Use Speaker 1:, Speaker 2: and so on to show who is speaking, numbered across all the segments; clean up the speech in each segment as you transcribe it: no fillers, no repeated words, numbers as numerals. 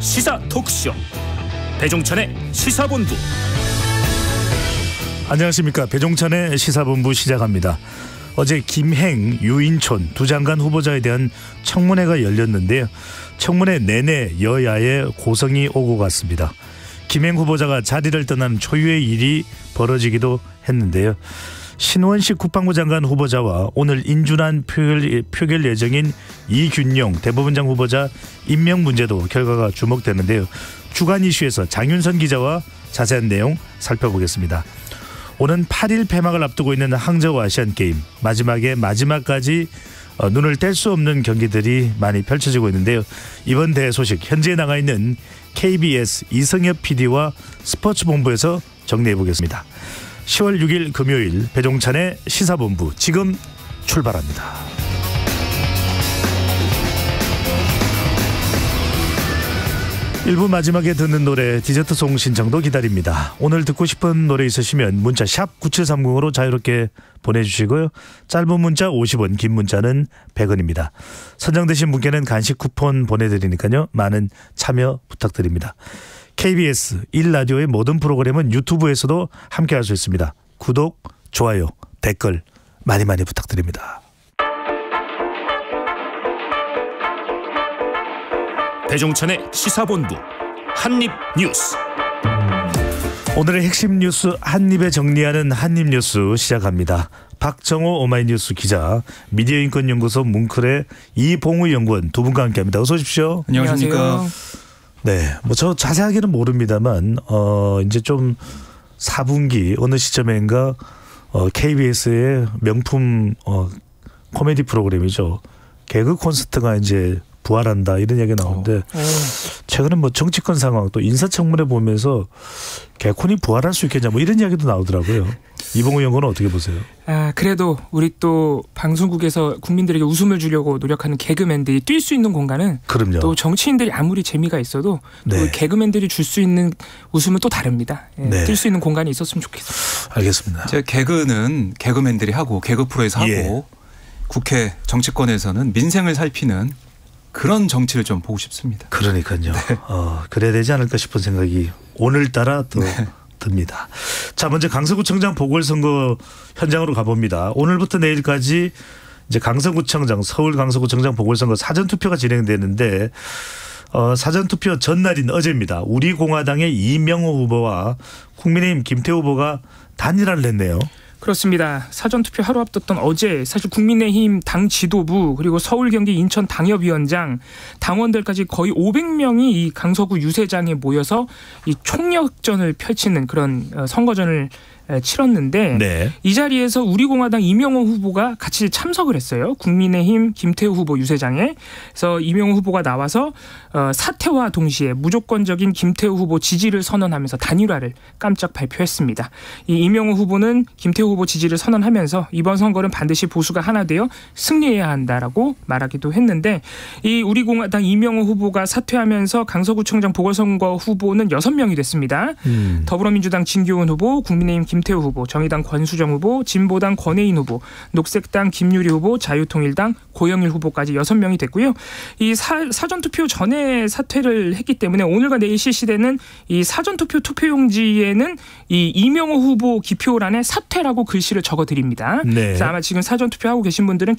Speaker 1: 시사 토크쇼 배종찬의 시사본부.
Speaker 2: 안녕하십니까. 배종찬의 시사본부 시작합니다. 어제 김행, 유인촌 두 장관 후보자에 대한 청문회가 열렸는데요. 청문회 내내 여야의 고성이 오고 갔습니다. 김행 후보자가 자리를 떠나는 초유의 일이 벌어지기도 했는데요. 신원식 국방부 장관 후보자와 오늘 인준안 표결 예정인 이균용 대법원장 후보자 임명 문제도 결과가 주목되는데요. 주간 이슈에서 장윤선 기자와 자세한 내용 살펴보겠습니다. 오는 8일 폐막을 앞두고 있는 항저우 아시안게임, 마지막까지 눈을 뗄 수 없는 경기들이 많이 펼쳐지고 있는데요. 이번 대회 소식 현지에 나가 있는 KBS 이성엽 PD와 스포츠본부에서 정리해보겠습니다. 10월 6일 금요일 배종찬의 시사본부 지금 출발합니다. 1부 마지막에 듣는 노래 디저트송 신청도 기다립니다. 오늘 듣고 싶은 노래 있으시면 문자 샵 9730으로 자유롭게 보내주시고요. 짧은 문자 50원, 긴 문자는 100원입니다. 선정되신 분께는 간식 쿠폰 보내드리니까요. 많은 참여 부탁드립니다. KBS 1라디오의 모든 프로그램은 유튜브에서도 함께할 수 있습니다. 구독, 좋아요, 댓글 많이 부탁드립니다.
Speaker 1: 배종찬의 시사본부 한입뉴스.
Speaker 2: 오늘의 핵심 뉴스 한입에 정리하는 한입뉴스 시작합니다. 박정호 오마이뉴스 기자, 미디어인권연구소 뭉클의 이봉우 연구원 두 분과 함께합니다. 어서 오십시오.
Speaker 3: 안녕하십니까.
Speaker 2: 네, 뭐 저 자세하게는 모릅니다만 이제 좀 4분기 어느 시점인가 KBS의 명품 코미디 프로그램이죠. 개그 콘서트가 이제 부활한다 이런 이야기가 나오는데 최근에 뭐 정치권 상황 또 인사청문회 보면서 개콘이 부활할 수 있겠냐 뭐 이런 이야기도 나오더라고요. 이봉우 연구는 어떻게 보세요?
Speaker 3: 그래도 우리 또 방송국에서 국민들에게 웃음을 주려고 노력하는 개그맨들이 뛸 수 있는 공간은
Speaker 2: 그럼요.
Speaker 3: 또 정치인들이 아무리 재미가 있어도 또 개그맨들이 줄 수 있는 웃음은 또 다릅니다. 뛸 수 있는 공간이 있었으면 좋겠습니다.
Speaker 2: 알겠습니다.
Speaker 4: 제 개그는 개그맨들이 하고 개그 프로에서 하고 국회 정치권에서는 민생을 살피는 그런 정치를 좀 보고 싶습니다.
Speaker 2: 그러니까요. 그래야 되지 않을까 싶은 생각이 오늘따라 또 듭니다. 자, 먼저 강서구청장 보궐선거 현장으로 가봅니다. 오늘부터 내일까지 이제 강서구청장, 서울 강서구청장 보궐선거 사전투표가 진행되는데 사전투표 전날인 어제입니다. 우리공화당의 이명호 후보와 국민의힘 김태우 후보가 단일화를 했네요.
Speaker 3: 그렇습니다. 사전투표 하루 앞뒀던 어제 사실 국민의힘 당 지도부 그리고 서울 경기 인천 당협위원장 당원들까지 거의 500명이 이 강서구 유세장에 모여서 이 총력전을 펼치는 그런 선거전을 치렀는데 이 자리에서 우리공화당 이명호 후보가 같이 참석을 했어요. 국민의힘 김태우 후보 유세장에. 그래서 이명호 후보가 나와서 사퇴와 동시에 무조건적인 김태우 후보 지지를 선언하면서 단일화를 깜짝 발표했습니다. 이 이명호 후보는 김태우 후보 지지를 선언하면서 이번 선거는 반드시 보수가 하나 되어 승리해야 한다라고 말하기도 했는데 이 우리공화당 이명호 후보가 사퇴하면서 강서구청장 보궐선거 후보는 6명이 됐습니다. 더불어민주당 진교훈 후보, 국민의힘 김태우 후보, 정의당 권수정 후보, 진보당 권혜인 후보, 녹색당 김유리 후보, 자유통일당 고영일 후보까지 6명이 됐고요. 이 사전투표 전에 사퇴를 했기 때문에 오늘과 내일 실시되는 이 사전투표 투표용지에는 이 이명호 후보 기표란에 사퇴라고 글씨를 적어드립니다. 그래서 아마 지금 사전투표하고 계신 분들은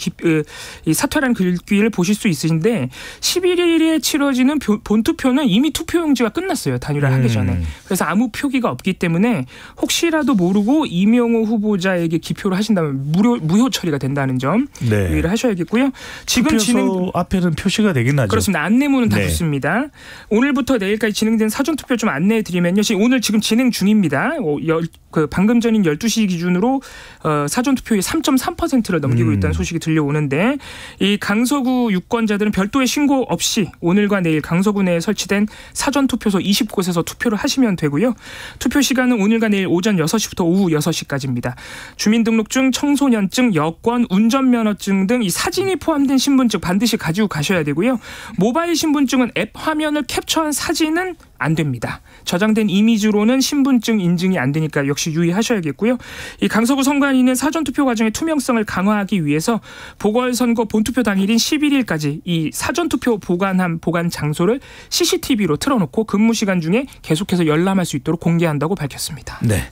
Speaker 3: 이 사퇴라는 글귀를 보실 수 있으신데 11일에 치러지는 본투표는 이미 투표용지가 끝났어요. 단일화하기 전에. 그래서 아무 표기가 없기 때문에 혹시라도 모르고 이명호 후보자에게 기표를 하신다면 무효 처리가 된다는 점 유의를 하셔야겠고요. 지금
Speaker 2: 투표소 앞에는 표시가 되긴 하죠.
Speaker 3: 그렇습니다. 안내문은 다 붙습니다. 오늘부터 내일까지 진행된 사전투표 좀 안내해드리면요. 오늘 지금 진행 중입니다. 방금 전인 12시 기준으로 사전투표율이 3.3%를 넘기고 있다는 소식이 들려오는데 이 강서구 유권자들은 별도의 신고 없이 오늘과 내일 강서구 내에 설치된 사전투표소 20곳에서 투표를 하시면 되고요. 투표 시간은 오늘과 내일 오전 6시부터 오후 6시까지입니다. 주민등록증, 청소년증, 여권, 운전면허증 등 이 사진이 포함된 신분증 반드시 가지고 가셔야 되고요. 모바일 신분증은 앱 화면을 캡처한 사진은 안 됩니다. 저장된 이미지로는 신분증 인증이 안 되니까 역시 유의하셔야겠고요. 이 강서구 선관위는 사전투표 과정의 투명성을 강화하기 위해서 보궐선거 본투표 당일인 11일까지 이 사전투표 보관 장소를 CCTV로 틀어놓고 근무 시간 중에 계속해서 열람할 수 있도록 공개한다고 밝혔습니다.
Speaker 2: 네.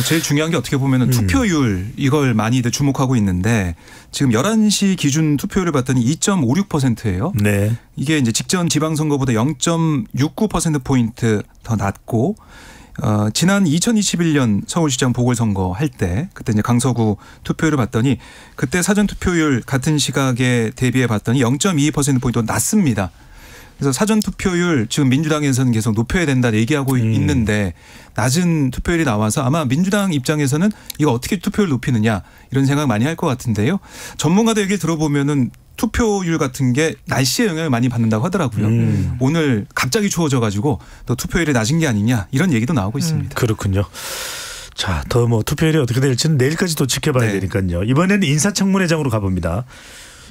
Speaker 4: 제일 중요한 게 어떻게 보면 투표율 이걸 많이들 주목하고 있는데 지금 11시 기준 투표율을 봤더니 2.56%예요.
Speaker 2: 네.
Speaker 4: 이게 이제 직전 지방선거보다 0.69%포인트 더 낮고 지난 2021년 서울시장 보궐선거 할 때 그때 이제 강서구 투표율을 봤더니 그때 사전투표율 같은 시각에 대비해 봤더니 0.22%포인트 낮습니다. 그래서 사전투표율 지금 민주당에서는 계속 높여야 된다 얘기하고 있는데 낮은 투표율이 나와서 아마 민주당 입장에서는 이거 어떻게 투표율 높이느냐 이런 생각 많이 할 것 같은데요. 전문가들 얘기 들어보면은 투표율 같은 게 날씨에 영향을 많이 받는다고 하더라고요. 오늘 갑자기 추워져가지고 또 투표율이 낮은 게 아니냐 이런 얘기도 나오고 있습니다.
Speaker 2: 그렇군요. 자, 더 뭐 투표율이 어떻게 될지는 내일까지도 지켜봐야 되니까요. 이번에는 인사청문회장으로 가봅니다.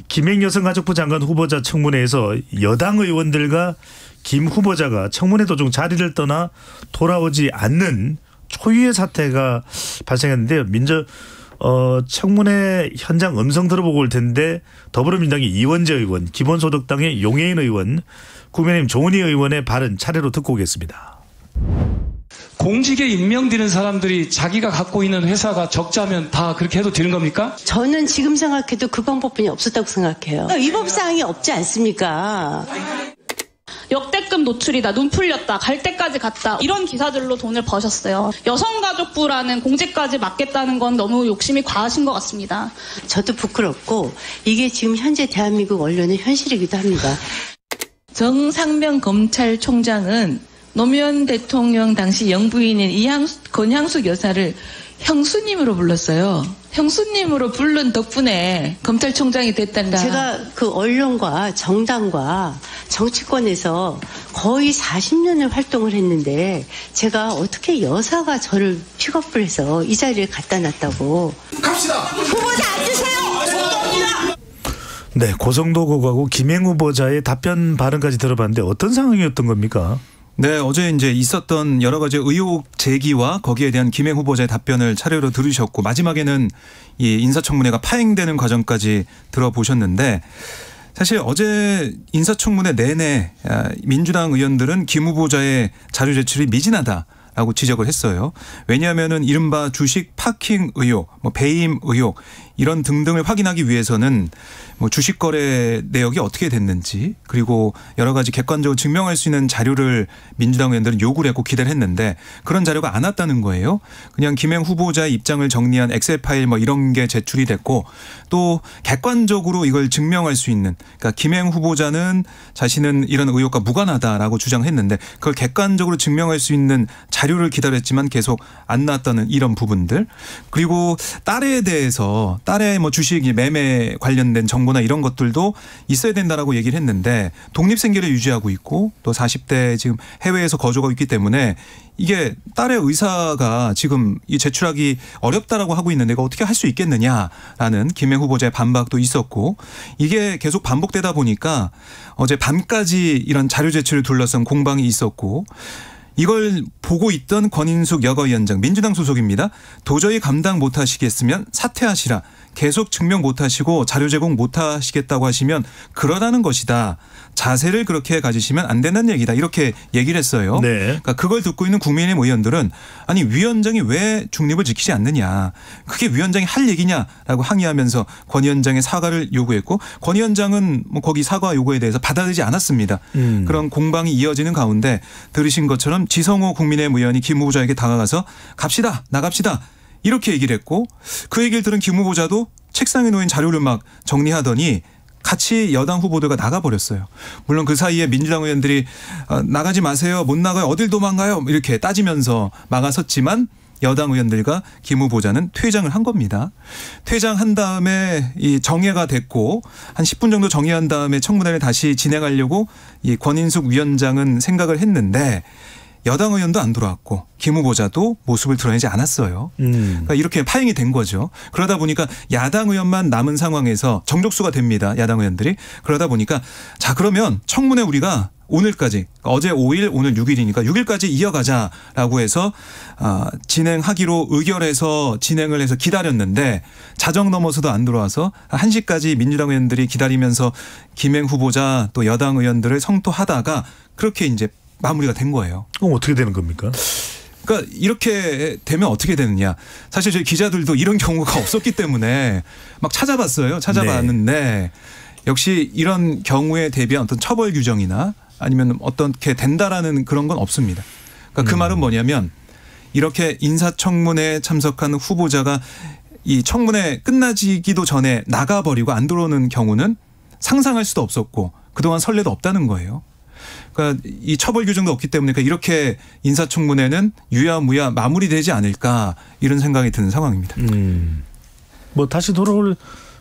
Speaker 2: 김행 여성가족부 장관 후보자 청문회에서 여당 의원들과 김 후보자가 청문회 도중 자리를 떠나 돌아오지 않는 초유의 사태가 발생했는데요. 청문회 현장 음성 들어보고 올 텐데 더불어민주당의 이원재 의원, 기본소득당의 용해인 의원, 국민의힘 조은희 의원의 발언 차례로 듣고 오겠습니다.
Speaker 5: 공직에 임명되는 사람들이 자기가 갖고 있는 회사가 적자면 다 그렇게 해도 되는 겁니까?
Speaker 6: 저는 지금 생각해도 그 방법뿐이 없었다고 생각해요. 위법사항이 없지 않습니까?
Speaker 7: 역대급 노출이다, 눈 풀렸다, 갈 때까지 갔다 이런 기사들로 돈을 버셨어요. 여성가족부라는 공직까지 맡겠다는 건 너무 욕심이 과하신 것 같습니다.
Speaker 6: 저도 부끄럽고 이게 지금 현재 대한민국 언론의 현실이기도 합니다.
Speaker 8: 정상명 검찰총장은 노무현 대통령 당시 영부인인 권향숙 여사를 형수님으로 불렀어요. 형수님으로 부른 덕분에 검찰총장이 됐단다.
Speaker 6: 제가 그 언론과 정당과 정치권에서 거의 40년을 활동을 했는데 제가 어떻게 여사가 저를 픽업을 해서 이 자리에 갖다 놨다고.
Speaker 9: 갑시다. 후보자 앉으세요.
Speaker 2: 네, 고성도국하고 김행 후보자의 답변 발언까지 들어봤는데 어떤 상황이었던 겁니까?
Speaker 4: 네, 어제 이제 있었던 여러 가지 의혹 제기와 거기에 대한 김행 후보자의 답변을 차례로 들으셨고 마지막에는 이 인사청문회가 파행되는 과정까지 들어보셨는데 사실 어제 인사청문회 내내 민주당 의원들은 김 후보자의 자료 제출이 미진하다라고 지적을 했어요. 왜냐하면은 이른바 주식 파킹 의혹, 배임 의혹 이런 등등을 확인하기 위해서는 주식 거래 내역이 어떻게 됐는지 그리고 여러 가지 객관적으로 증명할 수 있는 자료를 민주당 의원들은 요구를 했고 기대를 했는데 그런 자료가 안 왔다는 거예요. 그냥 김행 후보자의 입장을 정리한 엑셀 파일 이런 게 제출이 됐고 또 객관적으로 이걸 증명할 수 있는 그러니까 김행 후보자는 자신은 이런 의혹과 무관하다라고 주장했는데 그걸 객관적으로 증명할 수 있는 자료를 기다렸지만 계속 안 나왔다는 이런 부분들 그리고 딸에 대해서 딸의 주식 매매 관련된 정보나 이런 것들도 있어야 된다라고 얘기를 했는데 독립생계를 유지하고 있고 또 40대 지금 해외에서 거주하고 있기 때문에 이게 딸의 의사가 지금 이 제출하기 어렵다라고 하고 있는데 이거 어떻게 할 수 있겠느냐라는 김행 후보자의 반박도 있었고 이게 계속 반복되다 보니까 어제 밤까지 이런 자료 제출을 둘러싼 공방이 있었고 이걸 보고 있던 권인숙 여가위원장 민주당 소속입니다. 도저히 감당 못하시겠으면 사퇴하시라. 계속 증명 못하시고 자료 제공 못하시겠다고 하시면 그러라는 것이다. 자세를 그렇게 가지시면 안 된다는 얘기다. 이렇게 얘기를 했어요.
Speaker 2: 네.
Speaker 4: 그러니까 그걸 듣고 있는 국민의힘 의원들은 아니 위원장이 왜 중립을 지키지 않느냐. 그게 위원장이 할 얘기냐라고 항의하면서 권 위원장의 사과를 요구했고 권 위원장은 거기 사과 요구에 대해서 받아들이지 않았습니다. 그런 공방이 이어지는 가운데 들으신 것처럼 지성호 국민의힘 의원이 김 후보자에게 다가가서 갑시다 나갑시다. 이렇게 얘기를 했고 그 얘기를 들은 김 후보자도 책상에 놓인 자료를 막 정리하더니 같이 여당 후보들과 나가버렸어요. 물론 그 사이에 민주당 의원들이 나가지 마세요. 못 나가요. 어딜 도망가요. 이렇게 따지면서 막아섰지만 여당 의원들과 김 후보자는 퇴장을 한 겁니다. 퇴장한 다음에 이 정회가 됐고 한 10분 정도 정회한 다음에 청문회를 다시 진행하려고 이 권인숙 위원장은 생각을 했는데 여당 의원도 안 들어왔고 김 후보자도 모습을 드러내지 않았어요. 그러니까 이렇게 파행이 된 거죠. 그러다 보니까 야당 의원만 남은 상황에서 정족수가 됩니다. 야당 의원들이. 그러다 보니까 자 그러면 청문회 우리가 오늘까지 어제 5일 오늘 6일이니까 6일까지 이어가자라고 해서 진행하기로 의결해서 진행을 해서 기다렸는데 자정 넘어서도 안 들어와서 1시까지 민주당 의원들이 기다리면서 김행 후보자 또 여당 의원들을 성토하다가 그렇게 이제 마무리가 된 거예요.
Speaker 2: 그럼 어떻게 되는 겁니까?
Speaker 4: 그러니까 이렇게 되면 어떻게 되느냐. 사실 저희 기자들도 이런 경우가 없었기 때문에 막 찾아봤어요. 찾아봤는데 역시 이런 경우에 대비한 어떤 처벌 규정이나 아니면 어떻게 된다라는 그런 건 없습니다. 그러니까 그 말은 뭐냐면 이렇게 인사청문회에 참석한 후보자가 이 청문회 끝나지기도 전에 나가버리고 안 들어오는 경우는 상상할 수도 없었고 그동안 선례도 없다는 거예요. 그러니까 이 처벌 규정도 없기 때문에 이렇게 인사청문회는 유야무야 마무리되지 않을까 이런 생각이 드는 상황입니다.
Speaker 2: 뭐 다시 돌아올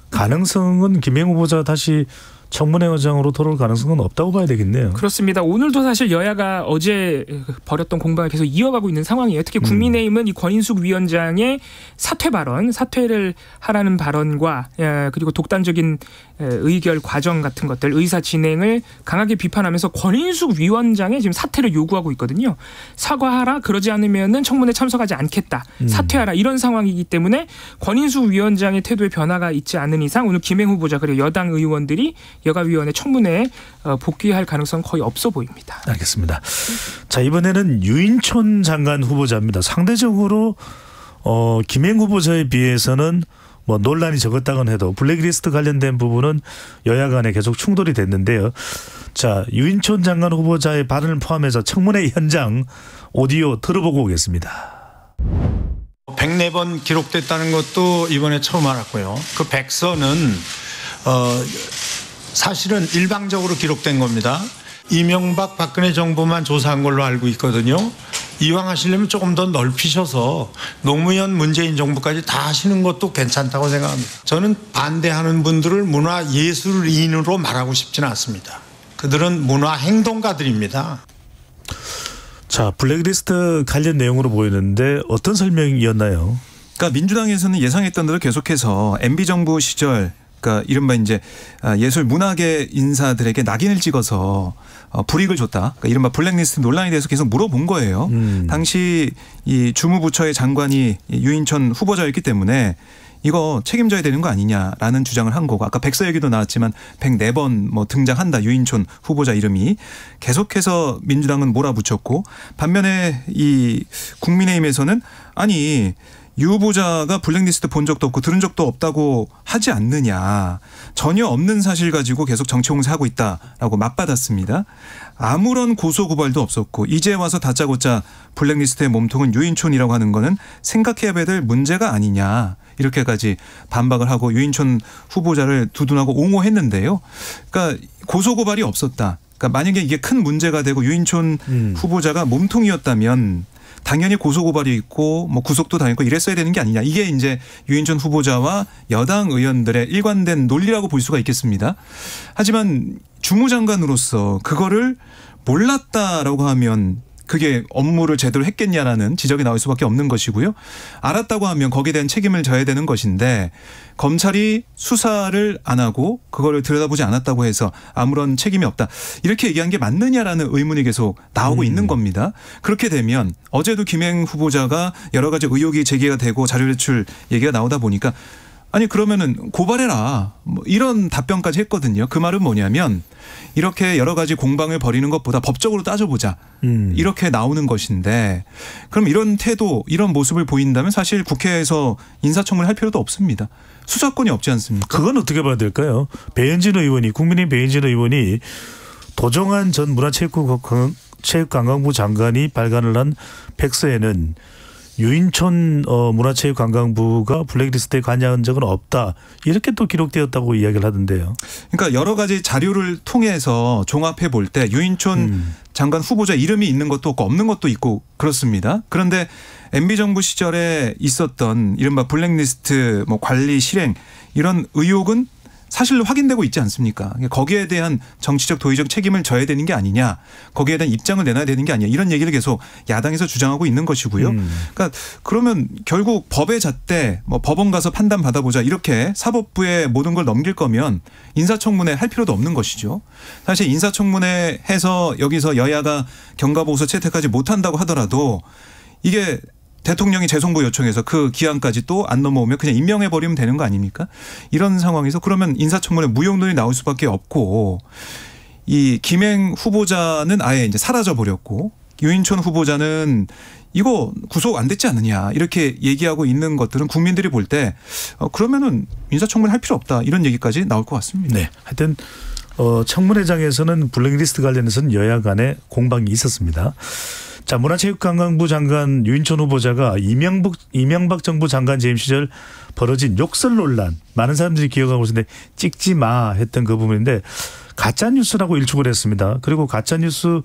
Speaker 2: 가능성은 김행 후보자 다시 청문회 의장으로 돌아올 가능성은 없다고 봐야 되겠네요.
Speaker 3: 그렇습니다. 오늘도 사실 여야가 어제 벌였던 공방을 계속 이어가고 있는 상황이에요. 특히 국민의힘은 이 권인숙 위원장의 사퇴 발언, 사퇴를 하라는 발언과 그리고 독단적인 의결 과정 같은 것들, 의사 진행을 강하게 비판하면서 권인숙 위원장의 지금 사퇴를 요구하고 있거든요. 사과하라, 그러지 않으면은 청문회 참석하지 않겠다. 사퇴하라, 이런 상황이기 때문에 권인숙 위원장의 태도에 변화가 있지 않은 이상 오늘 김행 후보자 그리고 여당 의원들이 여가위원회 청문회에 복귀할 가능성은 거의 없어 보입니다.
Speaker 2: 알겠습니다. 자, 이번에는 유인촌 장관 후보자입니다. 상대적으로 김행 후보자에 비해서는 뭐 논란이 적었다곤 해도 블랙리스트 관련된 부분은 여야 간에 계속 충돌이 됐는데요. 자, 유인촌 장관 후보자의 발언을 포함해서 청문회 현장 오디오 들어보고 오겠습니다.
Speaker 10: 104번 기록됐다는 것도 이번에 처음 알았고요. 그 백서는 사실은 일방적으로 기록된 겁니다. 이명박 박근혜 정부만 조사한 걸로 알고 있거든요. 이왕 하시려면 조금 더 넓히셔서 노무현 문재인 정부까지 다 하시는 것도 괜찮다고 생각합니다. 저는 반대하는 분들을 문화예술인으로 말하고 싶지는 않습니다. 그들은 문화행동가들입니다.
Speaker 2: 자, 블랙리스트 관련 내용으로 보이는데 어떤 설명이었나요?
Speaker 4: 그러니까 민주당에서는 예상했던 대로 계속해서 MB 정부 시절 그러니까 이른바 이제 예술 문화계 인사들에게 낙인을 찍어서 불이익을 줬다. 그러니까 이른바 블랙리스트 논란에 대해서 계속 물어본 거예요. 당시 이 주무부처의 장관이 유인촌 후보자였기 때문에 이거 책임져야 되는 거 아니냐라는 주장을 한 거고 아까 백서 얘기도 나왔지만 104번 뭐 등장한다. 유인촌 후보자 이름이 계속해서 민주당은 몰아붙였고 반면에 이 국민의힘에서는 아니 유 후보자가 블랙리스트 본 적도 없고 들은 적도 없다고 하지 않느냐. 전혀 없는 사실 가지고 계속 정치 홍세하고 있다라고 맞받았습니다. 아무런 고소고발도 없었고 이제 와서 다짜고짜 블랙리스트의 몸통은 유인촌이라고 하는 거는 생각해야 될 문제가 아니냐. 이렇게까지 반박을 하고 유인촌 후보자를 두둔하고 옹호했는데요. 그러니까 고소고발이 없었다. 그러니까 만약에 이게 큰 문제가 되고 유인촌 후보자가 몸통이었다면 당연히 고소고발이 있고 뭐 구속도 당했고 이랬어야 되는 게 아니냐. 이게 이제 유인촌 후보자와 여당 의원들의 일관된 논리라고 볼 수가 있겠습니다. 하지만 주무장관으로서 그거를 몰랐다라고 하면 그게 업무를 제대로 했겠냐라는 지적이 나올 수밖에 없는 것이고요. 알았다고 하면 거기에 대한 책임을 져야 되는 것인데 검찰이 수사를 안 하고 그거를 들여다보지 않았다고 해서 아무런 책임이 없다. 이렇게 얘기한 게 맞느냐라는 의문이 계속 나오고 있는 겁니다. 그렇게 되면 어제도 김행 후보자가 여러 가지 의혹이 제기가 되고 자료 제출 얘기가 나오다 보니까 아니 그러면은 고발해라. 뭐 이런 답변까지 했거든요. 그 말은 뭐냐면 이렇게 여러 가지 공방을 벌이는 것보다 법적으로 따져보자. 이렇게 나오는 것인데 그럼 이런 태도 이런 모습을 보인다면 사실 국회에서 인사청문회 할 필요도 없습니다. 수사권이 없지 않습니까?
Speaker 2: 그건 어떻게 봐야 될까요? 배현진 의원이 국민의힘 배현진 의원이 도정환 전 문화체육관광부 장관이 발간을 한 백서에는 유인촌 문화체육관광부가 블랙리스트에 관여한 적은 없다. 이렇게 또 기록되었다고 이야기를 하던데요.
Speaker 4: 그러니까 여러 가지 자료를 통해서 종합해 볼 때 유인촌 장관 후보자 이름이 있는 것도 없고 없는 것도 있고 그렇습니다. 그런데 MB 정부 시절에 있었던 이른바 블랙리스트 뭐 관리 실행 이런 의혹은 사실로 확인되고 있지 않습니까? 거기에 대한 정치적 도의적 책임을 져야 되는 게 아니냐. 거기에 대한 입장을 내놔야 되는 게 아니냐. 이런 얘기를 계속 야당에서 주장하고 있는 것이고요. 그러니까 그러면 결국 법의 잣대 뭐 법원 가서 판단 받아보자 이렇게 사법부에 모든 걸 넘길 거면 인사청문회 할 필요도 없는 것이죠. 사실 인사청문회 해서 여기서 여야가 경과보고서 채택하지 못한다고 하더라도 이게 대통령이 재송부 요청해서 그 기한까지 또 안 넘어오면 그냥 임명해버리면 되는 거 아닙니까? 이런 상황에서 그러면 인사청문회 무용론이 나올 수밖에 없고 이 김행 후보자는 아예 이제 사라져버렸고 유인촌 후보자는 이거 구속 안 됐지 않느냐 이렇게 얘기하고 있는 것들은 국민들이 볼 때 그러면은 인사청문회 할 필요 없다 이런 얘기까지 나올 것 같습니다.
Speaker 2: 네, 하여튼 청문회장에서는 블랙리스트 관련해서는 여야 간에 공방이 있었습니다. 자, 문화체육관광부 장관 유인촌 후보자가 이명박 정부 장관 재임 시절 벌어진 욕설 논란 많은 사람들이 기억하고 있는데 찍지 마 했던 그 부분인데 가짜뉴스라고 일축을 했습니다. 그리고 가짜뉴스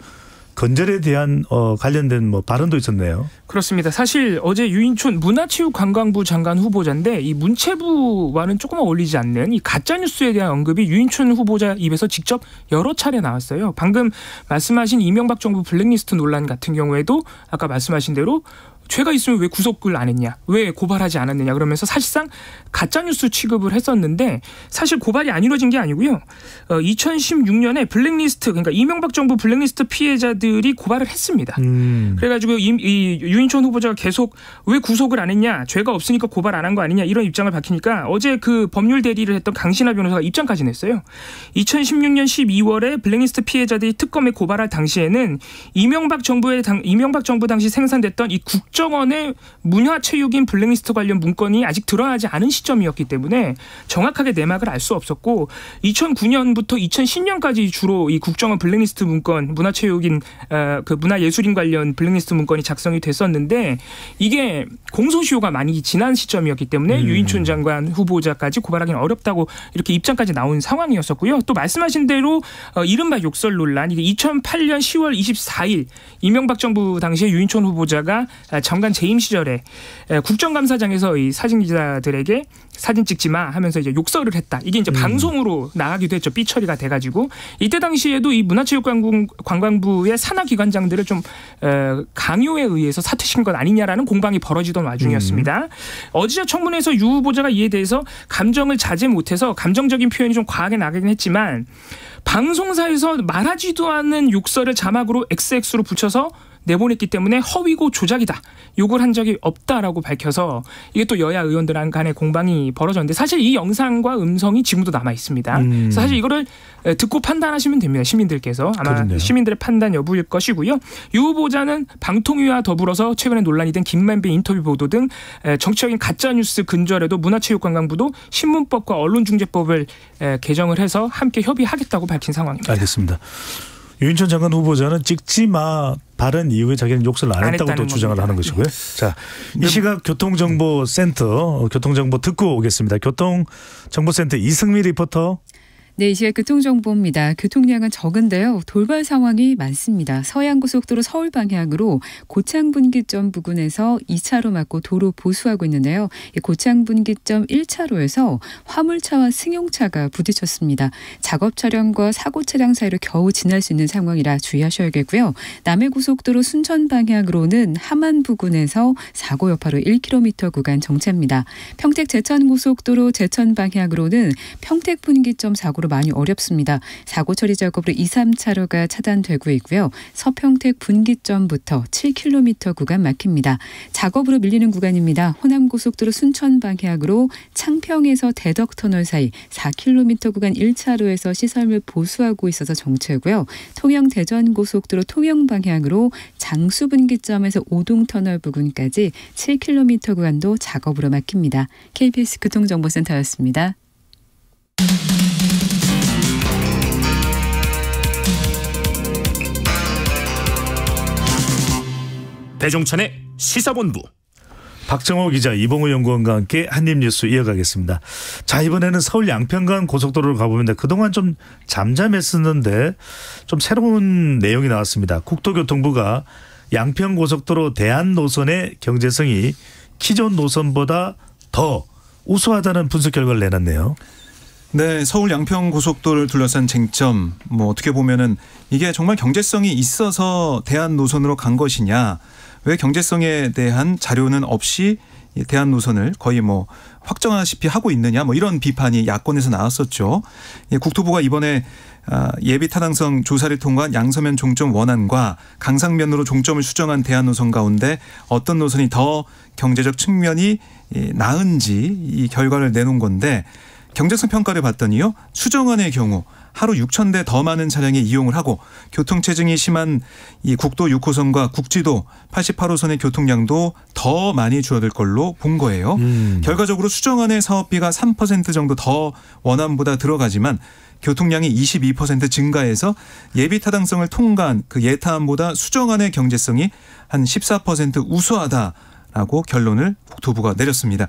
Speaker 2: 건절에 대한 관련된 뭐 발언도 있었네요.
Speaker 3: 그렇습니다. 사실 어제 유인촌 문화체육관광부 장관 후보자인데 이 문체부와는 조금 어울리지 않는 이 가짜뉴스에 대한 언급이 유인촌 후보자 입에서 직접 여러 차례 나왔어요. 방금 말씀하신 이명박 정부 블랙리스트 논란 같은 경우에도 아까 말씀하신 대로 죄가 있으면 왜 구속을 안 했냐, 왜 고발하지 않았느냐 그러면서 사실상 가짜뉴스 취급을 했었는데 사실 고발이 안 이루어진 게 아니고요. 2016년에 블랙리스트 그러니까 이명박 정부 블랙리스트 피해자들이 고발을 했습니다. 그래가지고 이 유인촌 후보자가 계속 왜 구속을 안 했냐, 죄가 없으니까 고발 안 한 거 아니냐 이런 입장을 밝히니까 어제 그 법률 대리를 했던 강신하 변호사가 입장까지 냈어요. 2016년 12월에 블랙리스트 피해자들이 특검에 고발할 당시에는 이명박 정부 당시 생산됐던 이 국정원의 문화체육인 블랙리스트 관련 문건이 아직 드러나지 않은 시점이었기 때문에 정확하게 내막을 알 수 없었고 2009년부터 2010년까지 주로 이 국정원 블랙리스트 문건 문화체육인 그 문화예술인 관련 블랙리스트 문건이 작성이 됐었는데 이게 공소시효가 많이 지난 시점이었기 때문에 유인촌 장관 후보자까지 고발하기는 어렵다고 이렇게 입장까지 나온 상황이었었고요. 또 말씀하신 대로 이른바 욕설 논란 이게 2008년 10월 24일 이명박 정부 당시에 유인촌 후보자가 장관 재임 시절에 국정감사장에서 이 사진 기자들에게 사진 찍지 마 하면서 이제 욕설을 했다. 이게 이제 방송으로 나가기도 했죠. 삐처리가 돼가지고 이때 당시에도 이 문화체육관광부의 산하 기관장들을 좀 강요에 의해서 사퇴시킨 것 아니냐라는 공방이 벌어지던 와중이었습니다. 어제 청문회에서 유 후보자가 이에 대해서 감정을 자제 못해서 감정적인 표현이 좀 과하게 나가긴 했지만 방송사에서 말하지도 않은 욕설을 자막으로 XX로 붙여서 내보냈기 때문에 허위고 조작이다. 욕을 한 적이 없다라고 밝혀서 이게 또 여야 의원들 간의 공방이 벌어졌는데 사실 이 영상과 음성이 지금도 남아 있습니다. 그래서 사실 이거를 듣고 판단하시면 됩니다. 시민들께서 아마 그렇네요. 시민들의 판단 여부일 것이고요. 유 후보자는 방통위와 더불어서 최근에 논란이 된 김만배 인터뷰 보도 등 정치적인 가짜뉴스 근절에도 문화체육관광부도 신문법과 언론중재법을 개정을 해서 함께 협의하겠다고 밝힌 상황입니다.
Speaker 2: 알겠습니다. 유인촌 장관 후보자는 찍지 마 발언 이후에 자기는 욕설을 안 했다고 또 주장을 하는 것이고요. 자, 이 시각 교통정보센터 교통정보 듣고 오겠습니다. 교통정보센터 이승미 리포터.
Speaker 11: 네, 이 시각 교통정보입니다. 교통량은 적은데요. 돌발 상황이 많습니다. 서해안고속도로 서울 방향으로 고창분기점 부근에서 2차로 막고 도로 보수하고 있는데요. 고창분기점 1차로에서 화물차와 승용차가 부딪혔습니다. 작업 차량과 사고 차량 사이로 겨우 지날 수 있는 상황이라 주의하셔야겠고요. 남해고속도로 순천 방향으로는 함안 부근에서 사고 여파로 1km 구간 정체입니다. 평택 제천고속도로 제천 방향으로는 평택 분기점 사고로 많이 어렵습니다. 사고 처리 작업으로 2, 3차로가 차단되고 있고요. 서평택 분기점부터 7km 구간 막힙니다. 작업으로 밀리는 구간입니다. 호남고속도로 순천 방향으로 창평에서 대덕터널 사이 4km 구간 1차로에서 시설물 보수하고 있어서 정체고요. 통영 대전고속도로 통영 방향으로 장수 분기점에서 오동터널 부근까지 7km 구간도 작업으로 막힙니다. KBS 교통정보센터였습니다.
Speaker 1: 배종찬의 시사본부.
Speaker 2: 박정호 기자, 이봉우 연구원과 함께 한입뉴스 이어가겠습니다. 자, 이번에는 서울 양평간 고속도로를 가보면 그동안 좀 잠잠했었는데 좀 새로운 내용이 나왔습니다. 국토교통부가 양평고속도로 대안 노선의 경제성이 기존 노선보다 더 우수하다는 분석 결과를 내놨네요.
Speaker 4: 네, 서울 양평 고속도로를 둘러싼 쟁점, 뭐 어떻게 보면은 이게 정말 경제성이 있어서 대한 노선으로 간 것이냐, 왜 경제성에 대한 자료는 없이 대한 노선을 거의 뭐 확정하시피 하고 있느냐, 뭐 이런 비판이 야권에서 나왔었죠. 국토부가 이번에 예비 타당성 조사를 통과한 양서면 종점 원안과 강상면으로 종점을 수정한 대한 노선 가운데 어떤 노선이 더 경제적 측면이 나은지 이 결과를 내놓은 건데, 경제성 평가를 봤더니요, 수정안의 경우 하루 6,000대 더 많은 차량이 이용을 하고 교통체증이 심한 이 국도 6호선과 국지도 88호선의 교통량도 더 많이 줄어들 걸로 본 거예요. 결과적으로 수정안의 사업비가 3% 정도 더 원안보다 들어가지만 교통량이 22% 증가해서 예비 타당성을 통과한 그 예타안보다 수정안의 경제성이 한 14% 우수하다라고 결론을 국토부가 내렸습니다.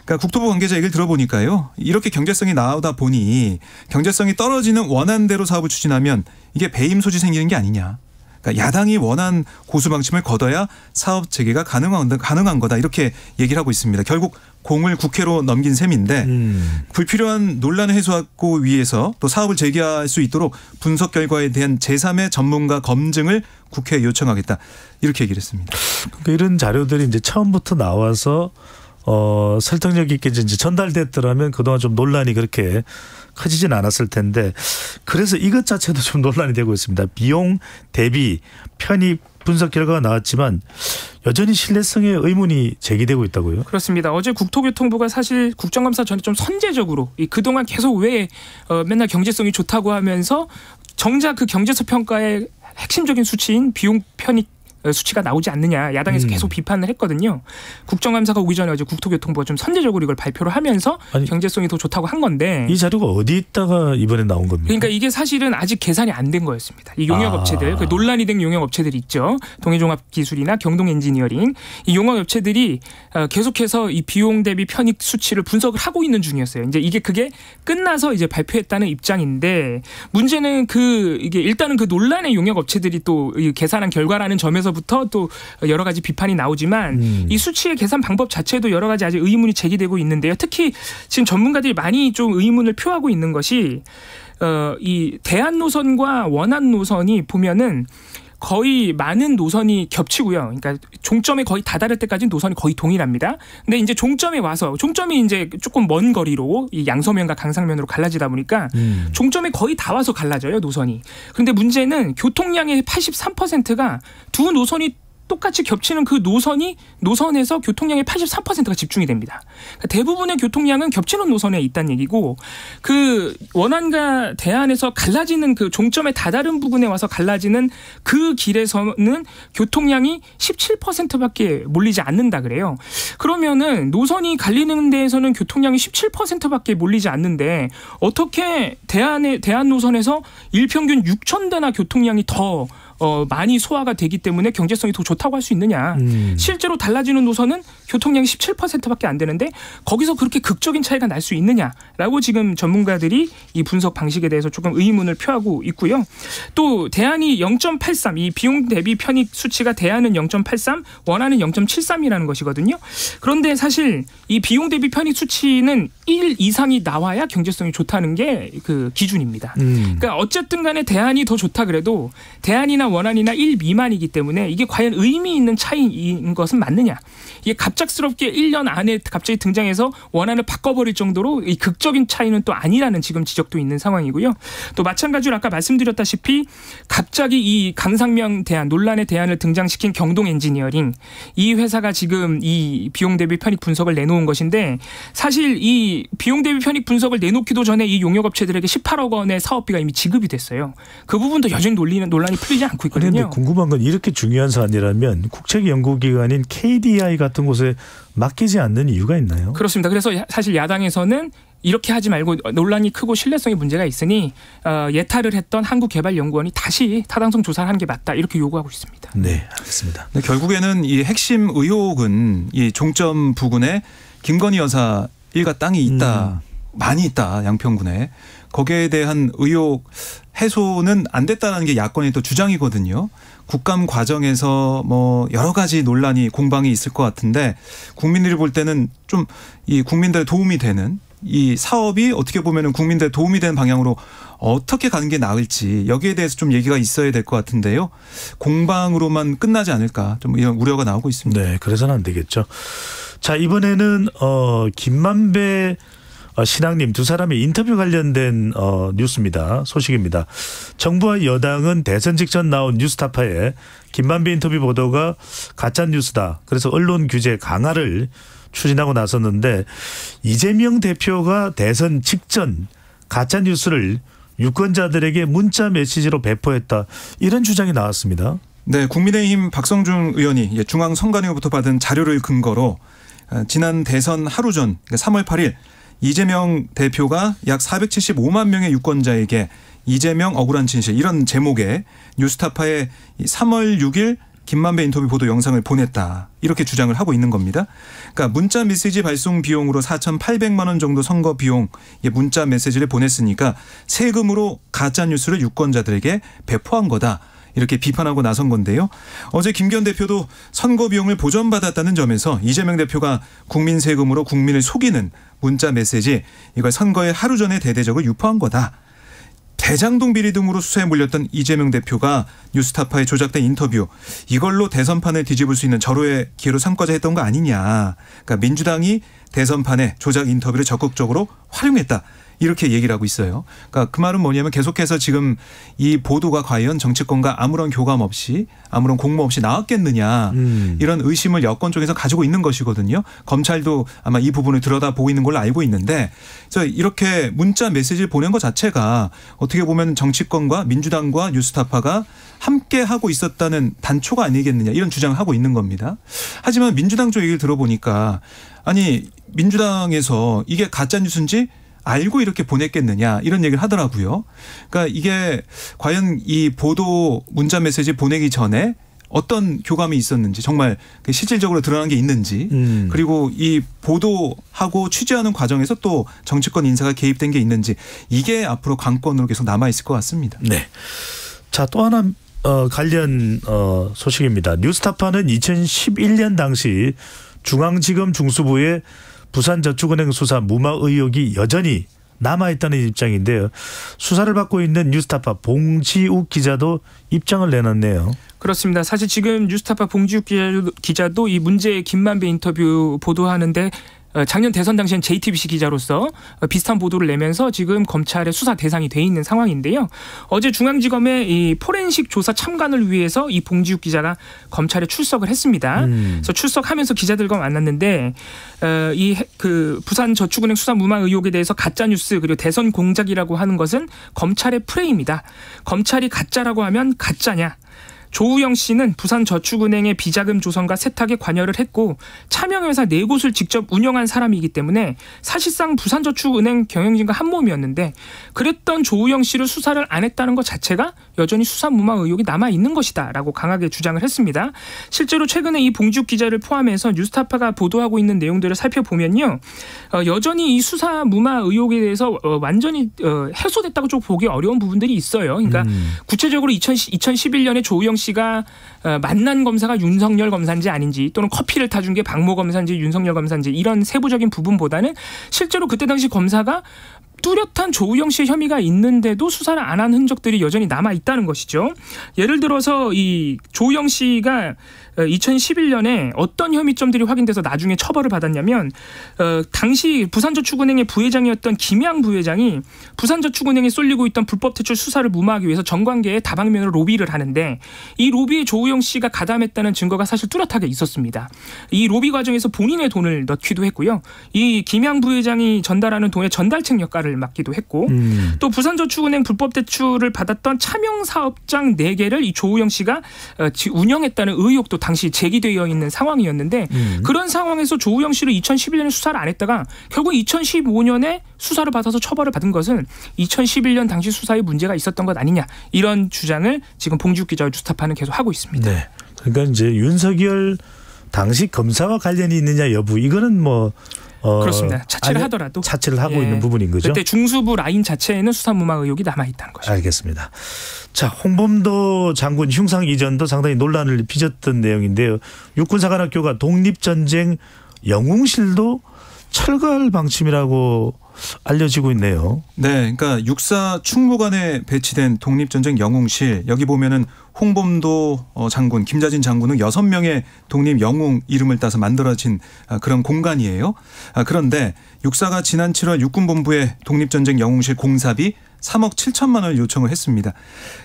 Speaker 4: 그러니까 국토부 관계자 얘기를 들어보니까요, 이렇게 경제성이 나오다 보니 경제성이 떨어지는 원안대로 사업을 추진하면 이게 배임 소지 생기는 게 아니냐. 그러니까 야당이 원한 고수 방침을 걷어야 사업 재개가 가능한 거다, 이렇게 얘기를 하고 있습니다. 결국 공을 국회로 넘긴 셈인데 불필요한 논란을 해소하고 위해서 또 사업을 재개할 수 있도록 분석 결과에 대한 제3의 전문가 검증을 국회에 요청하겠다, 이렇게 얘기를 했습니다.
Speaker 2: 그러니까 이런 자료들이 이제 처음부터 나와서 설득력 있게 이제 전달됐더라면 그동안 좀 논란이 그렇게 커지진 않았을 텐데, 그래서 이것 자체도 좀 논란이 되고 있습니다. 비용 대비 편입 분석 결과가 나왔지만 여전히 신뢰성에 의문이 제기되고 있다고요?
Speaker 3: 그렇습니다. 어제 국토교통부가 사실 국정감사 전에 좀 선제적으로 그동안 계속 왜 맨날 경제성이 좋다고 하면서 정작 그 경제성 평가의 핵심적인 수치인 비용 편입 수치가 나오지 않느냐, 야당에서 계속 비판을 했거든요. 국정감사가 오기 전에 어제 국토교통부가 좀 선제적으로 이걸 발표를 하면서 경제성이 더 좋다고 한 건데, 이
Speaker 2: 자료가 어디 있다가 이번에 나온 겁니까?
Speaker 3: 그러니까 이게 사실은 아직 계산이 안 된 거였습니다. 이 용역업체들, 그 논란이 된 용역업체들 있죠. 동해종합기술이나 경동엔지니어링, 이 용역업체들이 계속해서 이 비용 대비 편익 수치를 분석을 하고 있는 중이었어요. 이제 그게 끝나서 이제 발표했다는 입장인데, 문제는 이게 일단은 그 논란의 용역업체들이 또 계산한 결과라는 점에서 부터 또 여러 가지 비판이 나오지만 이 수치의 계산 방법 자체도 여러 가지 아직 의문이 제기되고 있는데요. 특히 지금 전문가들이 많이 좀 의문을 표하고 있는 것이 이 대한 노선과 원안 노선이 보면은 거의 많은 노선이 겹치고요. 그러니까 종점에 거의 다다를 때까지는 노선이 거의 동일합니다. 근데 이제 종점에 와서, 종점이 이제 조금 먼 거리로 이 양서면과 강상면으로 갈라지다 보니까 종점에 거의 다 와서 갈라져요, 노선이. 그런데 문제는 교통량의 83%가 두 노선이 똑같이 겹치는 그 노선에서 교통량의 83%가 집중이 됩니다. 그러니까 대부분의 교통량은 겹치는 노선에 있다는 얘기고, 그 원안과 대안에서 갈라지는 그 종점에 다다른 부분에 와서 갈라지는 그 길에서는 교통량이 17%밖에 몰리지 않는다 그래요. 그러면은 노선이 갈리는 데에서는 교통량이 17%밖에 몰리지 않는데 어떻게 대안 노선에서 일평균 6,000대나 교통량이 더 많이 소화가 되기 때문에 경제성이 더 좋다고 할 수 있느냐. 실제로 달라지는 노선은 교통량이 17%밖에 안 되는데 거기서 그렇게 극적인 차이가 날 수 있느냐라고 지금 전문가들이 이 분석 방식에 대해서 조금 의문을 표하고 있고요. 또 대안이 0.83, 이 비용 대비 편익 수치가 대안은 0.83, 원안은 0.73이라는 것이거든요. 그런데 사실 이 비용 대비 편익 수치는 1 이상이 나와야 경제성이 좋다는 게 그 기준입니다. 그러니까 어쨌든 간에 대안이 더 좋다 그래도 대안이나 원안이나 1 미만이기 때문에 이게 과연 의미 있는 차이인 것은 맞느냐. 이게 갑작스럽게 1년 안에 갑자기 등장해서 원안을 바꿔버릴 정도로 이 극적인 차이는 또 아니라는 지금 지적도 있는 상황이고요. 또 마찬가지로 아까 말씀드렸다시피 갑자기 이 강상면 대안, 논란의 대안을 등장시킨 경동엔지니어링, 이 회사가 지금 이 비용 대비 편익 분석을 내놓은 것인데, 사실 이 비용 대비 편익 분석을 내놓기도 전에 이 용역업체들에게 18억 원의 사업비가 이미 지급이 됐어요. 그 부분도 여전히 논란이 풀리지 않고 있거든요.
Speaker 2: 그런데 궁금한 건 이렇게 중요한 사안이라면 국책연구기관인 KDI 같은 곳에 맡기지 않는 이유가 있나요?
Speaker 3: 그렇습니다. 그래서 사실 야당에서는 이렇게 하지 말고 논란이 크고 신뢰성에 문제가 있으니 예탈을 했던 한국개발연구원이 다시 타당성 조사를 하는 게 맞다, 이렇게 요구하고 있습니다.
Speaker 2: 네, 알겠습니다.
Speaker 4: 네, 결국에는 이 핵심 의혹은 이 종점 부근에 김건희 여사 일가 땅이 있다, 많이 있다, 양평군에. 거기에 대한 의혹 해소는 안 됐다는 게 야권의 또 주장이거든요. 국감 과정에서 뭐 여러 가지 논란이 공방이 있을 것 같은데, 국민들이 볼 때는 좀 이 국민들의 도움이 되는 이 사업이 어떻게 보면은 국민들에 도움이 되는 방향으로 어떻게 가는 게 나을지 여기에 대해서 좀 얘기가 있어야 될 것 같은데요. 공방으로만 끝나지 않을까 좀 이런 우려가 나오고 있습니다.
Speaker 2: 네, 그래서는 안 되겠죠. 자, 이번에는 김만배 신앙님 두 사람의 인터뷰 관련된 뉴스입니다. 소식입니다. 정부와 여당은 대선 직전 나온 뉴스타파에 김만배 인터뷰 보도가 가짜 뉴스다. 그래서 언론 규제 강화를 추진하고 나섰는데 이재명 대표가 대선 직전 가짜 뉴스를 유권자들에게 문자 메시지로 배포했다. 이런 주장이 나왔습니다.
Speaker 4: 네, 국민의힘 박성중 의원이 중앙선관위로부터 받은 자료를 근거로 지난 대선 하루 전 3월 8일 이재명 대표가 약 475만 명의 유권자에게 이재명 억울한 진실 이런 제목의 뉴스타파에 3월 6일 김만배 인터뷰 보도 영상을 보냈다. 이렇게 주장을 하고 있는 겁니다. 그러니까 문자 메시지 발송 비용으로 4,800만 원 정도 선거 비용 문자 메시지를 보냈으니까 세금으로 가짜뉴스를 유권자들에게 배포한 거다. 이렇게 비판하고 나선 건데요. 어제 김기현 대표도 선거 비용을 보전받았다는 점에서 이재명 대표가 국민 세금으로 국민을 속이는 문자 메시지 이걸 선거의 하루 전에 대대적으로 유포한 거다. 대장동 비리 등으로 수사에 몰렸던 이재명 대표가 뉴스타파에 조작된 인터뷰 이걸로 대선판을 뒤집을 수 있는 절호의 기회로 삼고자 했던 거 아니냐. 그러니까 민주당이 대선판에 조작 인터뷰를 적극적으로 활용했다. 이렇게 얘기를 하고 있어요. 그러니까 그 말은 뭐냐면 계속해서 지금 이 보도가 과연 정치권과 아무런 교감 없이 아무런 공모 없이 나왔겠느냐 이런 의심을 여권 쪽에서 가지고 있는 것이거든요. 검찰도 아마 이 부분을 들여다보고 있는 걸로 알고 있는데 그래서 이렇게 문자 메시지를 보낸 것 자체가 어떻게 보면 정치권과 민주당과 뉴스타파가 함께 하고 있었다는 단초가 아니겠느냐 이런 주장을 하고 있는 겁니다. 하지만 민주당 쪽 얘기를 들어보니까 아니 민주당에서 이게 가짜뉴스인지 알고 이렇게 보냈겠느냐 이런 얘기를 하더라고요. 그러니까 이게 과연 이 보도 문자 메시지 보내기 전에 어떤 교감이 있었는지 정말 실질적으로 드러난 게 있는지 그리고 이 보도하고 취재하는 과정에서 또 정치권 인사가 개입된 게 있는지 이게 앞으로 관건으로 계속 남아있을 것 같습니다.
Speaker 2: 네. 자, 또 하나 관련 소식입니다. 뉴스타파는 2011년 당시 중앙지검 중수부의 부산저축은행 수사 무마 의혹이 여전히 남아있다는 입장인데요. 수사를 받고 있는 뉴스타파 봉지욱 기자도 입장을 내놨네요.
Speaker 3: 그렇습니다. 사실 지금 뉴스타파 봉지욱 기자도 이 문제의 김만배 인터뷰 보도하는데 작년 대선 당시엔 JTBC 기자로서 비슷한 보도를 내면서 지금 검찰의 수사 대상이 돼 있는 상황인데요. 어제 중앙지검의 이 포렌식 조사 참관을 위해서 이 봉지욱 기자가 검찰에 출석을 했습니다. 그래서 출석하면서 기자들과 만났는데 이 그 부산저축은행 수사 무마 의혹에 대해서 가짜 뉴스 그리고 대선 공작이라고 하는 것은 검찰의 프레임이다. 검찰이 가짜라고 하면 가짜냐? 조우영 씨는 부산저축은행의 비자금 조성과 세탁에 관여를 했고 차명회사 4곳을 직접 운영한 사람이기 때문에 사실상 부산저축은행 경영진과 한 몸이었는데 그랬던 조우영 씨를 수사를 안 했다는 것 자체가 여전히 수사 무마 의혹이 남아있는 것이다 라고 강하게 주장을 했습니다. 실제로 최근에 이 봉지욱 기자를 포함해서 뉴스타파가 보도하고 있는 내용들을 살펴보면요. 여전히 이 수사 무마 의혹에 대해서 완전히 해소됐다고 좀 보기 어려운 부분들이 있어요. 그러니까 구체적으로 2011년에 조우영 씨가 만난 검사가 윤석열 검사인지 아닌지 또는 커피를 타준 게 박모 검사인지 윤석열 검사인지 이런 세부적인 부분보다는 실제로 그때 당시 검사가 뚜렷한 조우영 씨의 혐의가 있는데도 수사를 안 한 흔적들이 여전히 남아 있다는 것이죠. 예를 들어서 이 조우영 씨가 2011년에 어떤 혐의점들이 확인돼서 나중에 처벌을 받았냐면 당시 부산저축은행의 부회장이었던 김양 부회장이 부산저축은행에 쏠리고 있던 불법 퇴출 수사를 무마하기 위해서 정관계에 다방면으로 로비를 하는데 이 로비에 조우영 씨가 가담했다는 증거가 사실 뚜렷하게 있었습니다. 이 로비 과정에서 본인의 돈을 넣기도 했고요. 이 김양 부회장이 전달하는 돈의 전달책 역할을 맡기도 했고 또 부산저축은행 불법 퇴출을 받았던 차명사업장 4개를 이 조우영 씨가 운영했다는 의혹도 당시 제기되어 있는 상황이었는데 그런 상황에서 조우영 씨를 2011년에 수사를 안 했다가 결국 2015년에 수사를 받아서 처벌을 받은 것은 2011년 당시 수사에 문제가 있었던 것 아니냐 이런 주장을 지금 봉지욱 기자와 뉴스타파는 계속 하고 있습니다.
Speaker 2: 네. 그러니까 이제 윤석열 당시 검사와 관련이 있느냐 여부 이거는 뭐
Speaker 3: 그렇습니다. 차치를 하더라도
Speaker 2: 차치를 하고 있는 부분인 거죠.
Speaker 3: 그때 중수부 라인 자체에는 수사 무마 의혹이 남아 있다는 것이죠.
Speaker 2: 알겠습니다. 자, 홍범도 장군 흉상 이전도 상당히 논란을 빚었던 내용인데요. 육군사관학교가 독립전쟁 영웅실도 철거할 방침이라고 알려지고 있네요.
Speaker 4: 네, 그러니까 육사 충무관에 배치된 독립전쟁 영웅실, 여기 보면은 홍범도 장군, 김자진 장군 등 6명의 독립 영웅 이름을 따서 만들어진 그런 공간이에요. 그런데 육사가 지난 7월 육군본부에 독립전쟁 영웅실 공사비 3억 7천만 원을 요청을 했습니다.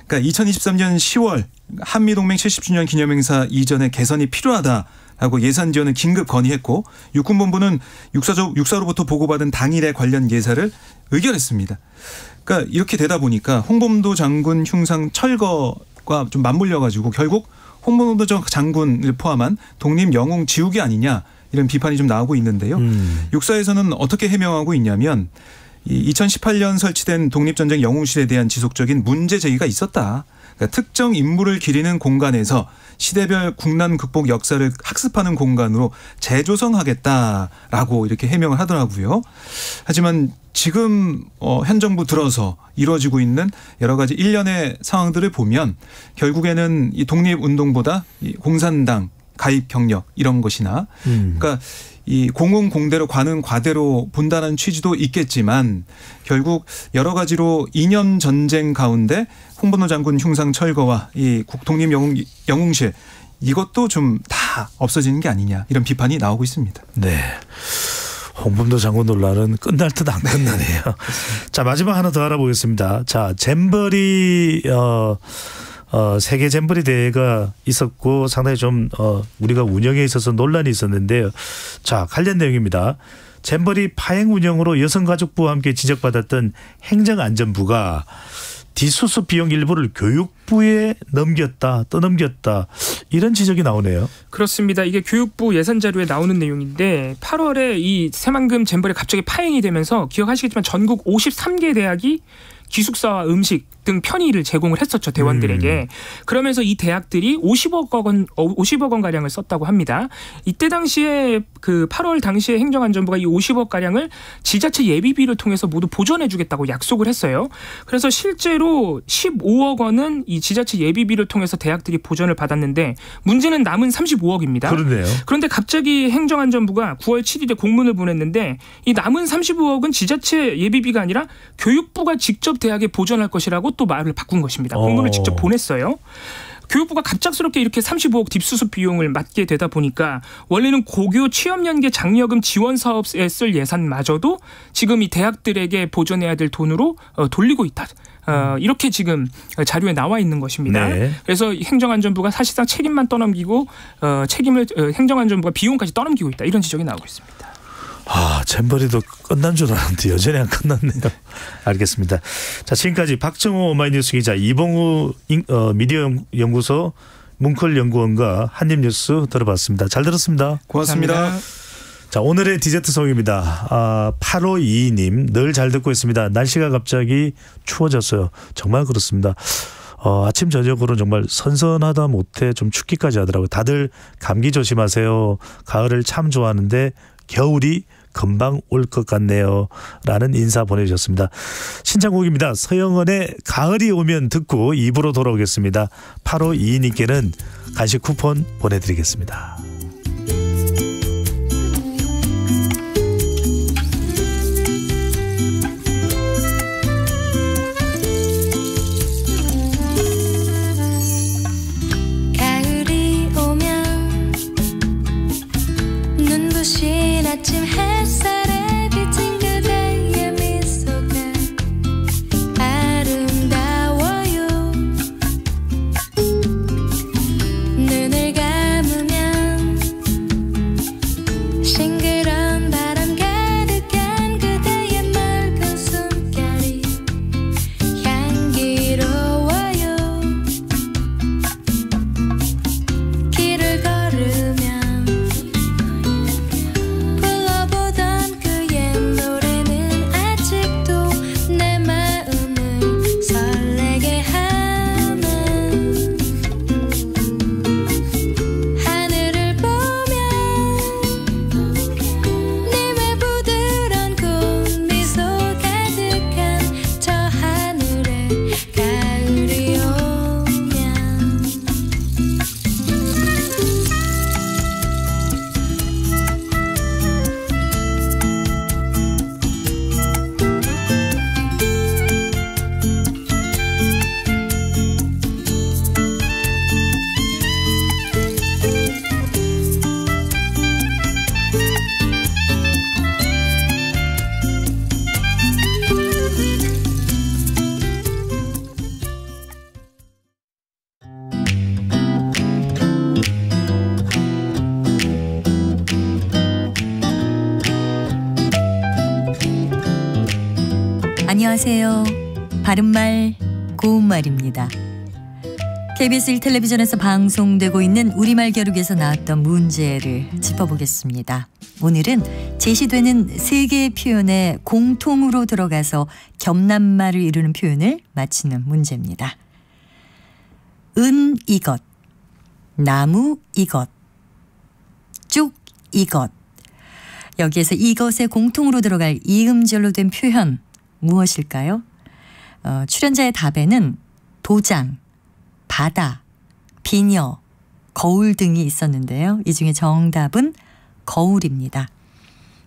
Speaker 4: 그러니까 2023년 10월 한미동맹 70주년 기념행사 이전에 개선이 필요하다라고 예산 지원을 긴급 건의했고, 육군본부는 육사로부터 보고받은 당일에 관련 예산을 의결했습니다. 그러니까 이렇게 되다 보니까 홍범도 장군 흉상 철거가 좀 맞물려가지고 결국 홍범도 장군을 포함한 독립 영웅 지우기 아니냐, 이런 비판이 좀 나오고 있는데요. 육사에서는 어떻게 해명하고 있냐면, 2018년 설치된 독립전쟁 영웅실에 대한 지속적인 문제 제기가 있었다. 그러니까 특정 인물을 기리는 공간에서 시대별 국난 극복 역사를 학습하는 공간으로 재조성하겠다라고 이렇게 해명을 하더라고요. 하지만 지금 현 정부 들어서 이루어지고 있는 여러 가지 일련의 상황들을 보면 결국에는 이 독립운동보다 이 공산당 가입 경력 이런 것이나 그러니까 이 공은 공대로 과는 과대로 본다는 취지도 있겠지만, 결국 여러 가지로 이념 전쟁 가운데 홍범도 장군 흉상 철거와 이 독립 영웅실, 이것도 좀 다 없어지는 게 아니냐, 이런 비판이 나오고 있습니다.
Speaker 2: 네. 홍범도 장군 논란은 끝날 듯 안 끝나네요. 자, 마지막 하나 더 알아보겠습니다. 자, 잼버리 세계 잼버리 대회가 있었고 상당히 좀 우리가 운영에 있어서 논란이 있었는데요. 자, 관련 내용입니다. 잼버리 파행 운영으로 여성가족부와 함께 지적받았던 행정안전부가 뒷수습 비용 일부를 교육부에 떠넘겼다 이런 지적이 나오네요.
Speaker 3: 그렇습니다. 이게 교육부 예산 자료에 나오는 내용인데, 8월에 이 새만금 잼버리 갑자기 파행이 되면서 기억하시겠지만 전국 53개 대학이 기숙사와 음식 등 편의를 제공을 했었죠, 대원들에게. 그러면서 이 대학들이 50억 원 가량을 썼다고 합니다. 이때 당시에 그 8월 당시에 행정안전부가 이 50억 가량을 지자체 예비비를 통해서 모두 보전해주겠다고 약속을 했어요. 그래서 실제로 15억 원은 이 지자체 예비비를 통해서 대학들이 보전을 받았는데, 문제는 남은 35억입니다.
Speaker 2: 그러네요.
Speaker 3: 그런데 갑자기 행정안전부가 9월 7일에 공문을 보냈는데, 이 남은 35억은 지자체 예비비가 아니라 교육부가 직접 대학에 보전할 것이라고 또 말을 바꾼 것입니다. 공문을 직접 보냈어요. 교육부가 갑작스럽게 이렇게 35억 뒷수습 비용을 맡게 되다 보니까 원래는 고교 취업연계 장려금 지원 사업에 쓸 예산마저도 지금 이 대학들에게 보전해야 될 돈으로 돌리고 있다. 이렇게 지금 자료에 나와 있는 것입니다. 네. 그래서 행정안전부가 사실상 책임만 떠넘기고 행정안전부가 비용까지 떠넘기고 있다. 이런 지적이 나오고 있습니다.
Speaker 2: 잼버리도 끝난 줄 알았는데 여전히 안 끝났네요. 알겠습니다. 자, 지금까지 박정호 오마이뉴스 기자, 이봉우 미디어 연구소 뭉클 연구원과 한입뉴스 들어봤습니다. 잘 들었습니다.
Speaker 4: 고맙습니다.
Speaker 3: 감사합니다.
Speaker 2: 자, 오늘의 디저트 송입니다. 8522님, 늘 잘 듣고 있습니다. 날씨가 갑자기 추워졌어요. 정말 그렇습니다. 아침 저녁으로 정말 선선하다 못해 좀 춥기까지 하더라고요. 다들 감기 조심하세요. 가을을 참 좋아하는데 겨울이 금방 올 것 같네요. 라는 인사 보내주셨습니다. 신청곡입니다. 서영은의 가을이 오면 듣고 2부로 돌아오겠습니다. 8522님께는 간식 쿠폰 보내드리겠습니다.
Speaker 12: 아침 햇살에 비친 그대의 미소가 아름다워요. 눈을 감으면
Speaker 13: 안녕하세요. 바른말 고운말입니다. KBS 1텔레비전에서 방송되고 있는 우리말 겨루기에서 나왔던 문제를 짚어보겠습니다. 오늘은 제시되는 세 개의 표현에 공통으로 들어가서 겹낱말을 이루는 표현을 맞히는 문제입니다. 은 이것, 나무 이것, 쭉 이것. 여기에서 이것에 공통으로 들어갈 이음절로 된 표현 무엇일까요? 출연자의 답에는 도장, 바다, 비녀, 거울 등이 있었는데요. 이 중에 정답은 거울입니다.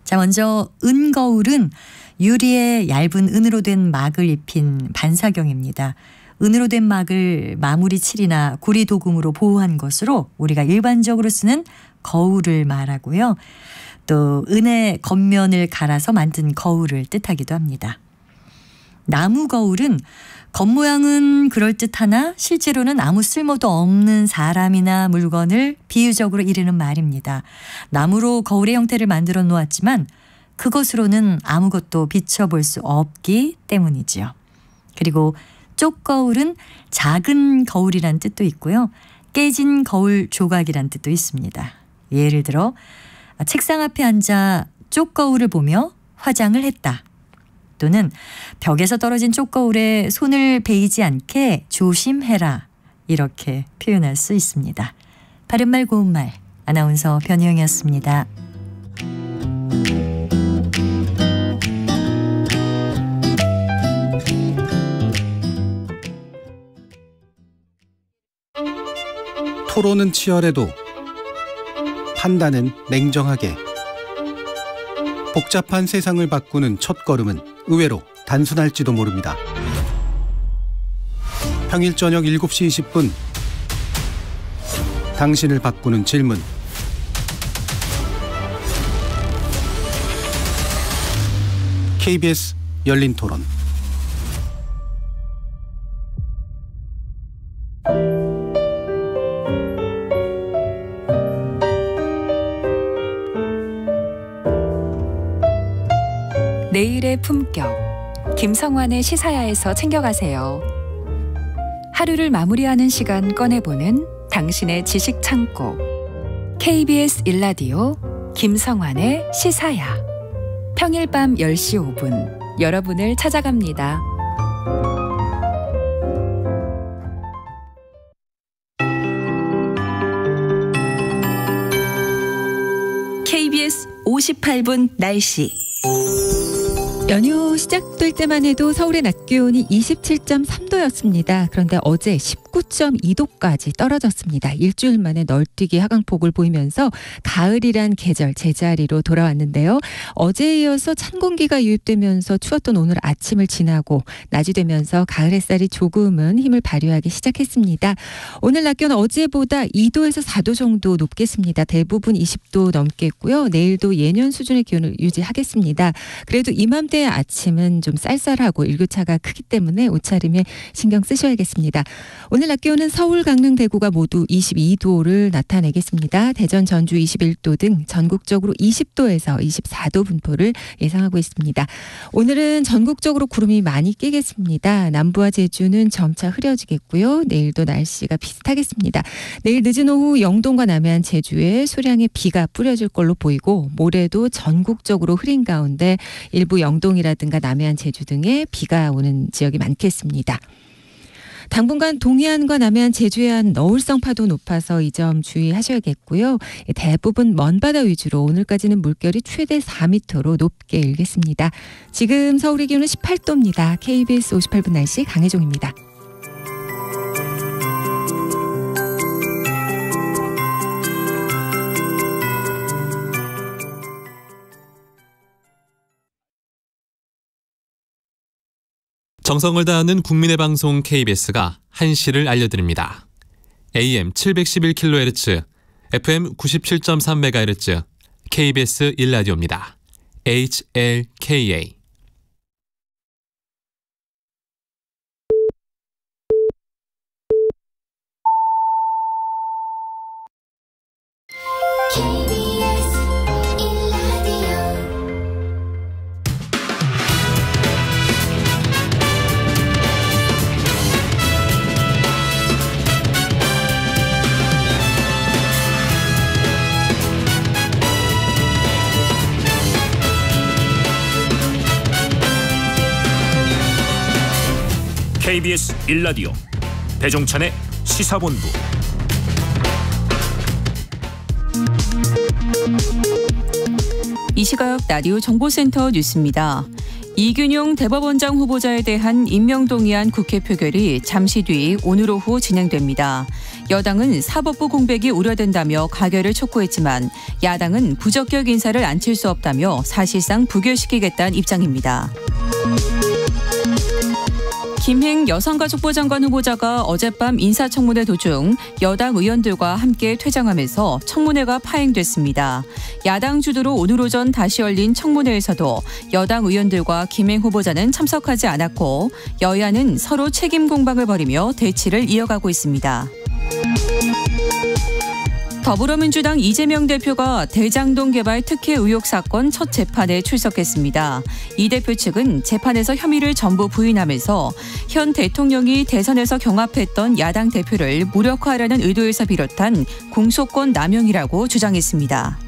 Speaker 13: 자, 먼저 은거울은 유리에 얇은 은으로 된 막을 입힌 반사경입니다. 은으로 된 막을 마무리 칠이나 구리 도금으로 보호한 것으로 우리가 일반적으로 쓰는 거울을 말하고요. 또 은의 겉면을 갈아서 만든 거울을 뜻하기도 합니다. 나무 거울은 겉모양은 그럴듯하나 실제로는 아무 쓸모도 없는 사람이나 물건을 비유적으로 이르는 말입니다. 나무로 거울의 형태를 만들어 놓았지만 그것으로는 아무것도 비춰볼 수 없기 때문이지요. 그리고 쪽거울은 작은 거울이란 뜻도 있고요. 깨진 거울 조각이란 뜻도 있습니다. 예를 들어 책상 앞에 앉아 쪽거울을 보며 화장을 했다. 또는 벽에서 떨어진 쪽거울에 손을 베이지 않게 조심해라. 이렇게 표현할 수 있습니다. 바른말 고운말 아나운서 변희영이었습니다.
Speaker 14: 토론은 치열해도 판단은 냉정하게. 복잡한 세상을 바꾸는 첫걸음은 의외로 단순할지도 모릅니다. 평일 저녁 7시 20분 당신을 바꾸는 질문. KBS 열린토론.
Speaker 11: 내일의 품격, 김성환의 시사야에서 챙겨가세요. 하루를 마무리하는 시간 꺼내보는 당신의 지식 창고. KBS 1라디오 김성환의 시사야. 평일 밤 10시 5분 여러분을 찾아갑니다.
Speaker 13: KBS 58분 날씨.
Speaker 15: 연휴 시작될 때만 해도 서울의 낮 기온이 27.3도였습니다. 그런데 어제 19.2도까지 떨어졌습니다. 일주일 만에 널뛰기 하강폭을 보이면서 가을이란 계절 제자리로 돌아왔는데요. 어제에 이어서 찬 공기가 유입되면서 추웠던 오늘 아침을 지나고 낮이 되면서 가을 햇살이 조금은 힘을 발휘하기 시작했습니다. 오늘 낮 기온 어제보다 2도에서 4도 정도 높겠습니다. 대부분 20도 넘겠고요. 내일도 예년 수준의 기온을 유지하겠습니다. 그래도 이맘때 아침은 좀 쌀쌀하고 일교차가 크기 때문에 옷차림에 신경 쓰셔야겠습니다. 오늘 낮 기온은 서울, 강릉, 대구가 모두 22도를 나타내겠습니다. 대전, 전주 21도 등 전국적으로 20도에서 24도 분포를 예상하고 있습니다. 오늘은 전국적으로 구름이 많이 끼겠습니다. 남부와 제주는 점차 흐려지겠고요. 내일도 날씨가 비슷하겠습니다. 내일 늦은 오후 영동과 남해안, 제주에 소량의 비가 뿌려질 걸로 보이고 모레도 전국적으로 흐린 가운데 일부 영동이라든가 남해안, 제주 등에 비가 오는 지역이 많겠습니다. 당분간 동해안과 남해안, 제주해안 너울성 파도 높아서 이 점 주의하셔야겠고요. 대부분 먼바다 위주로 오늘까지는 물결이 최대 4m로 높게 일겠습니다. 지금 서울의 기온은 18도입니다. KBS 58분 날씨 강혜종입니다.
Speaker 16: 정성을 다하는 국민의 방송 KBS가 한시를 알려드립니다. AM 711kHz, FM 97.3MHz, KBS 1라디오입니다. HLKA.
Speaker 1: KBS 1라디오 배종찬의 시사본부.
Speaker 17: 이 시각 라디오 정보센터 뉴스입니다. 이균용 대법원장 후보자에 대한 임명동의안 국회 표결이 잠시 뒤 오늘 오후 진행됩니다. 여당은 사법부 공백이 우려된다며 가결을 촉구했지만 야당은 부적격 인사를 안칠 수 없다며 사실상 부결시키겠다는 입장입니다. 김행 여성가족부 장관 후보자가 어젯밤 인사청문회 도중 여당 의원들과 함께 퇴장하면서 청문회가 파행됐습니다. 야당 주도로 오늘 오전 다시 열린 청문회에서도 여당 의원들과 김행 후보자는 참석하지 않았고 여야는 서로 책임 공방을 벌이며 대치를 이어가고 있습니다. 더불어민주당 이재명 대표가 대장동 개발 특혜 의혹 사건 첫 재판에 출석했습니다. 이 대표 측은 재판에서 혐의를 전부 부인하면서 현 대통령이 대선에서 경합했던 야당 대표를 무력화하려는 의도에서 비롯한 공소권 남용이라고 주장했습니다.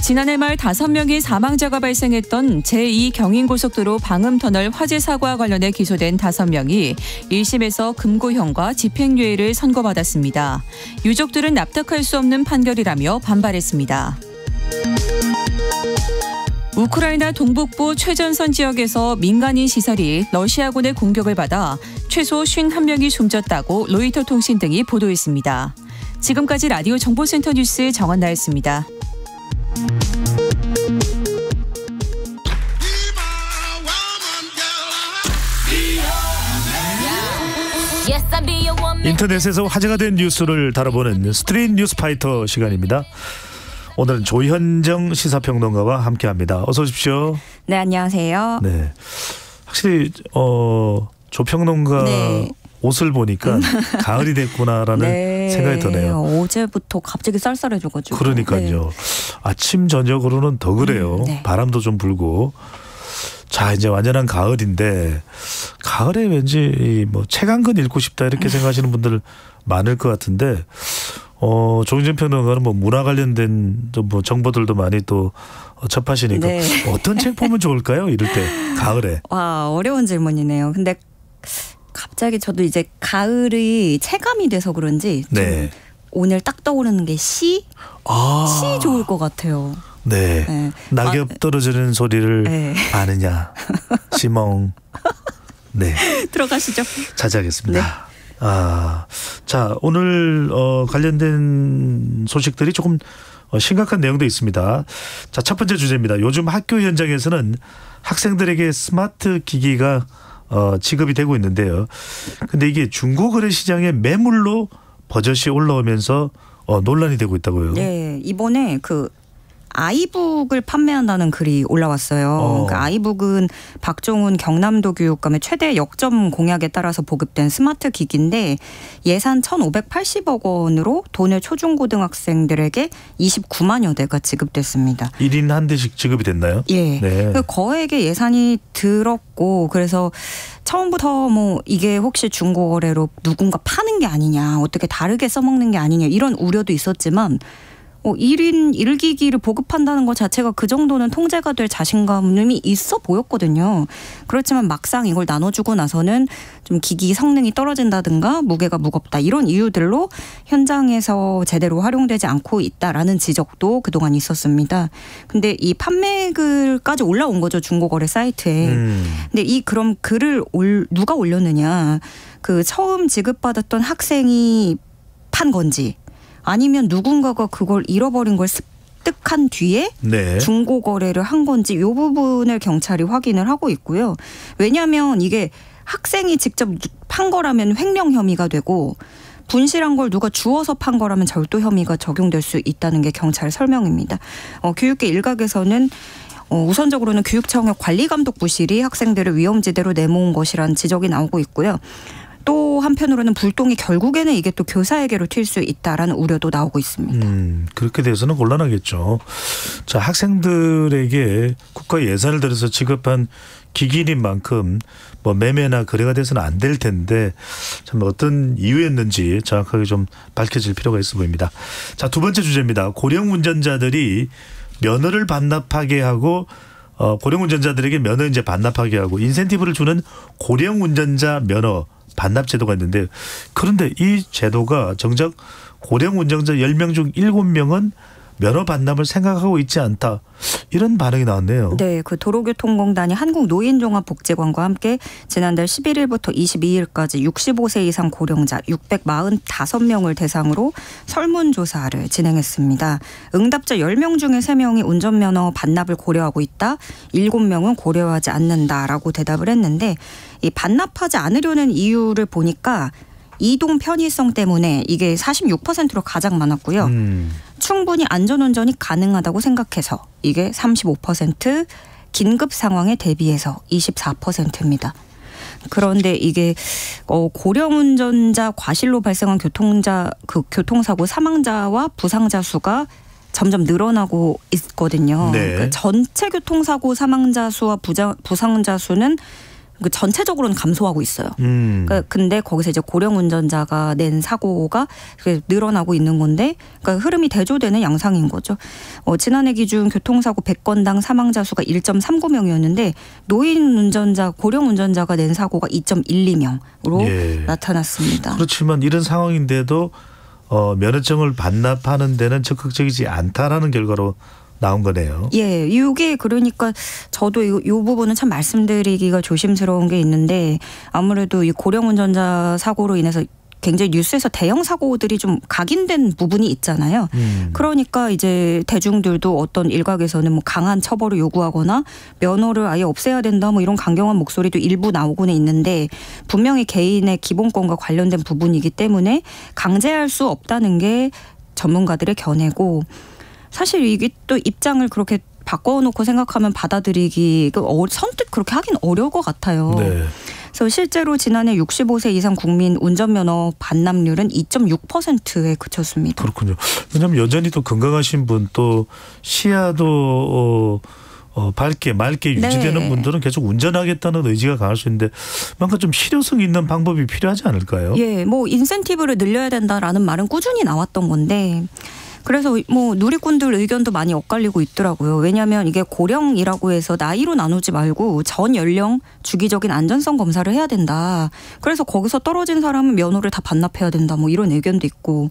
Speaker 17: 지난해 말 5명의 사망자가 발생했던 제2경인고속도로 방음터널 화재 사고와 관련해 기소된 5명이 1심에서 금고형과 집행유예를 선고받았습니다. 유족들은 납득할 수 없는 판결이라며 반발했습니다. 우크라이나 동북부 최전선 지역에서 민간인 시설이 러시아군의 공격을 받아 최소 51명이 숨졌다고 로이터 통신 등이 보도했습니다. 지금까지 라디오 정보센터 뉴스 정한나였습니다.
Speaker 2: 인터넷에서 화제가 된 뉴스를 다뤄보는 스트릿 뉴스파이터 시간입니다. 오늘은 조현정 시사평론가와 함께합니다. 어서 오십시오.
Speaker 18: 네, 안녕하세요.
Speaker 2: 네, 확실히 조평론가
Speaker 18: 네.
Speaker 2: 옷을 보니까 가을이 됐구나라는
Speaker 18: 네.
Speaker 2: 생각이 드네요.
Speaker 18: 어제부터 갑자기 쌀쌀해져가지고.
Speaker 2: 그러니까요.
Speaker 18: 네.
Speaker 2: 아침 저녁으로는 더 그래요.
Speaker 18: 네.
Speaker 2: 바람도 좀 불고. 자, 이제 완전한 가을인데 가을에 왠지 뭐 책 한 권 읽고 싶다 이렇게 생각하시는 분들 많을 것 같은데 조은정 평론가는 뭐 문화 관련된 뭐 정보들도 많이 또 접하시니까
Speaker 18: 네.
Speaker 2: 어떤 책 보면 좋을까요? 이럴 때 가을에.
Speaker 18: 와, 어려운 질문이네요. 근데 갑자기 저도 이제 가을이 체감이 돼서 그런지 좀
Speaker 2: 네.
Speaker 18: 오늘 딱 떠오르는 게 시 좋을 것 같아요.
Speaker 2: 네.
Speaker 18: 네.
Speaker 2: 낙엽 떨어지는 소리를
Speaker 18: 네.
Speaker 2: 아느냐. 시멍. 네.
Speaker 18: 들어가시죠.
Speaker 2: 자제하겠습니다.
Speaker 18: 네.
Speaker 2: 자, 오늘 관련된 소식들이 조금 심각한 내용도 있습니다. 자, 첫 번째 주제입니다. 요즘 학교 현장에서는 학생들에게 스마트 기기가 지급이 되고 있는데요. 근데 이게 중고거래 시장의 매물로 버젓이 올라오면서 논란이 되고 있다고요.
Speaker 18: 네, 이번에 아이북을 판매한다는 글이 올라왔어요. 아이북은 박종훈 경남도 교육감의 최대 역점 공약에 따라서 보급된 스마트 기기인데 예산 1,580억 원으로 도내 초중고등학생들에게 29만여 대가 지급됐습니다.
Speaker 2: 1인 한 대씩 지급이 됐나요?
Speaker 18: 예.
Speaker 2: 네.
Speaker 18: 거액의 예산이 들었고 그래서 처음부터 뭐 이게 혹시 중고거래로 누군가 파는 게 아니냐, 어떻게 다르게 써먹는 게 아니냐 이런 우려도 있었지만 1인 1기기를 보급한다는 것 자체가 그 정도는 통제가 될 자신감이 있어 보였거든요. 그렇지만 막상 이걸 나눠주고 나서는 좀 기기 성능이 떨어진다든가 무게가 무겁다 이런 이유들로 현장에서 제대로 활용되지 않고 있다라는 지적도 그동안 있었습니다. 근데 이 판매글까지 올라온 거죠, 중고거래 사이트에. 근데 그럼 글을 누가 올렸느냐. 처음 지급받았던 학생이 판 건지 아니면 누군가가 그걸 잃어버린 걸 습득한 뒤에
Speaker 2: 네.
Speaker 18: 중고거래를 한 건지 이 부분을 경찰이 확인을 하고 있고요. 왜냐하면 이게 학생이 직접 판 거라면 횡령 혐의가 되고 분실한 걸 누가 주워서 판 거라면 절도 혐의가 적용될 수 있다는 게 경찰 설명입니다. 교육계 일각에서는 우선적으로는 교육청의 관리감독부실이 학생들을 위험지대로 내모은 것이라는 지적이 나오고 있고요. 또 한편으로는 불똥이 결국에는 이게 또 교사에게로 튈 수 있다라는 우려도 나오고 있습니다.
Speaker 2: 그렇게 돼서는 곤란하겠죠. 자, 학생들에게 국가 예산을 들여서 지급한 기기인 만큼 뭐 매매나 거래가 돼서는 안 될 텐데 참 어떤 이유였는지 정확하게 좀 밝혀질 필요가 있어 보입니다. 자, 두 번째 주제입니다. 고령 운전자들이 면허를 반납하게 하고 고령 운전자들에게 면허 이제 반납하게 하고 인센티브를 주는 고령 운전자 면허 반납 제도가 있는데 그런데 이 제도가 정작 고령 운전자 10명 중 7명은 면허 반납을 생각하고 있지 않다. 이런 반응이 나왔네요.
Speaker 18: 네, 그 도로교통공단이 한국노인종합복지관과 함께 지난달 11일부터 22일까지 65세 이상 고령자 645명을 대상으로 설문조사를 진행했습니다. 응답자 10명 중에 3명이 운전면허 반납을 고려하고 있다. 7명은 고려하지 않는다라고 대답을 했는데 이 반납하지 않으려는 이유를 보니까 이동 편의성 때문에 이게 46%로 가장 많았고요. 충분히 안전운전이 가능하다고 생각해서 이게 35%, 긴급 상황에 대비해서 24%입니다. 그런데 이게 고령 운전자 과실로 발생한 교통사고 사망자와 부상자 수가 점점 늘어나고 있거든요.
Speaker 2: 네.
Speaker 18: 그러니까 전체 교통사고 사망자 수와 부상자 수는 전체적으로는 감소하고 있어요. 그러니까 근데 거기서 이제 고령 운전자가 낸 사고가 늘어나고 있는 건데, 그러니까 흐름이 대조되는 양상인 거죠. 지난해 기준 교통사고 100건당 사망자 수가 1.39명이었는데 노인 운전자, 고령 운전자가 낸 사고가 2.12명으로
Speaker 2: 예.
Speaker 18: 나타났습니다.
Speaker 2: 그렇지만 이런 상황인데도 면허증을 반납하는 데는 적극적이지 않다라는 결과로 나온 거네요.
Speaker 18: 예, 이게 그러니까 저도 이 부분은 참 말씀드리기가 조심스러운 게 있는데 아무래도 이 고령 운전자 사고로 인해서 굉장히 뉴스에서 대형 사고들이 좀 각인된 부분이 있잖아요. 그러니까 이제 대중들도 어떤 일각에서는 뭐 강한 처벌을 요구하거나 면허를 아예 없애야 된다 뭐 이런 강경한 목소리도 일부 나오고는 있는데 분명히 개인의 기본권과 관련된 부분이기 때문에 강제할 수 없다는 게 전문가들의 견해고 사실 이게 또 입장을 그렇게 바꿔놓고 생각하면 받아들이기 선뜻 그렇게 하긴 어려울 것 같아요.
Speaker 2: 네.
Speaker 18: 그래서 실제로 지난해 65세 이상 국민 운전면허 반납률은 2.6%에 그쳤습니다.
Speaker 2: 그렇군요. 왜냐하면 여전히 또 건강하신 분 또 시야도 밝게 맑게 유지되는
Speaker 18: 네.
Speaker 2: 분들은 계속 운전하겠다는 의지가 강할 수 있는데 뭔가 좀 실효성 있는 방법이 필요하지 않을까요?
Speaker 18: 예, 뭐 인센티브를 늘려야 된다라는 말은 꾸준히 나왔던 건데 그래서 뭐 누리꾼들 의견도 많이 엇갈리고 있더라고요. 왜냐하면 이게 고령이라고 해서 나이로 나누지 말고 전 연령 주기적인 안전성 검사를 해야 된다. 그래서 거기서 떨어진 사람은 면허를 다 반납해야 된다. 뭐 이런 의견도 있고.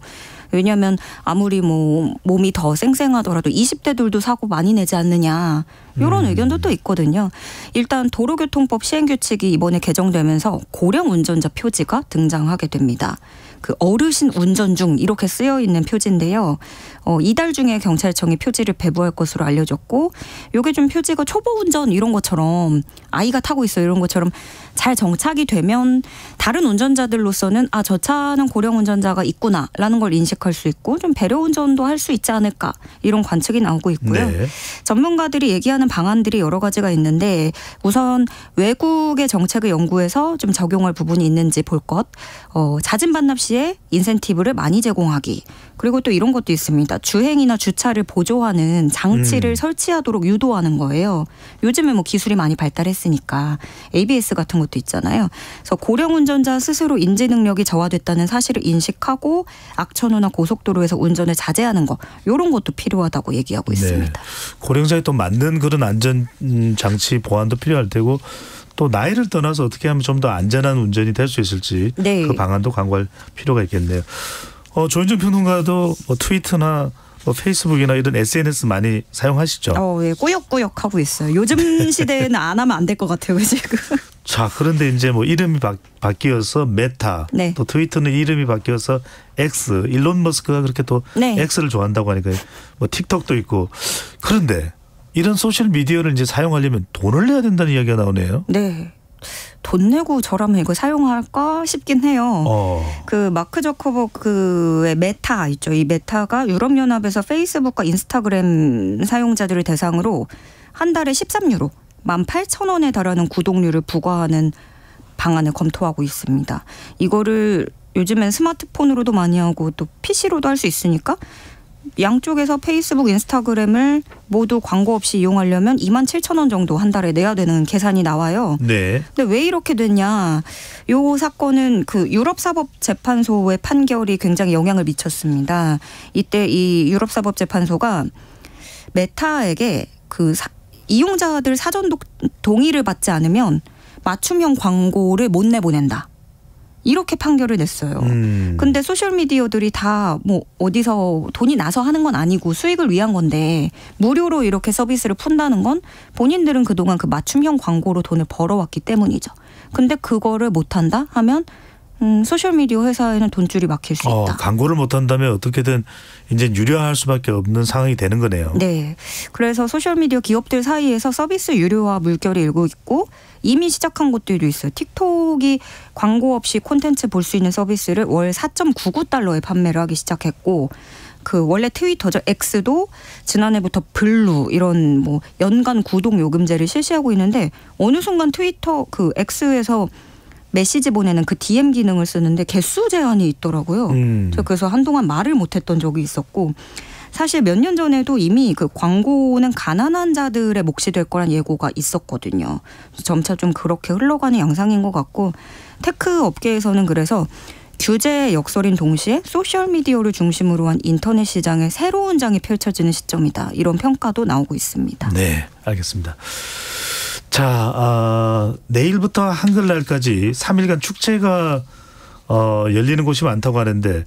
Speaker 18: 왜냐하면 아무리 뭐 몸이 더 쌩쌩하더라도 20대들도 사고 많이 내지 않느냐. 이런 의견도 또 있거든요. 일단 도로교통법 시행규칙이 이번에 개정되면서 고령 운전자 표지가 등장하게 됩니다. 그 어르신 운전 중 이렇게 쓰여 있는 표지인데요. 이달 중에 경찰청이 표지를 배부할 것으로 알려졌고 이게 좀 표지가 초보 운전 이런 것처럼 아이가 타고 있어요. 이런 것처럼 잘 정착이 되면 다른 운전자들로서는 아, 저 차는 고령 운전자가 있구나라는 걸 인식할 수 있고 좀 배려 운전도 할 수 있지 않을까 이런 관측이 나오고 있고요.
Speaker 2: 네.
Speaker 18: 전문가들이 얘기하는 방안들이 여러 가지가 있는데 우선 외국의 정책을 연구해서 좀 적용할 부분이 있는지 볼 것. 자진 반납 시에 인센티브를 많이 제공하기. 그리고 또 이런 것도 있습니다. 주행이나 주차를 보조하는 장치를 설치하도록 유도하는 거예요. 요즘에 뭐 기술이 많이 발달했으니까 ABS 같은 것도 있잖아요. 그래서 고령 운전자 스스로 인지 능력이 저하됐다는 사실을 인식하고 악천후나 고속도로에서 운전을 자제하는 거 이런 것도 필요하다고 얘기하고 있습니다.
Speaker 2: 네. 고령자에 또 맞는 그런 안전 장치 보완도 필요할 테고 또 나이를 떠나서 어떻게 하면 좀 더 안전한 운전이 될 수 있을지
Speaker 18: 네.
Speaker 2: 그 방안도 강구할 필요가 있겠네요. 조윤정 평론가도 뭐 트위터나 뭐 페이스북이나 이런 SNS 많이 사용하시죠?
Speaker 18: 예, 꾸역꾸역 하고 있어요. 요즘 시대에는 안 하면 안 될 것 같아요, 지금.
Speaker 2: 자, 그런데 이제 뭐 이름이 바뀌어서 메타,
Speaker 18: 네.
Speaker 2: 또 트위터는 이름이 바뀌어서 X, 일론 머스크가 그렇게 또
Speaker 18: 네.
Speaker 2: X를 좋아한다고 하니까 뭐 틱톡도 있고 그런데 이런 소셜 미디어를 이제 사용하려면 돈을 내야 된다는 이야기가 나오네요.
Speaker 18: 네. 돈 내고 저라면 이거 사용할까 싶긴 해요. 그 마크 저커버그의 메타 있죠. 이 메타가 유럽연합에서 페이스북과 인스타그램 사용자들을 대상으로 한 달에 13유로, 18,000원에 달하는 구독료를 부과하는 방안을 검토하고 있습니다. 이거를 요즘엔 스마트폰으로도 많이 하고 또 PC로도 할 수 있으니까 양쪽에서 페이스북, 인스타그램을 모두 광고 없이 이용하려면 27,000원 정도 한 달에 내야 되는 계산이 나와요.
Speaker 2: 네.
Speaker 18: 근데 왜 이렇게 됐냐? 요 사건은 그 유럽사법재판소의 판결이 굉장히 영향을 미쳤습니다. 이때 이 유럽사법재판소가 메타에게 이용자들 사전 동의를 받지 않으면 맞춤형 광고를 못 내보낸다. 이렇게 판결을 냈어요. 근데 소셜미디어들이 다 뭐 어디서 돈이 나서 하는 건 아니고 수익을 위한 건데 무료로 이렇게 서비스를 푼다는 건 본인들은 그동안 그 맞춤형 광고로 돈을 벌어왔기 때문이죠. 근데 그거를 못한다 하면 소셜미디어 회사에는 돈줄이 막힐 수 있다.
Speaker 2: 광고를 못한다면 어떻게든 이제 유료화할 수밖에 없는 상황이 되는 거네요.
Speaker 18: 네. 그래서 소셜미디어 기업들 사이에서 서비스 유료화 물결이 일고 있고 이미 시작한 곳들도 있어요. 틱톡이 광고 없이 콘텐츠 볼 수 있는 서비스를 월 4.99달러에 판매를 하기 시작했고 그 원래 트위터죠. X도 지난해부터 블루 이런 뭐 연간 구독 요금제를 실시하고 있는데 어느 순간 트위터 그 X에서 메시지 보내는 그 DM 기능을 쓰는데 개수 제한이 있더라고요. 그래서 한동안 말을 못했던 적이 있었고 사실 몇 년 전에도 이미 그 광고는 가난한 자들의 몫이 될 거란 예고가 있었거든요. 점차 좀 그렇게 흘러가는 양상인 것 같고 테크 업계에서는 그래서 규제 역설인 동시에 소셜미디어를 중심으로 한 인터넷 시장의 새로운 장이 펼쳐지는 시점이다. 이런 평가도 나오고 있습니다.
Speaker 2: 네, 알겠습니다. 자, 내일부터 한글날까지 3일간 축제가 열리는 곳이 많다고 하는데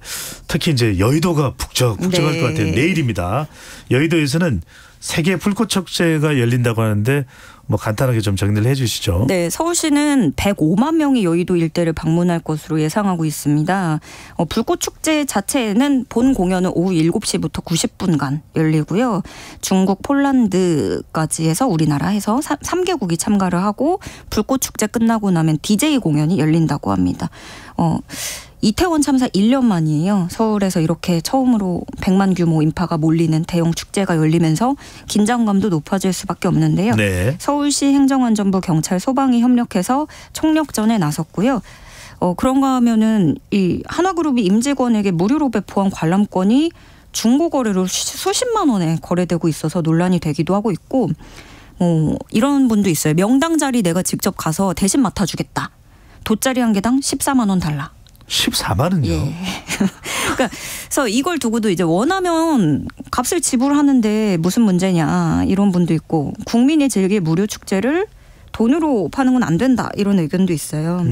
Speaker 2: 특히 이제 여의도가 북적북적할 것 같아요. 내일입니다. 여의도에서는 세계 불꽃 축제가 열린다고 하는데 뭐 간단하게 좀 정리를 해 주시죠.
Speaker 18: 네, 서울시는 105만 명이 여의도 일대를 방문할 것으로 예상하고 있습니다. 불꽃 축제 자체는 본 공연은 오후 7시부터 90분간 열리고요. 중국, 폴란드까지 해서 우리나라 해서 3개국이 참가를 하고 불꽃 축제 끝나고 나면 DJ 공연이 열린다고 합니다. 이태원 참사 1년 만이에요. 서울에서 이렇게 처음으로 100만 규모 인파가 몰리는 대형 축제가 열리면서 긴장감도 높아질 수밖에 없는데요. 네. 서울시 행정안전부 경찰 소방이 협력해서 총력전에 나섰고요. 그런가 하면은 이 하나그룹이 임직원에게 무료로 배포한 관람권이 중고거래로 수십만 원에 거래되고 있어서 논란이 되기도 하고 있고 이런 분도 있어요. 명당 자리 내가 직접 가서 대신 맡아주겠다. 돗자리 한 개당 14만 원 달라.
Speaker 2: 14만 원이요?
Speaker 18: 예. 그래서 이걸 두고도 이제 원하면 값을 지불하는데 무슨 문제냐 이런 분도 있고 국민이 즐길 무료 축제를 돈으로 파는 건 안 된다 이런 의견도 있어요.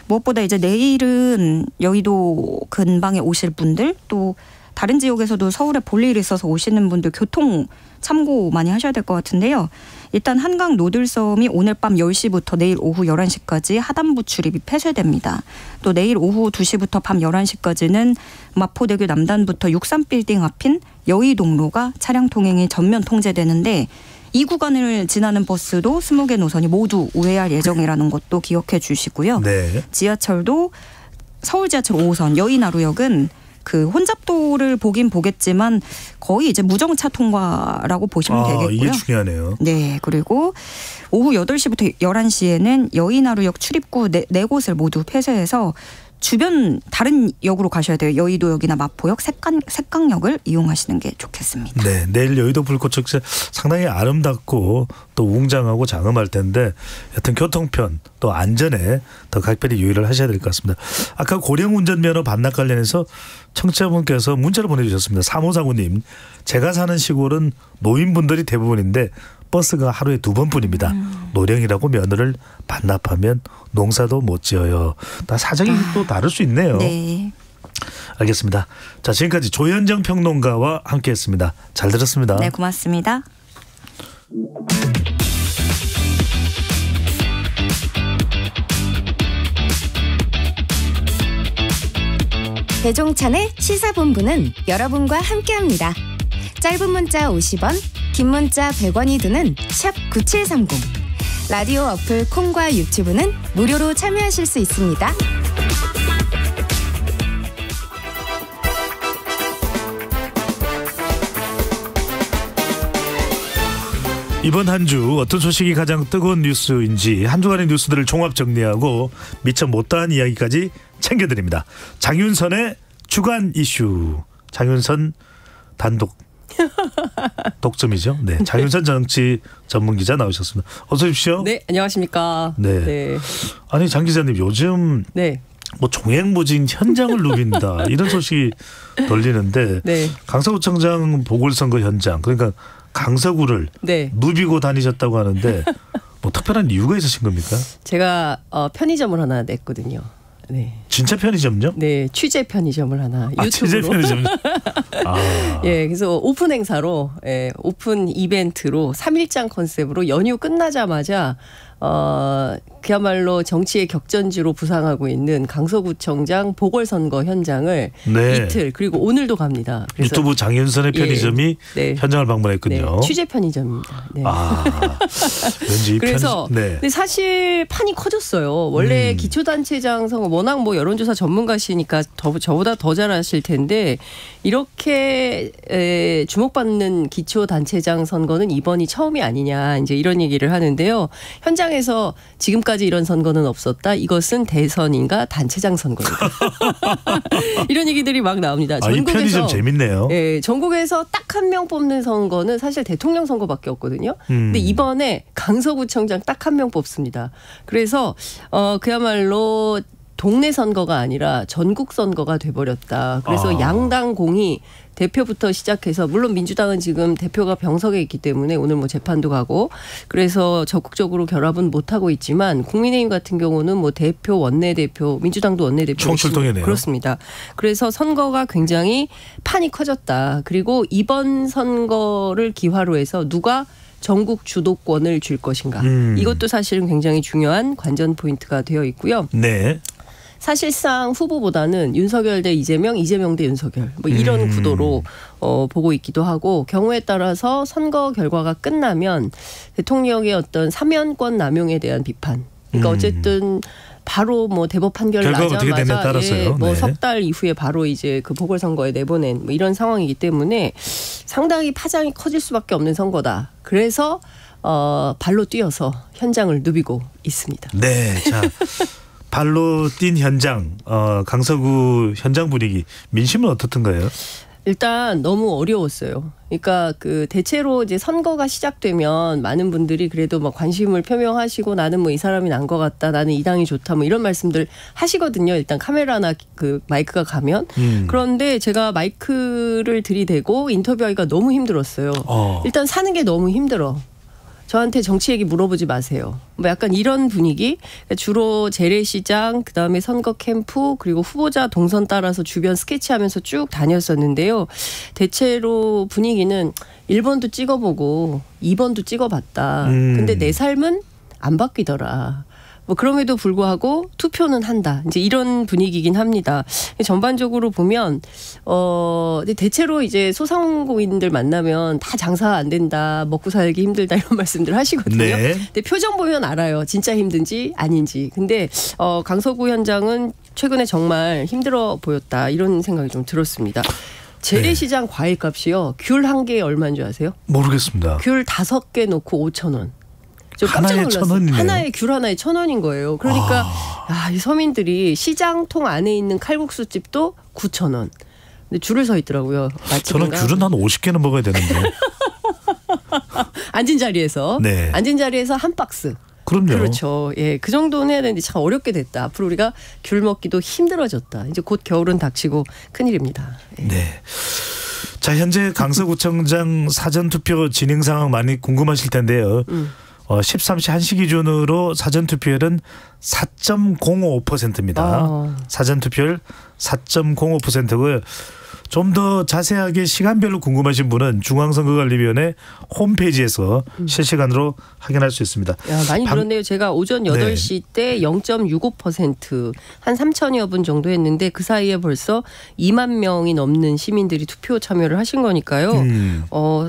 Speaker 18: 무엇보다 이제 내일은 여의도 근방에 오실 분들 또 다른 지역에서도 서울에 볼 일이 있어서 오시는 분들 교통 참고 많이 하셔야 될 것 같은데요. 일단 한강 노들섬이 오늘 밤 10시부터 내일 오후 11시까지 하단부 출입이 폐쇄됩니다. 또 내일 오후 2시부터 밤 11시까지는 마포대교 남단부터 63빌딩 앞인 여의동로가 차량 통행이 전면 통제되는데 이 구간을 지나는 버스도 20개 노선이 모두 우회할 예정이라는 것도 기억해 주시고요. 네. 지하철도 서울 지하철 5호선 여의나루역은 그 혼잡도를 보긴 보겠지만 거의 이제 무정차 통과라고 보시면 되겠고요.
Speaker 2: 이게 중요하네요.
Speaker 18: 네. 그리고 오후 8시부터 11시에는 여의나루역 출입구 네 곳을 모두 폐쇄해서 주변 다른 역으로 가셔야 돼요. 여의도역이나 마포역, 색강역을 이용하시는 게 좋겠습니다.
Speaker 2: 네, 내일 여의도 불꽃 축제 상당히 아름답고 또 웅장하고 장엄할 텐데 여튼 교통편 또 안전에 더 각별히 유의를 하셔야 될 것 같습니다. 아까 고령 운전면허 반납 관련해서 청취자분께서 문자를 보내주셨습니다. 3549님, 제가 사는 시골은 노인분들이 대부분인데 버스가 하루에 2번뿐입니다. 노령이라고 면허를 반납하면 농사도 못 지어요. 다 사정이 또 다를 수 있네요.
Speaker 18: 네.
Speaker 2: 알겠습니다. 자, 지금까지 조현정 평론가와 함께했습니다. 잘 들었습니다.
Speaker 18: 네, 고맙습니다.
Speaker 19: 배종찬의 시사본부는 여러분과 함께합니다. 짧은 문자 50원, 긴 문자 100원이 드는 샵 9730. 라디오 어플 콩과 유튜브는 무료로 참여하실 수 있습니다.
Speaker 2: 이번 한 주 어떤 소식이 가장 뜨거운 뉴스인지 한 주간의 뉴스들을 종합 정리하고 미처 못다한 이야기까지 챙겨드립니다. 장윤선의 주간 이슈. 장윤선 단독 독점이죠. 네, 장윤선 정치 전문 기자 나오셨습니다. 어서 오십시오.
Speaker 20: 네, 안녕하십니까.
Speaker 2: 네.
Speaker 20: 네.
Speaker 2: 아니 장 기자님 요즘
Speaker 20: 네.
Speaker 2: 뭐 종횡무진 현장을 누빈다 이런 소식이 들리는데 네. 강서구청장 보궐선거 현장 그러니까 강서구를
Speaker 20: 네.
Speaker 2: 누비고 다니셨다고 하는데 뭐 특별한 이유가 있으신 겁니까?
Speaker 20: 제가 편의점을 하나 냈거든요. 네.
Speaker 2: 진짜 편의점요?
Speaker 20: 네, 취재 편의점을 하나 유튜브로.
Speaker 2: 취재 편의점. 아.
Speaker 20: 예, 그래서 오픈 행사로, 오픈 이벤트로 3일장 컨셉으로 연휴 끝나자마자 그야말로 정치의 격전지로 부상하고 있는 강서구청장 보궐선거 현장을
Speaker 2: 네.
Speaker 20: 이틀 그리고 오늘도 갑니다. 그래서
Speaker 2: 유튜브 장윤선의 편의점이
Speaker 20: 네.
Speaker 2: 현장을 방문했군요.
Speaker 20: 네, 취재 편의점입니다. 네.
Speaker 2: 왠지
Speaker 20: 그래서 근데 사실 판이 커졌어요. 원래 기초단체장 선거 워낙 뭐 여론조사 전문가시니까 저보다 더 잘 아실 텐데 이렇게 주목받는 기초단체장 선거는 이번이 처음이 아니냐 이제 이런 얘기를 하는데요. 현장에서 지금까지 이런 선거는 없었다. 이것은 대선인가 단체장 선거다. 이런 얘기들이 막 나옵니다.
Speaker 2: 이 편의점 재밌네요.
Speaker 20: 예, 전국에서 딱 한 명 뽑는 선거는 사실 대통령 선거밖에 없거든요. 근데 이번에 강서구청장 딱 한 명 뽑습니다. 그래서 그야말로 동네 선거가 아니라 전국 선거가 돼버렸다. 그래서 양당 공이 대표부터 시작해서 물론 민주당은 지금 대표가 병석에 있기 때문에 오늘 뭐 재판도 가고 그래서 적극적으로 결합은 못하고 있지만 국민의힘 같은 경우는 뭐 대표 원내대표 민주당도 원내대표
Speaker 2: 총출동이네요.
Speaker 20: 그렇습니다. 그래서 선거가 굉장히 판이 커졌다. 그리고 이번 선거를 기화로 해서 누가 전국 주도권을 줄 것인가. 이것도 사실은 굉장히 중요한 관전 포인트가 되어 있고요.
Speaker 2: 네.
Speaker 20: 사실상 후보보다는 윤석열 대 이재명, 이재명 대 윤석열 뭐 이런 구도로 보고 있기도 하고 경우에 따라서 선거 결과가 끝나면 대통령의 어떤 사면권 남용에 대한 비판. 그러니까 어쨌든 바로 뭐 대법 판결 나자마자 뭐 석 달 이후에 바로 이제 그 보궐선거에 내보낸 뭐 이런 상황이기 때문에 상당히 파장이 커질 수밖에 없는 선거다. 그래서 발로 뛰어서 현장을 누비고 있습니다.
Speaker 2: 네, 자. 발로 뛴 현장, 강서구 현장 분위기, 민심은 어떻던가요?
Speaker 20: 일단 너무 어려웠어요. 그러니까 그 대체로 이제 선거가 시작되면 많은 분들이 그래도 막 관심을 표명하시고 나는 뭐 이 사람이 난 것 같다, 나는 이 당이 좋다, 뭐 이런 말씀들 하시거든요. 일단 카메라나 그 마이크가 가면. 그런데 제가 마이크를 들이대고 인터뷰하기가 너무 힘들었어요. 일단 사는 게 너무 힘들어. 저한테 정치 얘기 물어보지 마세요. 뭐 약간 이런 분위기. 주로 재래시장, 그다음에 선거 캠프, 그리고 후보자 동선 따라서 주변 스케치하면서 쭉 다녔었는데요. 대체로 분위기는 1번도 찍어보고 2번도 찍어봤다. 근데 내 삶은 안 바뀌더라. 뭐 그럼에도 불구하고 투표는 한다. 이제 이런 분위기긴 합니다. 전반적으로 보면 대체로 이제 소상공인들 만나면 다 장사 안 된다, 먹고 살기 힘들다 이런 말씀들 하시거든요.
Speaker 2: 네.
Speaker 20: 근데 표정 보면 알아요. 진짜 힘든지 아닌지. 근데 강서구 현장은 최근에 정말 힘들어 보였다 이런 생각이 좀 들었습니다. 재래시장 과일값이요. 귤 한 개에 얼마인 줄 아세요?
Speaker 2: 모르겠습니다.
Speaker 20: 귤 5개 놓고 5,000원. 저 깜짝 놀랐어요. 1,000원이네요. 하나에 귤 하나에 1,000원인 거예요. 그러니까 이 서민들이 시장통 안에 있는 칼국수 집도 9,000원. 근데 줄을 서 있더라고요.
Speaker 2: 저는 귤은 한 50개는 먹어야 되는데.
Speaker 20: 앉은 자리에서. 네. 앉은 자리에서 한 박스.
Speaker 2: 그럼요.
Speaker 20: 그렇죠. 예, 그 정도는 해야 되는데 참 어렵게 됐다. 앞으로 우리가 귤 먹기도 힘들어졌다. 이제 곧 겨울은 닥치고 큰일입니다. 예.
Speaker 2: 네. 자, 현재 강서구청장 사전투표 진행 상황 많이 궁금하실 텐데요. 13시 1시 기준으로 사전투표율은 4.05%입니다. 사전투표율 4.05%고요. 좀 더 자세하게 시간별로 궁금하신 분은 중앙선거관리위원회 홈페이지에서 실시간으로 확인할 수 있습니다.
Speaker 20: 많이 늘었네요. 제가 오전 8시 때 0.65% 한 3천여 분 정도 했는데 그 사이에 벌써 2만 명이 넘는 시민들이 투표 참여를 하신 거니까요.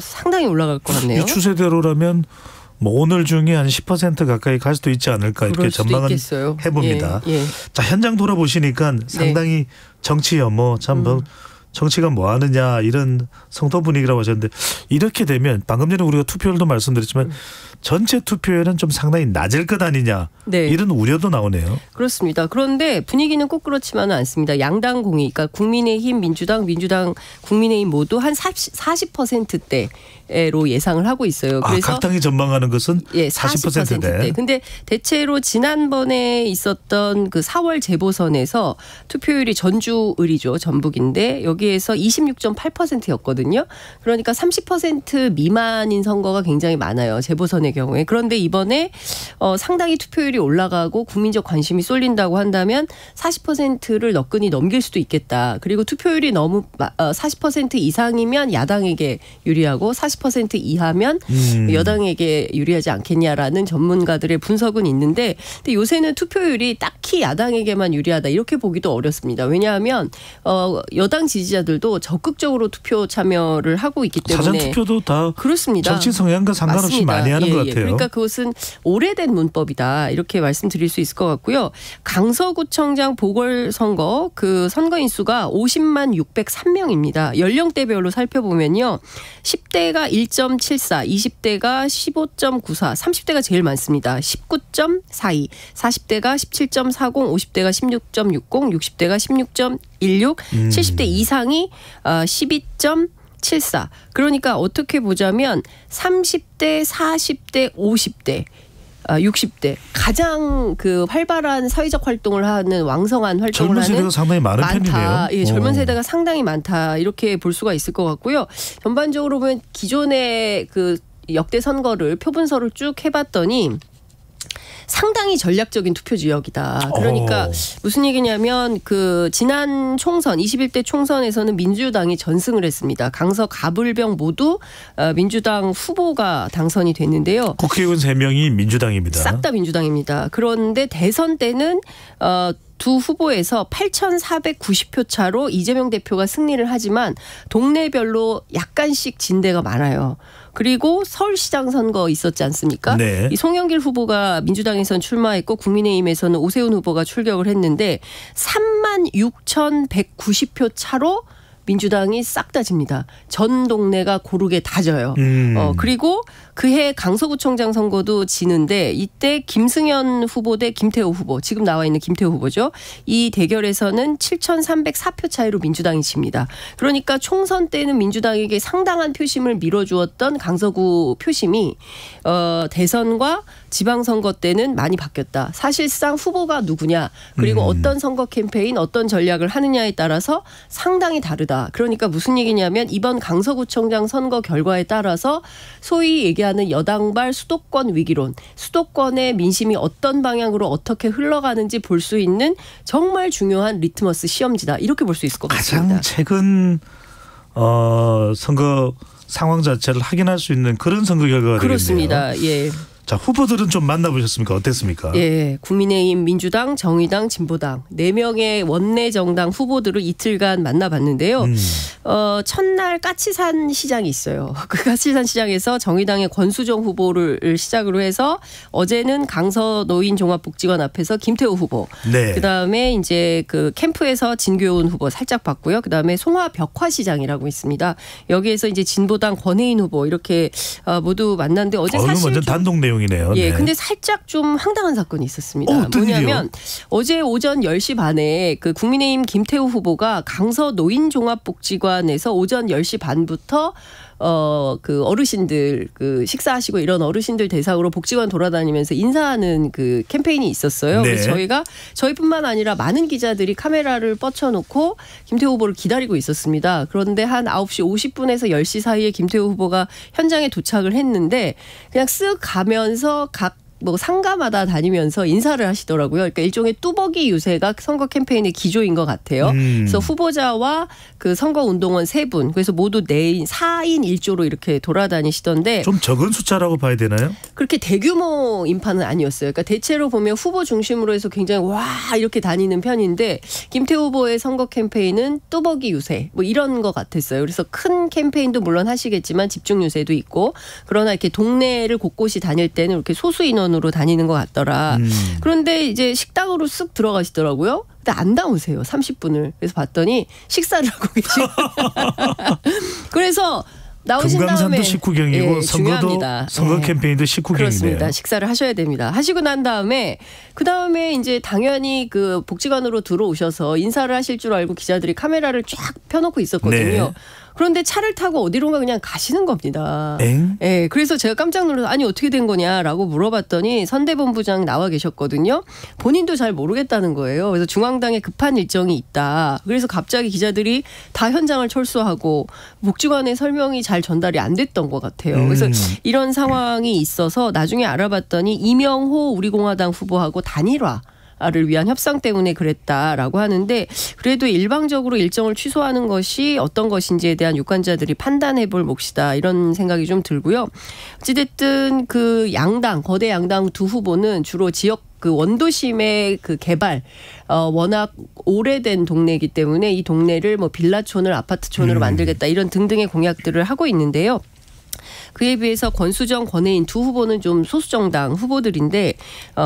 Speaker 20: 상당히 올라갈 것 같네요.
Speaker 2: 이 추세대로라면 뭐 오늘 중에 한 10% 가까이 갈 수도 있지 않을까 이렇게 전망은 있겠어요. 해봅니다. 예. 자, 현장 돌아보시니까 상당히 정치 혐오 참 정치가 뭐 하느냐 이런 성토 분위기라고 하셨는데 이렇게 되면 방금 전에 우리가 투표율도 말씀드렸지만 전체 투표율은 좀 상당히 낮을 것 아니냐 이런 우려도 나오네요.
Speaker 20: 그렇습니다. 그런데 분위기는 꼭 그렇지만은 않습니다. 양당 공이 그러니까 국민의힘, 민주당, 국민의힘 모두 한 40%대로 예상을 하고 있어요. 그래서
Speaker 2: 각 당이 전망하는 것은 40%대.
Speaker 20: 근데 대체로 지난번에 있었던 그 4월 재보선에서 투표율이 전주을이죠. 전북인데 여기 거기에서 26.8%였거든요. 그러니까 30% 미만인 선거가 굉장히 많아요. 재보선의 경우에. 그런데 이번에 상당히 투표율이 올라가고 국민적 관심이 쏠린다고 한다면 40%를 너끈히 넘길 수도 있겠다. 그리고 투표율이 너무 40% 이상이면 야당에게 유리하고 40% 이하면 여당에게 유리하지 않겠냐라는 전문가들의 분석은 있는데, 근데 요새는 투표율이 딱히 야당에게만 유리하다 이렇게 보기도 어렵습니다. 왜냐하면 여당 지지자들도 적극적으로 투표 참여를 하고 있기 때문에
Speaker 2: 사전 투표도 다
Speaker 20: 그렇습니다.
Speaker 2: 정치 성향과 상관없이
Speaker 20: 맞습니다.
Speaker 2: 많이 하는 것 같아요.
Speaker 20: 그러니까 그것은 오래된 문법이다 이렇게 말씀드릴 수 있을 것 같고요. 강서구청장 보궐선거 그 선거인 수가 50만 603명입니다. 연령대별로 살펴보면요. 10대가 1.74, 20대가 15.94, 30대가 제일 많습니다. 19.42, 40대가 17.40, 50대가 16.60, 60대가 16.16, 70대 이상이 12.74. 그러니까 어떻게 보자면 30대, 40대, 50대 60대 가장 그 활발한 사회적 활동을 하는 왕성한 활동을
Speaker 2: 젊은
Speaker 20: 하는
Speaker 2: 세대가 상당히 많은 편이네요.
Speaker 20: 예, 젊은 세대가 상당히 많다 이렇게 볼 수가 있을 것 같고요. 전반적으로 보면 기존의 그 역대 선거를 표분서를 쭉 해봤더니 상당히 전략적인 투표 지역이다. 그러니까 무슨 얘기냐면 그 지난 총선 21대 총선에서는 민주당이 전승을 했습니다. 강서 가불병 모두 민주당 후보가 당선이 됐는데요.
Speaker 2: 국회의원 3명이 민주당입니다.
Speaker 20: 싹 다 민주당입니다. 그런데 대선 때는 두 후보에서 8,490표 차로 이재명 대표가 승리를 하지만 동네별로 약간씩 진 데가 많아요. 그리고 서울시장 선거 있었지 않습니까?
Speaker 2: 네.
Speaker 20: 이 송영길 후보가 민주당에선 출마했고 국민의힘에서는 오세훈 후보가 출격을 했는데 36,190표 차로 민주당이 싹 다 집니다. 전 동네가 고르게 다 져요. 그리고 그해 강서구청장 선거도 지는데 이때 김승현 후보 대 김태호 후보, 지금 나와 있는 김태호 후보죠. 이 대결에서는 7,304표 차이로 민주당이 집니다. 그러니까 총선 때는 민주당에게 상당한 표심을 밀어주었던 강서구 표심이 대선과 지방선거 때는 많이 바뀌었다. 사실상 후보가 누구냐 그리고 어떤 선거 캠페인 어떤 전략을 하느냐에 따라서 상당히 다르다. 그러니까 무슨 얘기냐면 이번 강서구청장 선거 결과에 따라서 소위 얘기하는 여당발 수도권 위기론, 수도권의 민심이 어떤 방향으로 어떻게 흘러가는지 볼 수 있는 정말 중요한 리트머스 시험지다. 이렇게 볼 수 있을 것 같습니다.
Speaker 2: 가장 최근 선거 상황 자체를 확인할 수 있는 그런 선거 결과가
Speaker 20: 그렇습니다.
Speaker 2: 되겠네요.
Speaker 20: 예.
Speaker 2: 자, 후보들은 좀 만나보셨습니까? 어땠습니까?
Speaker 20: 예, 국민의힘, 민주당, 정의당, 진보당 4명의 원내 정당 후보들을 이틀간 만나봤는데요. 첫날 까치산 시장이 있어요. 그 까치산 시장에서 정의당의 권수정 후보를 시작으로 해서 어제는 강서 노인종합복지관 앞에서 김태호 후보,
Speaker 2: 네.
Speaker 20: 그다음에 이제 그 캠프에서 진교훈 후보 살짝 봤고요. 그다음에 송화 벽화시장이라고 있습니다. 여기에서 이제 진보당 권혜인 후보 이렇게 모두 만났는데 어제 사실
Speaker 2: 완전 단독 내용. 이네요.
Speaker 20: 예,
Speaker 2: 네.
Speaker 20: 근데 살짝 좀 황당한 사건이 있었습니다. 뭐냐면 어제 오전 10시 반에 그 국민의힘 김태우 후보가 강서 노인종합복지관에서 오전 10시 반부터 그 어르신들 그 식사하시고 이런 어르신들 대상으로 복지관 돌아다니면서 인사하는 그 캠페인이 있었어요.
Speaker 2: 네.
Speaker 20: 그래서 저희뿐만 아니라 많은 기자들이 카메라를 뻗쳐놓고 김태우 후보를 기다리고 있었습니다. 그런데 한 9시 50분에서 10시 사이에 김태우 후보가 현장에 도착을 했는데 그냥 쓱 가면서 각 상가마다 다니면서 인사를 하시더라고요. 그러니까 일종의 뚜벅이 유세가 선거 캠페인의 기조인 것 같아요. 그래서 후보자와 그 선거운동원 3분, 그래서 모두 4인 1조로 이렇게 돌아다니시던데
Speaker 2: 좀 적은 숫자라고 봐야 되나요?
Speaker 20: 그렇게 대규모 인파는 아니었어요. 그러니까 대체로 보면 후보 중심으로 해서 굉장히 와 이렇게 다니는 편인데 김태우 후보의 선거 캠페인은 뚜벅이 유세 이런 것 같았어요. 그래서 큰 캠페인도 물론 하시겠지만 집중 유세도 있고 그러나 이렇게 동네를 곳곳이 다닐 때는 이렇게 소수 인원으로 다니는 것 같더라. 그런데 이제 식당으로 쓱 들어가시더라고요. 근데 안 나오세요. 30분을. 그래서 봤더니 식사를 하고 계시고. 그래서 나오신
Speaker 2: 금강산도
Speaker 20: 다음에
Speaker 2: 식후경이고
Speaker 20: 중요합니다.
Speaker 2: 선거 캠페인도 식후경이네요.
Speaker 20: 그렇습니다. 식사를 하셔야 됩니다. 하시고 난 다음에 그다음에 이제 당연히 그 복지관으로 들어오셔서 인사를 하실 줄 알고 기자들이 카메라를 쫙 펴놓고 있었거든요.
Speaker 2: 네.
Speaker 20: 그런데 차를 타고 어디론가 그냥 가시는 겁니다.
Speaker 2: 엥?
Speaker 20: 예, 그래서 제가 깜짝 놀라서 아니 어떻게 된 거냐라고 물어봤더니 선대본부장 나와 계셨거든요. 본인도 잘 모르겠다는 거예요. 그래서 중앙당에 급한 일정이 있다. 그래서 갑자기 기자들이 다 현장을 철수하고 복지관의 설명이 잘 전달이 안 됐던 것 같아요. 그래서 이런 상황이 있어서 나중에 알아봤더니 이명호 우리공화당 후보하고 단일화를 위한 협상 때문에 그랬다라고 하는데 그래도 일방적으로 일정을 취소하는 것이 어떤 것인지에 대한 유권자들이 판단해 볼 몫이다 이런 생각이 좀 들고요. 어찌됐든 그 양당 거대 양당 두 후보는 주로 지역 그 원도심의 그 개발 워낙 오래된 동네이기 때문에 이 동네를 뭐 빌라촌을 아파트촌으로 만들겠다 이런 등등의 공약들을 하고 있는데요. 그에 비해서 권수정, 권혜인 두 후보는 좀 소수정당 후보들인데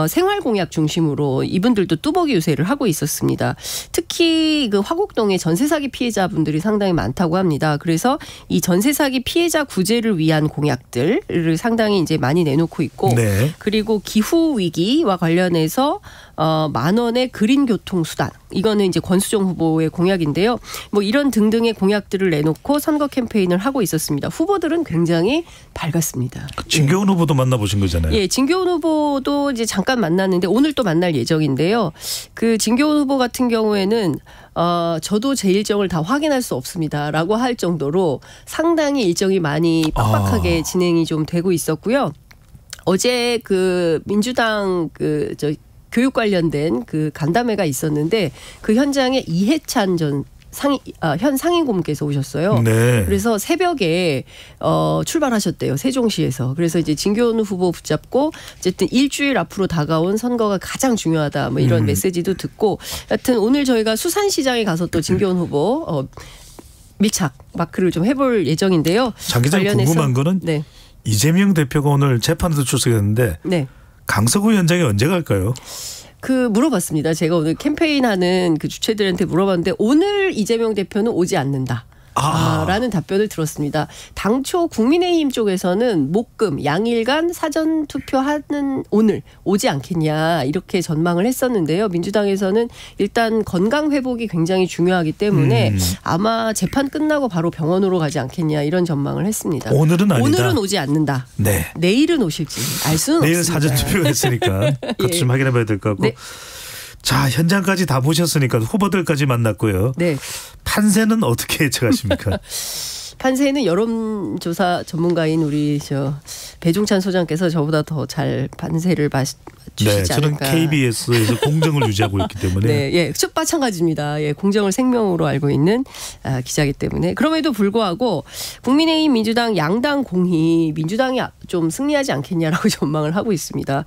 Speaker 20: 생활 공약 중심으로 이분들도 뚜벅이 유세를 하고 있었습니다. 특히 그 화곡동의 전세 사기 피해자분들이 상당히 많다고 합니다. 그래서 이 전세 사기 피해자 구제를 위한 공약들을 상당히 이제 많이 내놓고 있고
Speaker 2: 네.
Speaker 20: 그리고 기후 위기와 관련해서 10,000원의 그린 교통 수단 이거는 이제 권수정 후보의 공약인데요. 뭐 이런 등등의 공약들을 내놓고 선거 캠페인을 하고 있었습니다. 후보들은 굉장히 밝았습니다.
Speaker 2: 진교훈 후보도 만나보신 거잖아요.
Speaker 20: 예, 진교훈 후보도 이제 잠깐 만났는데 오늘 또 만날 예정인데요. 그 진교훈 후보 같은 경우에는 저도 제 일정을 다 확인할 수 없습니다라고 할 정도로 상당히 일정이 많이 빡빡하게 진행이 좀 되고 있었고요. 어제 그 민주당 교육 관련된 그 간담회가 있었는데 그 현장에 이해찬 전 현 상임고문께서 오셨어요.
Speaker 2: 네.
Speaker 20: 그래서 새벽에 출발하셨대요. 세종시에서. 그래서 이제 진교훈 후보 붙잡고 어쨌든 일주일 앞으로 다가온 선거가 가장 중요하다. 뭐 이런 메시지도 듣고 하여튼 오늘 저희가 수산시장에 가서 또 진교훈 후보 밀착 마크를 좀 해볼 예정인데요.
Speaker 2: 장 기자님 궁금한 거는
Speaker 20: 네.
Speaker 2: 이재명 대표가 오늘 재판에도 출석했는데
Speaker 20: 네.
Speaker 2: 강서구 현장에 언제 갈까요?
Speaker 20: 물어봤습니다. 제가 오늘 캠페인하는 그 주체들한테 물어봤는데 오늘 이재명 대표는 오지 않는다. 라는 답변을 들었습니다. 당초 국민의힘 쪽에서는 목금 양일간 사전 투표하는 오늘 오지 않겠냐 이렇게 전망을 했었는데요. 민주당에서는 일단 건강 회복이 굉장히 중요하기 때문에 아마 재판 끝나고 바로 병원으로 가지 않겠냐 이런 전망을 했습니다.
Speaker 2: 오늘은 아니다.
Speaker 20: 오늘은 오지 않는다.
Speaker 2: 네.
Speaker 20: 내일은 오실지 알 수는
Speaker 2: 내일
Speaker 20: 없습니다.
Speaker 2: 사전 투표가 했으니까 그것 좀 확인해 봐야 될 것 같고.
Speaker 20: 네.
Speaker 2: 자, 현장까지 다 보셨으니까 후보들까지 만났고요.
Speaker 20: 네.
Speaker 2: 판세는 어떻게 예측하십니까?
Speaker 20: 판세는 여론조사 전문가인 우리 배종찬 소장께서 저보다 더 잘 판세를 주시지
Speaker 2: 저는
Speaker 20: 않을까.
Speaker 2: KBS에서 공정을 유지하고 있기 때문에.
Speaker 20: 네, 예, 마찬가지입니다. 예, 공정을 생명으로 알고 있는 기자이기 때문에 그럼에도 불구하고 국민의힘, 민주당 양당 공히 민주당이 좀 승리하지 않겠냐라고 전망을 하고 있습니다.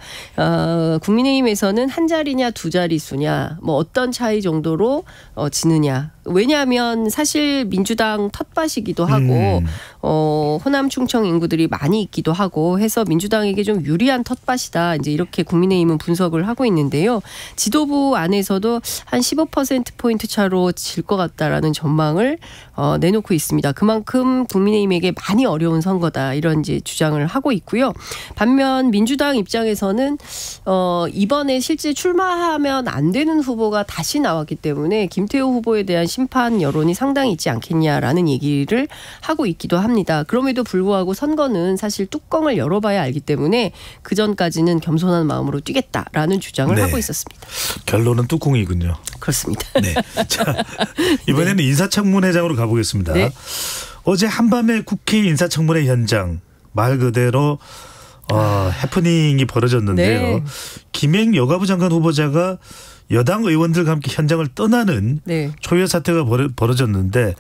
Speaker 20: 국민의힘에서는 한 자리냐 두 자릿수냐 뭐 어떤 차이 정도로 지느냐. 왜냐하면 사실 민주당 텃밭이기도 하고 호남 충청 인구들이 많이 있기도 하고 해서 민주당에게 좀 유리한 텃밭이다. 이제 이렇게 국민의힘은 분석을 하고 있는데요. 지도부 안에서도 한 15%포인트 차로 질 것 같다라는 전망을 내놓고 있습니다. 그만큼 국민의힘에게 많이 어려운 선거다. 이런 이제 주장을 하고 있고요. 반면 민주당 입장에서는 이번에 실제 출마하면 안 되는 후보가 다시 나왔기 때문에 김태호 후보에 대한 심판 여론이 상당히 있지 않겠냐라는 얘기를 하고 있기도 합니다. 그럼에도 불구하고 선거는 사실 뚜껑을 열어봐야 알기 때문에 그 전까지는 겸손한 마음으로 뛰겠다라는 주장을 하고 있었습니다.
Speaker 2: 결론은 뚜껑이군요.
Speaker 20: 그렇습니다.
Speaker 2: 네. 자, 이번에는 인사청문회장으로 가보겠습니다.
Speaker 20: 네.
Speaker 2: 어제 한밤에 국회 인사청문회 현장 말 그대로 해프닝이 벌어졌는데요.
Speaker 20: 네.
Speaker 2: 김행 여가부 장관 후보자가 여당 의원들과 함께 현장을 떠나는 초유의 사태가 벌어졌는데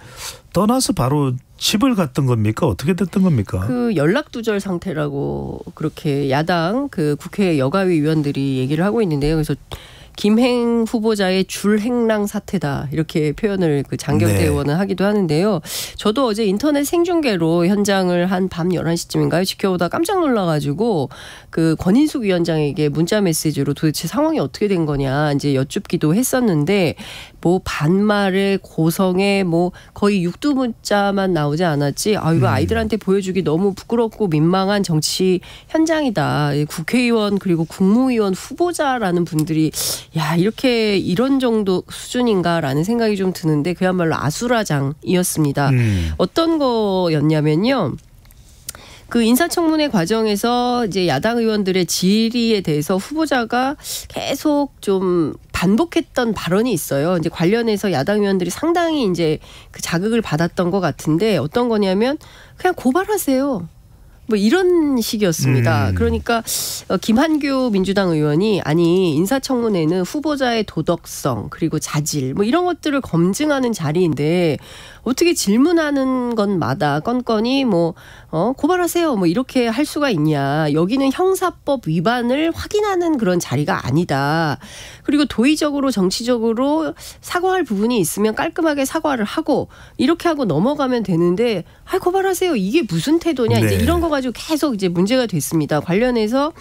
Speaker 2: 떠나서 바로 집을 갔던 겁니까? 어떻게 됐던 겁니까?
Speaker 20: 그 연락두절 상태라고 그렇게 야당 그 국회 여가위 의원들이 얘기를 하고 있는데요. 그래서 김행 후보자의 줄행랑 사태다 이렇게 표현을 그 장경태 의원은 하기도 하는데요. 저도 어제 인터넷 생중계로 현장을 한 밤 11시쯤인가요? 지켜보다 깜짝 놀라가지고 그 권인숙 위원장에게 문자 메시지로 도대체 상황이 어떻게 된 거냐 이제 여쭙기도 했었는데 뭐 반말에 고성에 뭐 거의 육두 문자만 나오지 않았지 이거 아이들한테 보여주기 너무 부끄럽고 민망한 정치 현장이다. 국회의원 그리고 국무위원 후보자라는 분들이 야 이렇게 이런 정도 수준인가라는 생각이 좀 드는데 그야말로 아수라장이었습니다. 어떤 거였냐면요. 그 인사청문회 과정에서 이제 야당 의원들의 질의에 대해서 후보자가 계속 좀 반복했던 발언이 있어요. 이제 관련해서 야당 의원들이 상당히 이제 그 자극을 받았던 것 같은데 어떤 거냐면 그냥 고발하세요. 뭐 이런 식이었습니다. 그러니까 김한규 민주당 의원이 아니 인사청문회는 후보자의 도덕성 그리고 자질 뭐 이런 것들을 검증하는 자리인데 어떻게 질문하는 것마다 건건이 뭐 고발하세요 뭐 이렇게 할 수가 있냐. 여기는 형사법 위반을 확인하는 그런 자리가 아니다. 그리고 도의적으로 정치적으로 사과할 부분이 있으면 깔끔하게 사과를 하고 이렇게 하고 넘어가면 되는데 고발하세요. 이게 무슨 태도냐.
Speaker 2: 네.
Speaker 20: 이제 이런 거 가지고 계속 이제 문제가 됐습니다. 관련해서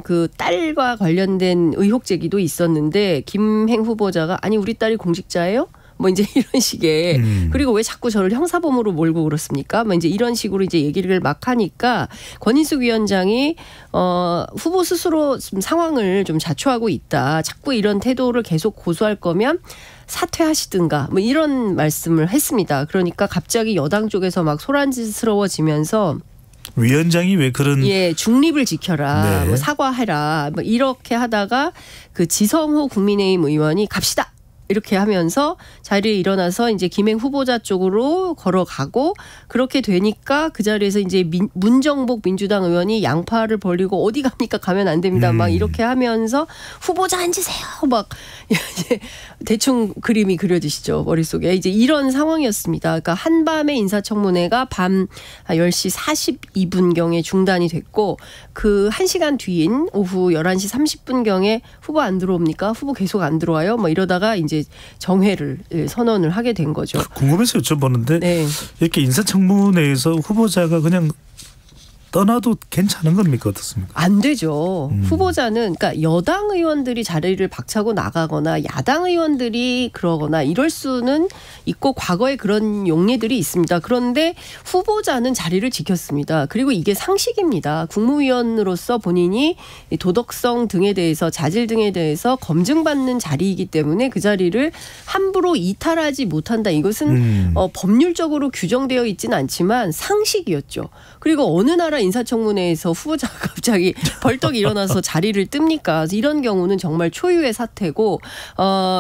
Speaker 20: 그 딸과 관련된 의혹 제기도 있었는데 김행 후보자가 아니 우리 딸이 공직자예요? 뭐 이제 이런 식의 그리고 왜 자꾸 저를 형사범으로 몰고 그렇습니까? 뭐 이제 이런 식으로 이제 얘기를 막 하니까 권인숙 위원장이 후보 스스로 좀 상황을 좀 자초하고 있다. 자꾸 이런 태도를 계속 고수할 거면 사퇴하시든가 뭐 이런 말씀을 했습니다. 그러니까 갑자기 여당 쪽에서 막 소란스러워지면서
Speaker 2: 위원장이 왜 그런
Speaker 20: 중립을 지켜라,
Speaker 2: 네.
Speaker 20: 뭐 사과해라, 뭐 이렇게 하다가 그 지성호 국민의힘 의원이 갑시다. 이렇게 하면서 자리에 일어나서 이제 김행 후보자 쪽으로 걸어가고 그렇게 되니까 그 자리에서 이제 문정복 민주당 의원이 양팔을 벌리고 어디 갑니까? 가면 안 됩니다. 막 이렇게 하면서 후보자 앉으세요. 막 이제 대충 그림이 그려지시죠. 머릿속에. 이제 이런 상황이었습니다. 그러니까 한밤에 인사청문회가 밤 10시 42분경에 중단이 됐고 그 1시간 뒤인 오후 11시 30분경에 후보 안 들어옵니까? 후보 계속 안 들어와요. 뭐 이러다가 이제 정회를 선언을 하게 된 거죠.
Speaker 2: 궁금해서 여쭤보는데 이렇게 인사청문회에서 후보자가 그냥 떠나도 괜찮은 겁니까? 어떻습니까?
Speaker 20: 안 되죠. 후보자는 그러니까 여당 의원들이 자리를 박차고 나가거나 야당 의원들이 그러거나 이럴 수는 있고 과거에 그런 용례들이 있습니다. 그런데 후보자는 자리를 지켰습니다. 그리고 이게 상식입니다. 국무위원으로서 본인이 도덕성 등에 대해서 자질 등에 대해서 검증받는 자리이기 때문에 그 자리를 함부로 이탈하지 못한다. 이것은 법률적으로 규정되어 있지는 않지만 상식이었죠. 그리고 어느 나라 인사청문회에서 후보자가 갑자기 벌떡 일어나서 자리를 뜹니까? 이런 경우는 정말 초유의 사태고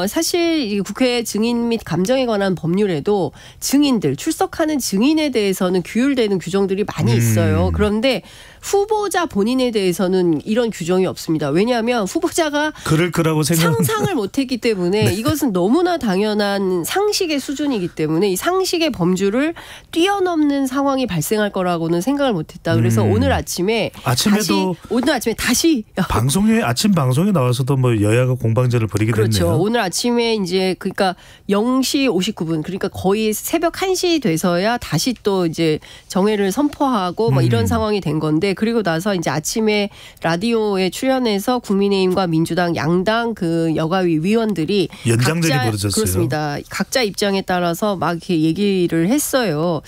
Speaker 20: 사실 국회 증인 및 감정에 관한 법률에도 증인들 출석하는 증인에 대해서는 규율되는 규정들이 많이 있어요. 그런데 후보자 본인에 대해서는 이런 규정이 없습니다. 왜냐하면 후보자가
Speaker 2: 그럴 거라고
Speaker 20: 상상을 못했기 때문에 이것은 너무나 당연한 상식의 수준이기 때문에 이 상식의 범주를 뛰어넘는 상황이 발생할 거라고는 생각을 못했다. 그래서 오늘 아침에 다시
Speaker 2: 아침 방송에 나와서도 뭐 여야가 공방전을 벌이게 됐네요.
Speaker 20: 그렇죠. 오늘 아침에 이제 그러니까 0시 59분 그러니까 거의 새벽 1시 돼서야 다시 또 이제 정회를 선포하고 뭐 이런 상황이 된 건데 그리고 나서 이제 아침에 라디오에 출연해서 국민의힘과 민주당 양당 그 여가위 위원들이
Speaker 2: 연장전이 벌어졌어요.
Speaker 20: 그렇습니다. 각자 입장에 따라서 막 이렇게 얘기를 했어요.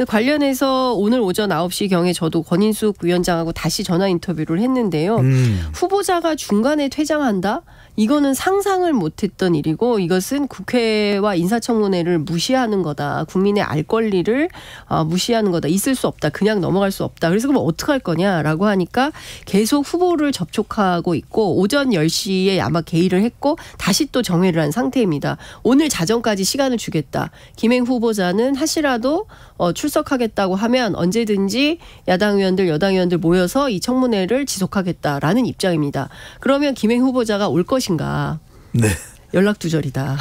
Speaker 20: 관련해서 오늘 오전 9시경에 저도 권인숙 위원장하고 다시 전화 인터뷰를 했는데요. 후보자가 중간에 퇴장한다? 이거는 상상을 못했던 일이고 이것은 국회와 인사청문회를 무시하는 거다. 국민의 알 권리를 무시하는 거다. 있을 수 없다. 그냥 넘어갈 수 없다. 그래서 그럼 어떡할 거냐라고 하니까 계속 후보를 접촉하고 있고 오전 10시에 아마 개의를 했고 다시 또 정회를 한 상태입니다. 오늘 자정까지 시간을 주겠다. 김행 후보자는 하시라도 출석하겠다고 하면 언제든지 야당 의원들 여당 의원들 모여서 이 청문회를 지속하겠다라는 입장입니다. 그러면 김행 후보자가 올 것인가?
Speaker 2: 네.
Speaker 20: 연락두절이다.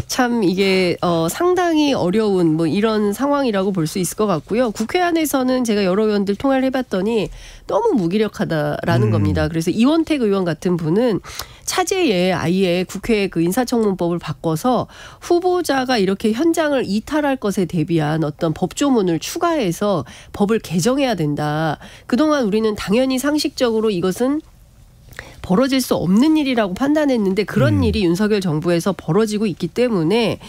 Speaker 20: 참 이게 상당히 어려운 뭐 이런 상황이라고 볼 수 있을 것 같고요. 국회 안에서는 제가 여러 의원들 통화를 해봤더니 너무 무기력하다라는 겁니다. 그래서 이원택 의원 같은 분은 차제에 아예 국회 그 인사청문법을 바꿔서 후보자가 이렇게 현장을 이탈할 것에 대비한 어떤 법조문을 추가해서 법을 개정해야 된다. 그동안 우리는 당연히 상식적으로 이것은 벌어질 수 없는 일이라고 판단했는데 그런 일이 윤석열 정부에서 벌어지고 있기 때문에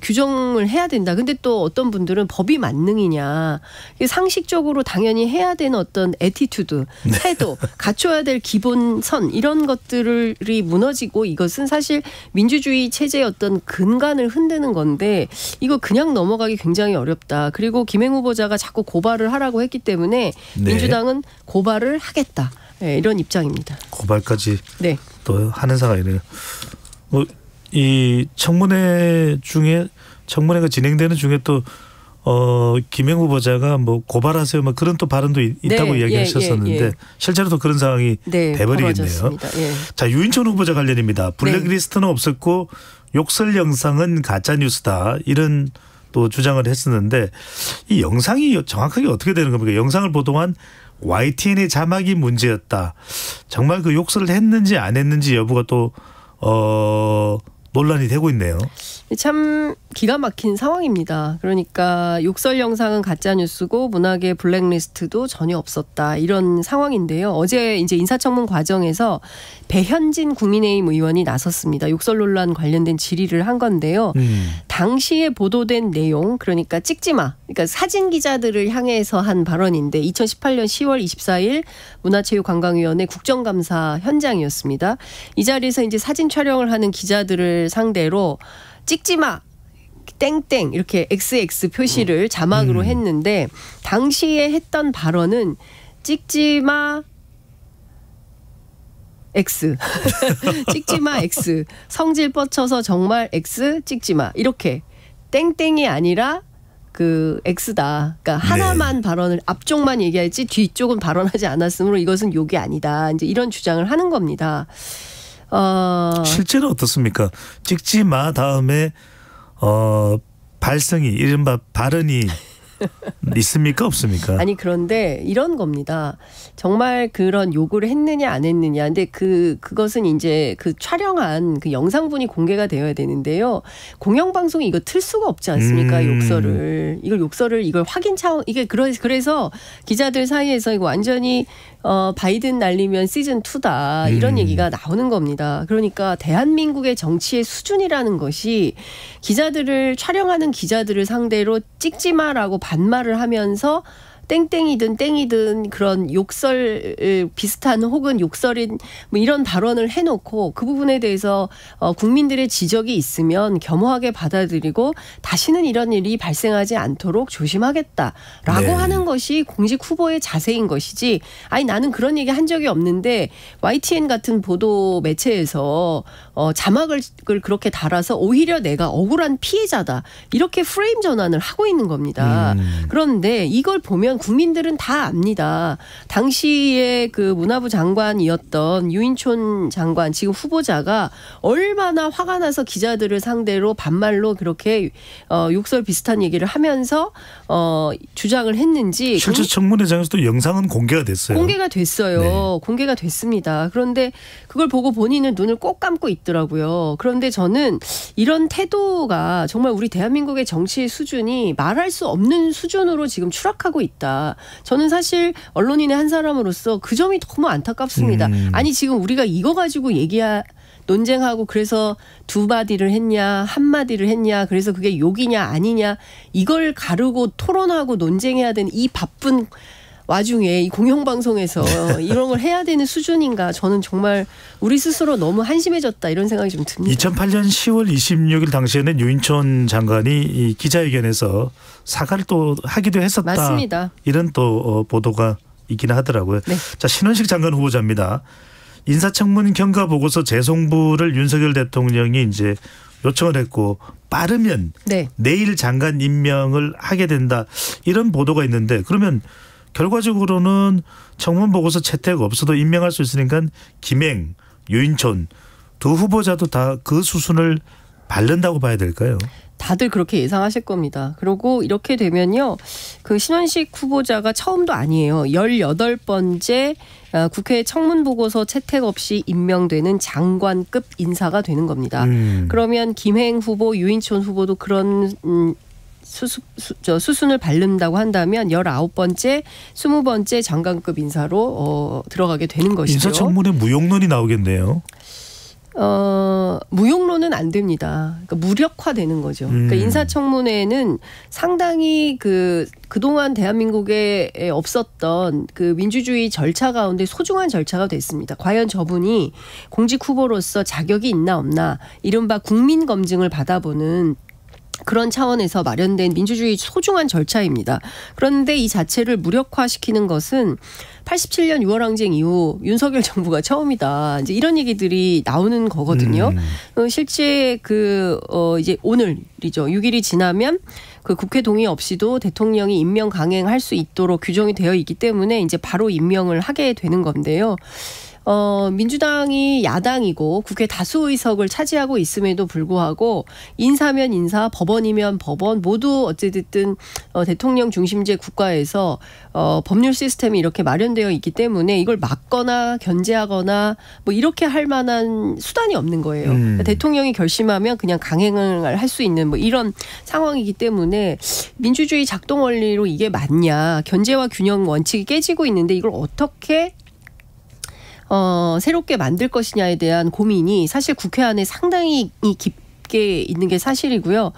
Speaker 20: 규정을 해야 된다. 근데 또 어떤 분들은 법이 만능이냐. 상식적으로 당연히 해야 되는 어떤 애티튜드, 태도, 갖춰야 될 기본선 이런 것들이 무너지고 이것은 사실 민주주의 체제의 어떤 근간을 흔드는 건데 이거 그냥 넘어가기 굉장히 어렵다. 그리고 김행 후보자가 자꾸 고발을 하라고 했기 때문에 민주당은 고발을 하겠다. 네, 이런 입장입니다.
Speaker 2: 고발까지 또 하는 상황이네요. 이 청문회가 진행되는 중에 또 김행 후보자가 뭐 고발하세요, 뭐 그런 또 발언도 있다고 이야기하셨었는데 실제로도 그런 상황이 돼버리겠네요. 자, 유인촌 후보자 관련입니다. 블랙리스트는 없었고 욕설 영상은 가짜 뉴스다 이런 또 주장을 했었는데 이 영상이 정확하게 어떻게 되는 겁니까? 영상을 보도한 YTN의 자막이 문제였다. 정말 그 욕설을 했는지 안 했는지 여부가 또 논란이 되고 있네요.
Speaker 20: 참 기가 막힌 상황입니다. 그러니까 욕설 영상은 가짜 뉴스고 문학의 블랙리스트도 전혀 없었다. 이런 상황인데요. 어제 이제 인사청문 과정에서 배현진 국민의힘 의원이 나섰습니다. 욕설 논란 관련된 질의를 한 건데요. 당시에 보도된 내용, 그러니까 찍지 마. 그러니까 사진 기자들을 향해서 한 발언인데 2018년 10월 24일 문화체육관광위원회 국정감사 현장이었습니다. 이 자리에서 이제 사진 촬영을 하는 기자들을 상대로 찍지 마. 땡땡 이렇게 XX 표시를 자막으로 했는데 당시에 했던 발언은 찍지 마 X 찍지 마 X 성질 뻗쳐서 정말 X 찍지 마 이렇게 땡땡이 아니라 그 X다. 그러니까 하나만 발언을 앞쪽만 얘기할지 뒤쪽은 발언하지 않았으므로 이것은 욕이 아니다. 이제 이런 주장을 하는 겁니다.
Speaker 2: 실제로 어떻습니까? 찍지 마 다음에 발성이 이른바 발언이 있습니까 없습니까?
Speaker 20: 아니 그런데 이런 겁니다. 정말 그런 요구를 했느냐 안 했느냐. 근데 그것은 이제 그 촬영한 그 영상분이 공개가 되어야 되는데요. 공영방송이 이거 틀 수가 없지 않습니까? 욕설을 이걸 확인 차원 이게 그래서 기자들 사이에서 이거 완전히 바이든 날리면 시즌 2다 이런 얘기가 나오는 겁니다. 그러니까 대한민국의 정치의 수준이라는 것이 기자들을 촬영하는 기자들을 상대로 찍지 마라고 반말을 하면서 땡땡이든 땡이든 그런 욕설 비슷한 혹은 욕설인 뭐 이런 발언을 해놓고 그 부분에 대해서 국민들의 지적이 있으면 겸허하게 받아들이고 다시는 이런 일이 발생하지 않도록 조심하겠다라고 하는 것이 공직 후보의 자세인 것이지 아니 나는 그런 얘기 한 적이 없는데 YTN 같은 보도 매체에서 자막을 그렇게 달아서 오히려 내가 억울한 피해자다 이렇게 프레임 전환을 하고 있는 겁니다. 그런데 이걸 보면 국민들은 다 압니다. 당시에 그 문화부 장관이었던 유인촌 장관 지금 후보자가 얼마나 화가 나서 기자들을 상대로 반말로 그렇게 욕설 비슷한 얘기를 하면서 주장을 했는지
Speaker 2: 실제 청문회장에서도 영상은 공개가 됐어요.
Speaker 20: 공개가 됐어요. 공개가 됐습니다. 그런데 그걸 보고 본인은 눈을 꼭 감고 있더라고요. 그런데 저는 이런 태도가 정말 우리 대한민국의 정치의 수준이 말할 수 없는 수준으로 지금 추락하고 있다. 저는 사실 언론인의 한 사람으로서 그 점이 너무 안타깝습니다. 아니 지금 우리가 이거 가지고 논쟁하고 그래서 두 마디를 했냐 한 마디를 했냐 그래서 그게 욕이냐 아니냐 이걸 가르고 토론하고 논쟁해야 되는 이 바쁜 와중에 이 공영방송에서 이런 걸 해야 되는 수준인가 저는 정말 우리 스스로 너무 한심해졌다 이런 생각이 좀 듭니다.
Speaker 2: 2008년 10월 26일 당시에는 유인촌 장관이 이 기자회견에서 사과를 또 하기도 했었다.
Speaker 20: 맞습니다.
Speaker 2: 이런 또 보도가 있기는 하더라고요. 자, 신원식 장관 후보자입니다. 인사청문 경과 보고서 재송부를 윤석열 대통령이 이제 요청을 했고 빠르면 내일 장관 임명을 하게 된다 이런 보도가 있는데 그러면 결과적으로는 청문 보고서 채택 없어도 임명할 수 있으니까 김행, 유인촌 두 후보자도 다 그 수순을 밟는다고 봐야 될까요?
Speaker 20: 다들 그렇게 예상하실 겁니다. 그리고 이렇게 되면요. 그 신원식 후보자가 처음도 아니에요. 18번째 국회 청문보고서 채택 없이 임명되는 장관급 인사가 되는 겁니다. 그러면 김행 후보, 유인촌 후보도 그런 수순을 밟는다고 한다면 19번째, 20번째 장관급 인사로 들어가게 되는 것이죠.
Speaker 2: 인사청문회 무용론이 나오겠네요.
Speaker 20: 무용론은 안 됩니다. 그러니까 무력화되는 거죠. 그러니까 인사청문회는 상당히 그동안 대한민국에 없었던 그 민주주의 절차 가운데 소중한 절차가 됐습니다. 과연 저분이 공직 후보로서 자격이 있나 없나 이른바 국민 검증을 받아보는 그런 차원에서 마련된 민주주의 소중한 절차입니다. 그런데 이 자체를 무력화시키는 것은 87년 6월 항쟁 이후 윤석열 정부가 처음이다. 이제 이런 얘기들이 나오는 거거든요. 실제 이제 오늘이죠. 6일이 지나면 그 국회 동의 없이도 대통령이 임명 강행할 수 있도록 규정이 되어 있기 때문에 이제 바로 임명을 하게 되는 건데요. 민주당이 야당이고 국회 다수 의석을 차지하고 있음에도 불구하고 인사면 인사, 법원이면 법원 모두 어찌됐든 대통령 중심제 국가에서 법률 시스템이 이렇게 마련되어 있기 때문에 이걸 막거나 견제하거나 뭐 이렇게 할 만한 수단이 없는 거예요. 그러니까 대통령이 결심하면 그냥 강행을 할 수 있는 뭐 이런 상황이기 때문에 민주주의 작동 원리로 이게 맞냐. 견제와 균형 원칙이 깨지고 있는데 이걸 어떻게 새롭게 만들 것이냐에 대한 고민이 사실 국회 안에 상당히 깊게 있는 게 사실이고요.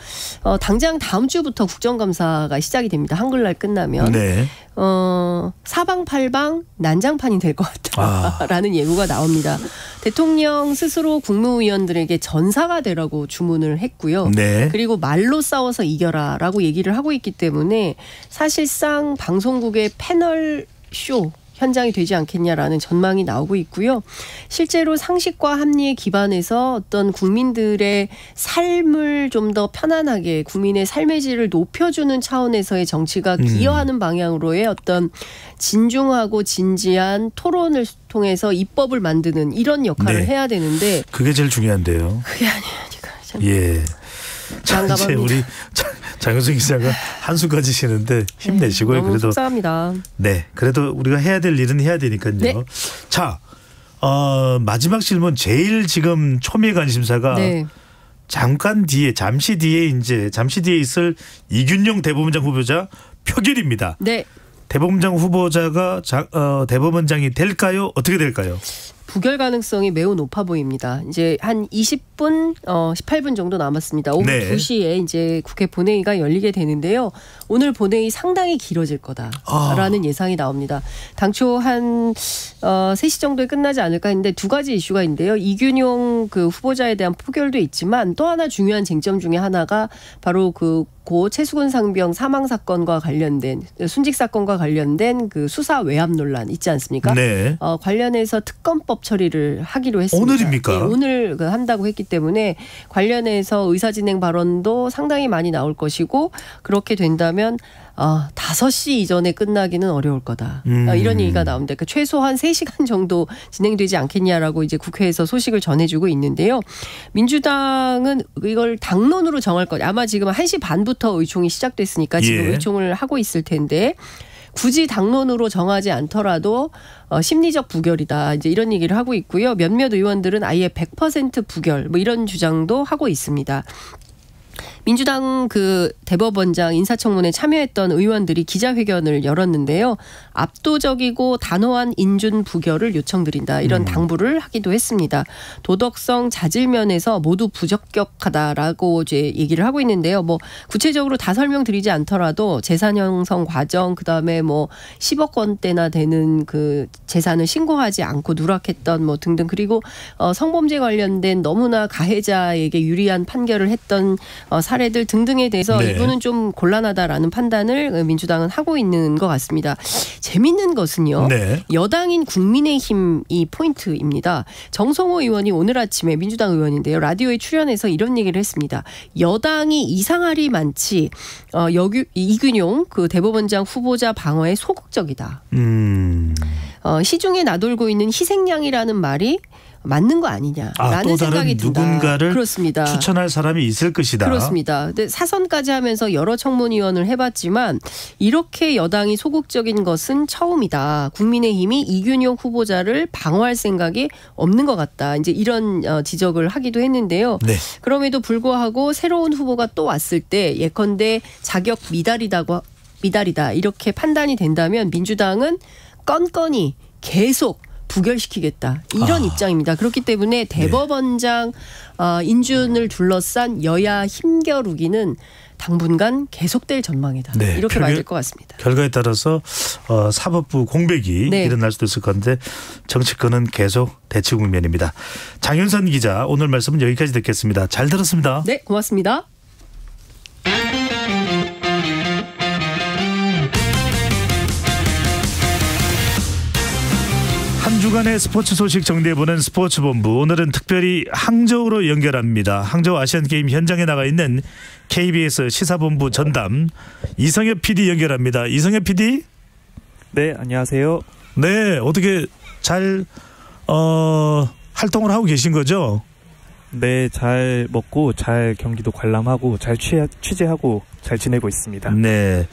Speaker 20: 당장 다음 주부터 국정감사가 시작이 됩니다. 한글날 끝나면.
Speaker 2: 네.
Speaker 20: 사방팔방 난장판이 될 것 같다라는 예고가 나옵니다. 대통령 스스로 국무위원들에게 전사가 되라고 주문을 했고요.
Speaker 2: 네.
Speaker 20: 그리고 말로 싸워서 이겨라라고 얘기를 하고 있기 때문에 사실상 방송국의 패널 쇼 현장이 되지 않겠냐라는 전망이 나오고 있고요. 실제로 상식과 합리에 기반해서 어떤 국민들의 삶을 좀 더 편안하게 국민의 삶의 질을 높여주는 차원에서의 정치가 기여하는 방향으로의 어떤 진중하고 진지한 토론을 통해서 입법을 만드는 이런 역할을 해야 되는데
Speaker 2: 그게 제일 중요한데요.
Speaker 20: 그게 아니니까.
Speaker 2: 예. 자, 이제 우리 장효승 기자가 한숨까지 쉬는데 힘내시고요.
Speaker 20: 너무
Speaker 2: 그래도
Speaker 20: 속상합니다.
Speaker 2: 네, 그래도 우리가 해야 될 일은 해야 되니까요.
Speaker 20: 네.
Speaker 2: 자, 마지막 질문 제일 지금 초미의 관심사가 잠시 뒤에 있을 이균용 대법원장 후보자 표결입니다.
Speaker 20: 네.
Speaker 2: 대법원장 후보자가 대법원장이 될까요? 어떻게 될까요?
Speaker 20: 부결 가능성이 매우 높아 보입니다. 이제 한 20분, 18분 정도 남았습니다. 오후 2시에 이제 국회 본회의가 열리게 되는데요. 오늘 본회의 상당히 길어질 거다라는 예상이 나옵니다. 당초 한 3시 정도에 끝나지 않을까 했는데 두 가지 이슈가 있는데요. 이균용 그 후보자에 대한 표결도 있지만 또 하나 중요한 쟁점 중에 하나가 바로 고 최수근 상병 사망 사건과 관련된 순직 사건과 관련된 그 수사 외압 논란 있지 않습니까?
Speaker 2: 네.
Speaker 20: 관련해서 특검법 처리를 하기로 했습니다.
Speaker 2: 오늘입니까?
Speaker 20: 네, 오늘 한다고 했기 때문에 관련해서 의사진행 발언도 상당히 많이 나올 것이고 그렇게 된다면 5시 이전에 끝나기는 어려울 거다. 이런 얘기가 나옵니다. 그러니까 최소한 3시간 정도 진행되지 않겠냐라고 이제 국회에서 소식을 전해주고 있는데요. 민주당은 이걸 당론으로 정할 것. 아마 지금 1시 반부터 의총이 시작됐으니까 지금 의총을 하고 있을 텐데 굳이 당론으로 정하지 않더라도 심리적 부결이다. 이제 이런 얘기를 하고 있고요. 몇몇 의원들은 아예 100% 부결 뭐 이런 주장도 하고 있습니다. 민주당 그 대법원장 인사청문회에 참여했던 의원들이 기자회견을 열었는데요. 압도적이고 단호한 인준 부결을 요청드린다. 이런 당부를 하기도 했습니다. 도덕성 자질면에서 모두 부적격하다라고 이제 얘기를 하고 있는데요. 뭐 구체적으로 다 설명드리지 않더라도 재산 형성 과정 그다음에 뭐 10억 원대나 되는 그 재산을 신고하지 않고 누락했던 뭐 등등 그리고 성범죄 관련된 너무나 가해자에게 유리한 판결을 했던 사례들 등등에 대해서 이분은 좀 곤란하다라는 판단을 민주당은 하고 있는 것 같습니다. 재밌는 것은요. 여당인 국민의힘이 포인트입니다. 정성호 의원이 오늘 아침에 민주당 의원인데요. 라디오에 출연해서 이런 얘기를 했습니다. 여당이 이상할이 많지 이균용 그 대법원장 후보자 방어에 소극적이다. 시중에 나돌고 있는 희생양이라는 말이 맞는 거 아니냐라는
Speaker 2: 또 다른
Speaker 20: 생각이 든다.
Speaker 2: 누군가를
Speaker 20: 그렇습니다.
Speaker 2: 추천할 사람이 있을 것이다.
Speaker 20: 그렇습니다. 근데 사선까지 하면서 여러 청문위원을 해봤지만 이렇게 여당이 소극적인 것은 처음이다. 국민의힘이 이균용 후보자를 방어할 생각이 없는 것 같다. 이제 이런 지적을 하기도 했는데요.
Speaker 2: 네.
Speaker 20: 그럼에도 불구하고 새로운 후보가 또 왔을 때 예컨대 자격 미달이다 이렇게 판단이 된다면 민주당은 건건이 계속 부결시키겠다 이런 입장입니다. 그렇기 때문에 대법원장 인준을 둘러싼 여야 힘겨루기는 당분간 계속될 전망이다.
Speaker 2: 네,
Speaker 20: 이렇게 봐야 될 것 같습니다.
Speaker 2: 결과에 따라서 사법부 공백이 일어날 수도 있을 건데 정치권은 계속 대치 국면입니다. 장윤선 기자 오늘 말씀은 여기까지 듣겠습니다. 잘 들었습니다.
Speaker 20: 네, 고맙습니다.
Speaker 2: 한 주간의 스포츠 소식 정리해보는 스포츠본부. 오늘은 특별히 항저우로 연결합니다. 항저우 아시안게임 현장에 나가 있는 KBS 시사본부 전담 이성엽 PD 연결합니다. 이성엽 PD?
Speaker 21: 네, 안녕하세요.
Speaker 2: 네, 어떻게 잘 활동을 하고 계신 거죠?
Speaker 21: 네, 잘 먹고 잘 경기도 관람하고 잘 취재하고 잘 지내고 있습니다.
Speaker 2: 네,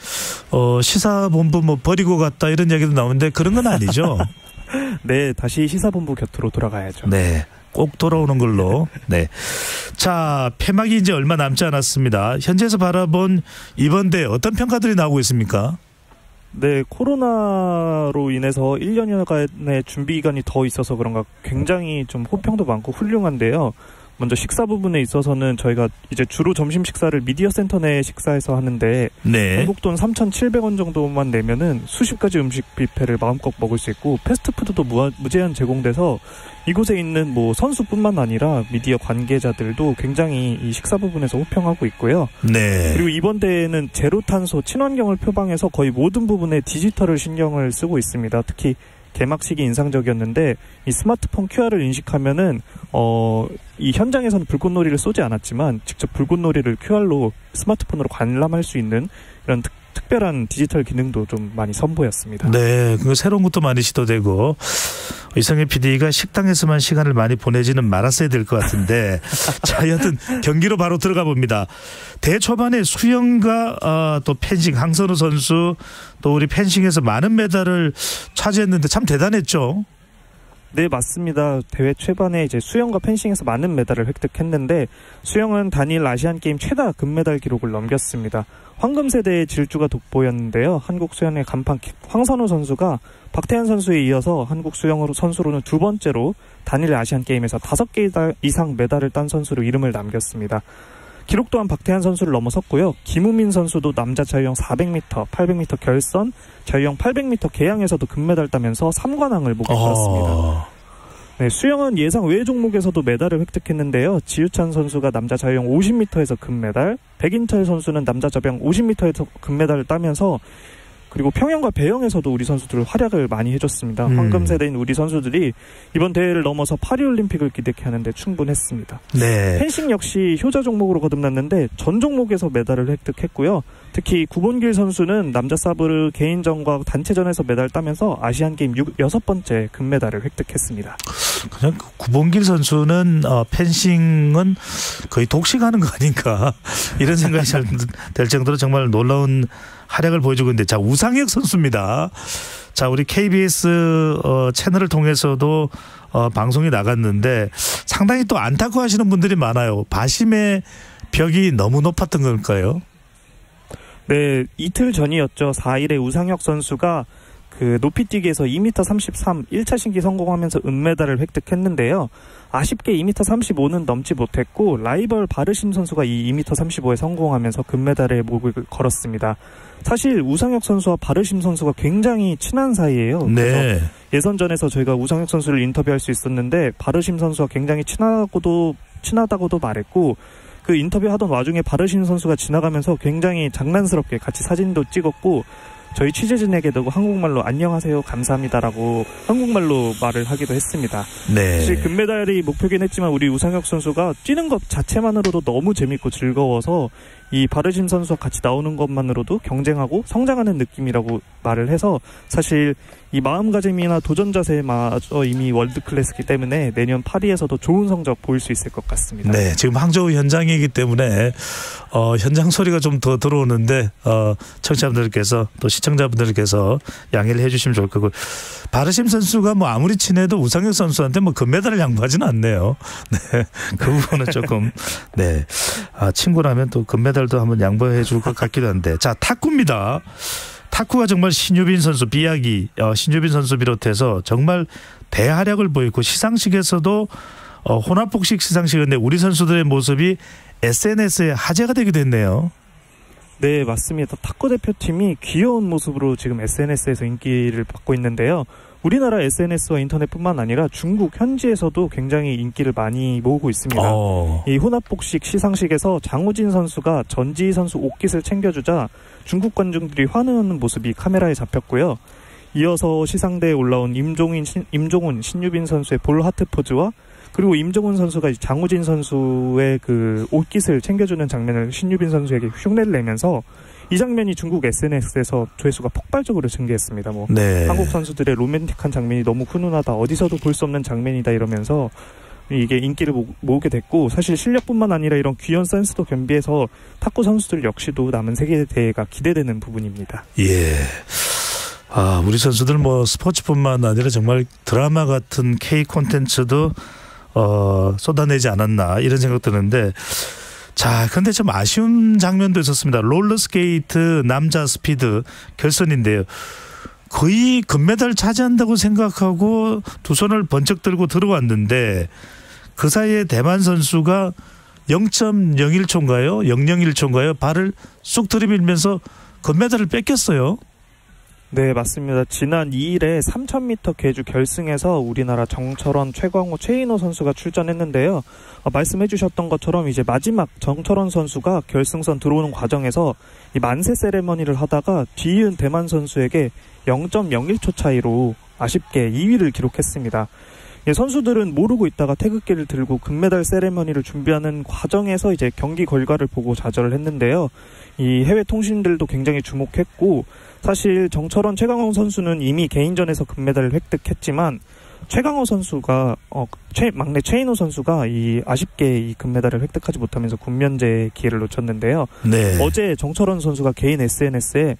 Speaker 2: 시사본부 뭐 버리고 갔다 이런 얘기도 나오는데 그런 건 아니죠?
Speaker 21: 네, 다시 시사본부 곁으로 돌아가야죠.
Speaker 2: 네, 꼭 돌아오는 걸로. 네. 자, 폐막이 이제 얼마 남지 않았습니다. 현지에서 바라본 이번 대회 어떤 평가들이 나오고 있습니까?
Speaker 21: 네, 코로나로 인해서 1년여간의 준비 기간이 더 있어서 그런가 굉장히 좀 호평도 많고 훌륭한데요. 먼저 식사 부분에 있어서는 저희가 이제 주로 점심 식사를 미디어 센터 내 식사에서 하는데 한국 돈 3,700원 정도만 내면은 수십 가지 음식 뷔페를 마음껏 먹을 수 있고 패스트푸드도 무제한 제공돼서 이곳에 있는 뭐 선수뿐만 아니라 미디어 관계자들도 굉장히 이 식사 부분에서 호평하고 있고요.
Speaker 2: 네.
Speaker 21: 그리고 이번 대회는 제로 탄소 친환경을 표방해서 거의 모든 부분에 디지털을 신경을 쓰고 있습니다. 특히 개막식이 인상적이었는데 이 스마트폰 QR을 인식하면은 이 현장에서는 불꽃놀이를 쏘지 않았지만 직접 불꽃놀이를 QR로 스마트폰으로 관람할 수 있는 이런 특별한 디지털 기능도 좀 많이 선보였습니다.
Speaker 2: 네, 그 새로운 것도 많이 시도되고 이성엽 PD가 식당에서만 시간을 많이 보내지는 말았어야 될 것 같은데 자, 여하튼 경기로 바로 들어가 봅니다. 대초반에 수영과 또 펜싱 황선우 선수 또 우리 펜싱에서 많은 메달을 차지했는데 참 대단했죠.
Speaker 21: 네, 맞습니다. 대회 초반에 이제 수영과 펜싱에서 많은 메달을 획득했는데 수영은 단일 아시안게임 최다 금메달 기록을 넘겼습니다. 황금세대의 질주가 돋보였는데요. 한국 수영의 간판 황선우 선수가 박태환 선수에 이어서 한국 수영 선수로는 두 번째로 단일 아시안게임에서 5개 이상 메달을 딴 선수로 이름을 남겼습니다. 기록 또한 박태환 선수를 넘어섰고요. 김우민 선수도 남자 자유형 400m, 800m 결선, 자유형 800m 개양에서도 금메달 따면서 3관왕을 목에 걸었습니다. 네, 수영은 예상 외 종목에서도 메달을 획득했는데요. 지유찬 선수가 남자 자유형 50m에서 금메달, 백인철 선수는 남자 접영 50m에서 금메달을 따면서 그리고 평영과 배영에서도 우리 선수들 활약을 많이 해줬습니다. 황금 세대인 우리 선수들이 이번 대회를 넘어서 파리올림픽을 기대케 하는데 충분했습니다.
Speaker 2: 네.
Speaker 21: 펜싱 역시 효자 종목으로 거듭났는데 전 종목에서 메달을 획득했고요. 특히 구본길 선수는 남자 사브르 개인전과 단체전에서 메달 따면서 아시안게임 6번째 금메달을 획득했습니다.
Speaker 2: 그냥 구본길 선수는 펜싱은 거의 독식하는 거 아닌가 이런 생각이 잘 될 정도로 정말 놀라운 활약을 보여주고 있는데 자, 우상혁 선수입니다. 자, 우리 KBS 채널을 통해서도 방송이 나갔는데 상당히 또 안타까워하시는 분들이 많아요. 바심의 벽이 너무 높았던 걸까요?
Speaker 21: 네, 이틀 전이었죠. 4일에 우상혁 선수가 그 높이뛰기에서 2m 33 1차 신기 성공하면서 은메달을 획득했는데요. 아쉽게 2m 35는 넘지 못했고 라이벌 바르심 선수가 이 2m 35에 성공하면서 금메달에 목을 걸었습니다. 사실 우상혁 선수와 바르심 선수가 굉장히 친한 사이예요.
Speaker 2: 네.
Speaker 21: 예선전에서 저희가 우상혁 선수를 인터뷰할 수 있었는데 바르심 선수와 굉장히 친하다고도 말했고 그 인터뷰하던 와중에 바르심 선수가 지나가면서 굉장히 장난스럽게 같이 사진도 찍었고 저희 취재진에게도 한국말로 안녕하세요 감사합니다라고 한국말로 말을 하기도 했습니다.
Speaker 2: 네.
Speaker 21: 사실 금메달이 목표긴 했지만 우리 우상혁 선수가 뛰는 것 자체만으로도 너무 재밌고 즐거워서 이 바르심 선수와 같이 나오는 것만으로도 경쟁하고 성장하는 느낌이라고 말을 해서 사실 이 마음가짐이나 도전 자세마저 이미 월드 클래스이기 때문에 내년 파리에서도 좋은 성적 보일 수 있을 것 같습니다.
Speaker 2: 네, 지금 항저우 현장이기 때문에 현장 소리가 좀 더 들어오는데 청취자분들께서 또 시청자분들께서 양해를 해주시면 좋을 거고, 바르심 선수가 뭐 아무리 친해도 우상혁 선수한테 뭐 금메달을 양보하지는 않네요. 네, 그 부분은 조금 네, 친구라면 또 금메달도 한번 양보해 줄 것 같기도 한데, 자, 탁구입니다. 탁구가 정말 신유빈 선수, 비아기 신유빈 선수 비롯해서 정말 대활약을 보였고, 시상식에서도 혼합복식 시상식인데 우리 선수들의 모습이 SNS에 화제가 되기도 했네요.
Speaker 21: 네, 맞습니다. 탁구 대표팀이 귀여운 모습으로 지금 SNS에서 인기를 받고 있는데요. 우리나라 SNS와 인터넷뿐만 아니라 중국 현지에서도 굉장히 인기를 많이 모으고 있습니다. 이 혼합복식 시상식에서 장우진 선수가 전지희 선수 옷깃을 챙겨주자 중국 관중들이 환호하는 모습이 카메라에 잡혔고요. 이어서 시상대에 올라온 임종훈, 신유빈 선수의 볼 하트 포즈와 그리고 임종훈 선수가 장우진 선수의 그 옷깃을 챙겨주는 장면을 신유빈 선수에게 흉내를 내면서 이 장면이 중국 SNS에서 조회수가 폭발적으로 증가했습니다.
Speaker 2: 네.
Speaker 21: 한국 선수들의 로맨틱한 장면이 너무 훈훈하다, 어디서도 볼 수 없는 장면이다 이러면서 이게 인기를 모으게 됐고, 사실 실력뿐만 아니라 이런 귀여운 센스도 겸비해서 탁구 선수들 역시도 남은 세계대회가 기대되는 부분입니다.
Speaker 2: 예. 우리 선수들 뭐 스포츠뿐만 아니라 정말 드라마 같은 K 콘텐츠도 쏟아내지 않았나 이런 생각 드는데, 자, 근데 좀 아쉬운 장면도 있었습니다. 롤러스케이트 남자 스피드 결선인데요. 거의 금메달 차지한다고 생각하고 두 손을 번쩍 들고 들어왔는데 그 사이에 대만 선수가 0.01초인가요? 001초인가요? 발을 쑥 들이밀면서 금메달을 뺏겼어요.
Speaker 21: 네, 맞습니다. 지난 2일에 3000m 계주 결승에서 우리나라 정철원, 최광호, 최인호 선수가 출전했는데요. 말씀해 주셨던 것처럼 이제 마지막 정철원 선수가 결승선 들어오는 과정에서 이 만세 세레머니를 하다가 뒤이은 대만 선수에게 0.01초 차이로 아쉽게 2위를 기록했습니다. 선수들은 모르고 있다가 태극기를 들고 금메달 세레머니를 준비하는 과정에서 이제 경기 결과를 보고 좌절을 했는데요. 이 해외 통신들도 굉장히 주목했고, 사실 정철원, 최강호 선수는 이미 개인전에서 금메달을 획득했지만 최강호 선수가 막내 최인호 선수가 이 아쉽게 이 금메달을 획득하지 못하면서 군면제 기회를 놓쳤는데요.
Speaker 2: 네.
Speaker 21: 어제 정철원 선수가 개인 SNS에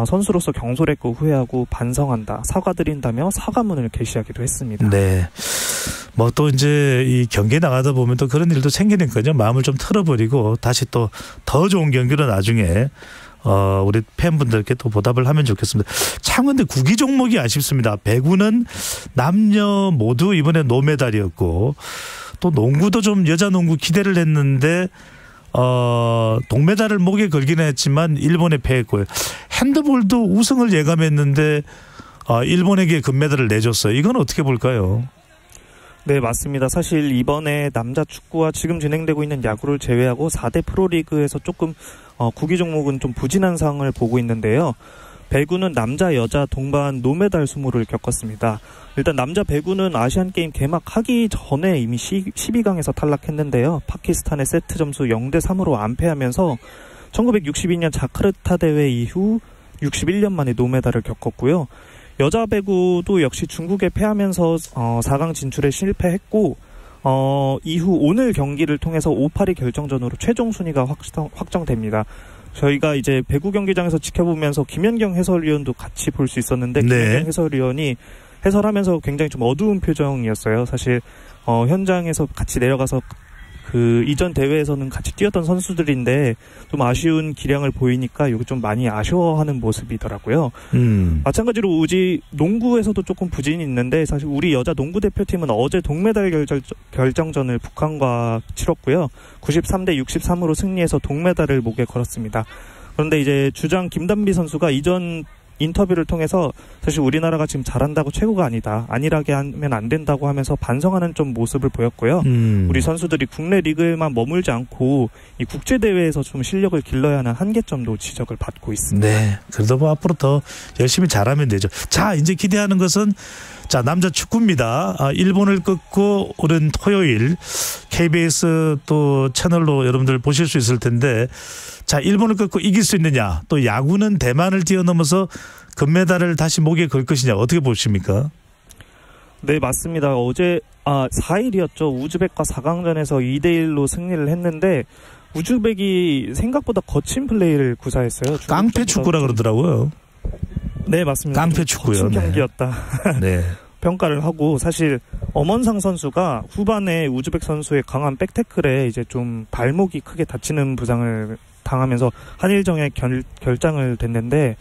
Speaker 21: 선수로서 경솔했고 후회하고 반성한다, 사과드린다며 사과문을 게시하기도 했습니다.
Speaker 2: 네. 뭐 또 이제 이 경기에 나가다 보면 또 그런 일도 생기니까요. 마음을 좀 털어버리고 다시 또 더 좋은 경기로 나중에 우리 팬분들께 또 보답을 하면 좋겠습니다. 참 근데 구기 종목이 아쉽습니다. 배구는 남녀 모두 이번에 노메달이었고, 또 농구도 좀 여자 농구 기대를 했는데 동메달을 목에 걸기는 했지만 일본에 패했고요. 핸드볼도 우승을 예감했는데 일본에게 금메달을 내줬어요. 이건 어떻게 볼까요?
Speaker 21: 네, 맞습니다. 사실 이번에 남자 축구와 지금 진행되고 있는 야구를 제외하고 4대 프로리그에서 조금 구기 종목은 좀 부진한 상황을 보고 있는데요. 배구는 남자, 여자 동반 노메달 수모를 겪었습니다. 일단 남자 배구는 아시안게임 개막하기 전에 이미 12강에서 탈락했는데요. 파키스탄의 세트 점수 0대3으로 안패하면서 1962년 자카르타 대회 이후 61년 만에 노메달을 겪었고요. 여자 배구도 역시 중국에 패하면서 4강 진출에 실패했고, 이후 오늘 경기를 통해서 5-8위 결정전으로 최종 순위가 확정됩니다. 저희가 이제 배구 경기장에서 지켜보면서 김연경 해설위원도 같이 볼 수 있었는데, 네. 김연경 해설위원이 해설하면서 굉장히 좀 어두운 표정이었어요. 사실 현장에서 같이 내려가서 그 이전 대회에서는 같이 뛰었던 선수들인데 좀 아쉬운 기량을 보이니까 이거 좀 많이 아쉬워하는 모습이더라고요. 마찬가지로 우지 농구에서도 조금 부진이 있는데, 사실 우리 여자 농구 대표팀은 어제 동메달 결정전을 북한과 치렀고요. 93대 63으로 승리해서 동메달을 목에 걸었습니다. 그런데 이제 주장 김단비 선수가 이전 인터뷰를 통해서 사실 우리나라가 지금 잘한다고 최고가 안일하게 하면 안 된다고 하면서 반성하는 좀 모습을 보였고요. 우리 선수들이 국내 리그에만 머물지 않고 이 국제대회에서 좀 실력을 길러야 하는 한계점도 지적을 받고 있습니다.
Speaker 2: 네, 그래도 뭐 앞으로 더 열심히 잘하면 되죠. 자, 이제 기대하는 것은 자, 남자 축구입니다. 일본을 꺾고 오는 토요일 KBS 또 채널로 여러분들 보실 수 있을 텐데, 자, 일본을 꺾고 이길 수 있느냐, 또 야구는 대만을 뛰어넘어서 금메달을 다시 목에 걸 것이냐, 어떻게 보십니까?
Speaker 21: 네, 맞습니다. 어제 4일이었죠. 우즈벡과 4강전에서 2대1로 승리를 했는데 우즈벡이 생각보다 거친 플레이를 구사했어요.
Speaker 2: 깡패 축구라 그러더라고요.
Speaker 21: 네, 맞습니다.
Speaker 2: 깡패 축구요.
Speaker 21: 거친 경기였다.
Speaker 2: 네.
Speaker 21: 평가를 하고, 사실 엄원상 선수가 후반에 우즈벡 선수의 강한 백태클에 이제 좀 발목이 크게 다치는 부상을 당하면서 한일전에 결장을 됐는데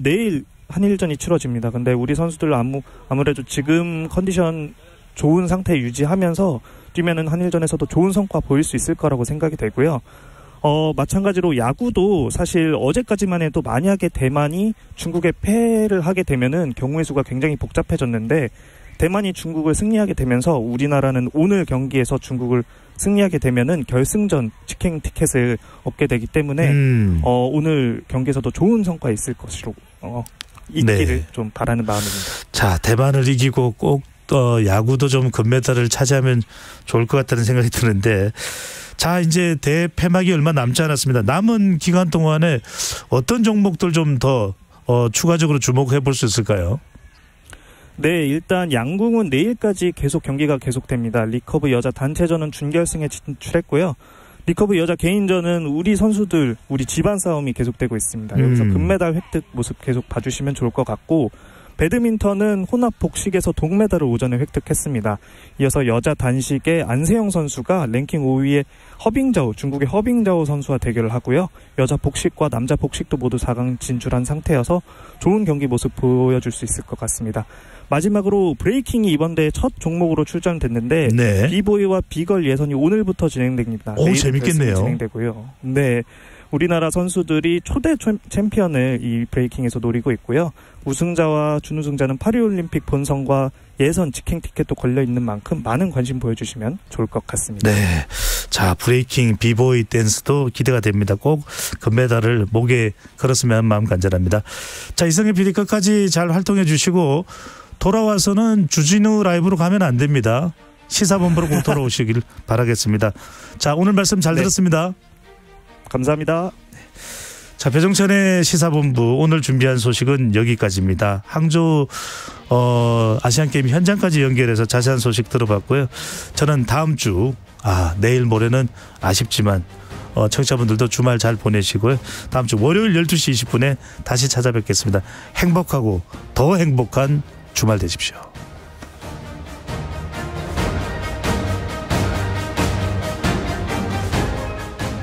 Speaker 21: 내일 한일전이 치러집니다. 근데 우리 선수들 아무래도 지금 컨디션 좋은 상태 유지하면서 뛰면은 한일전에서도 좋은 성과 보일 수 있을 거라고 생각이 되고요. 마찬가지로 야구도 사실 어제까지만 해도 만약에 대만이 중국에 패를 하게 되면은 경우의 수가 굉장히 복잡해졌는데, 대만이 중국을 승리하게 되면서 우리나라는 오늘 경기에서 중국을 승리하게 되면은 결승전 직행 티켓을 얻게 되기 때문에 오늘 경기에서도 좋은 성과 있을 것으로 있기를
Speaker 2: 네.
Speaker 21: 좀 바라는 마음입니다.
Speaker 2: 자, 대만을 이기고 꼭 야구도 좀 금메달을 차지하면 좋을 것 같다는 생각이 드는데, 자, 이제 대폐막이 얼마 남지 않았습니다. 남은 기간 동안에 어떤 종목들 좀 더 추가적으로 주목해 볼 수 있을까요?
Speaker 21: 네, 일단 양궁은 내일까지 계속 경기가 계속됩니다. 리커브 여자 단체전은 준결승에 진출했고요. 리커브 여자 개인전은 우리 선수들, 우리 집안 싸움이 계속되고 있습니다. 여기서 금메달 획득 모습 계속 봐주시면 좋을 것 같고, 배드민턴은 혼합 복식에서 동메달을 오전에 획득했습니다. 이어서 여자 단식의 안세영 선수가 랭킹 5위의 허빙자오, 중국의 허빙자오 선수와 대결을 하고요. 여자 복식과 남자 복식도 모두 4강 진출한 상태여서 좋은 경기 모습 보여줄 수 있을 것 같습니다. 마지막으로 브레이킹이 이번 대회 첫 종목으로 출전됐는데,
Speaker 2: 네.
Speaker 21: 비보이와 비걸 예선이 오늘부터 진행됩니다.
Speaker 2: 오, 재밌겠네요.
Speaker 21: 진행되고요. 네. 우리나라 선수들이 초대 챔피언을 이 브레이킹에서 노리고 있고요. 우승자와 준우승자는 파리올림픽 본선과 예선 직행 티켓도 걸려있는 만큼 많은 관심 보여주시면 좋을 것 같습니다.
Speaker 2: 네. 자, 브레이킹, 비보이 댄스도 기대가 됩니다. 꼭 금메달을 목에 걸었으면 하는 마음 간절합니다. 자, 이성의 PD 끝까지 잘 활동해 주시고, 돌아와서는 주진우 라이브로 가면 안 됩니다. 시사본부로 꼭 돌아오시길 바라겠습니다. 자, 오늘 말씀 잘 들었습니다.
Speaker 21: 감사합니다.
Speaker 2: 자, 배종찬의 시사본부 오늘 준비한 소식은 여기까지입니다. 항저우 아시안게임 현장까지 연결해서 자세한 소식 들어봤고요. 저는 다음 주 내일 모레는 아쉽지만 청취자분들도 주말 잘 보내시고요. 다음 주 월요일 12시 20분에 다시 찾아뵙겠습니다. 행복하고 더 행복한 주말 되십시오.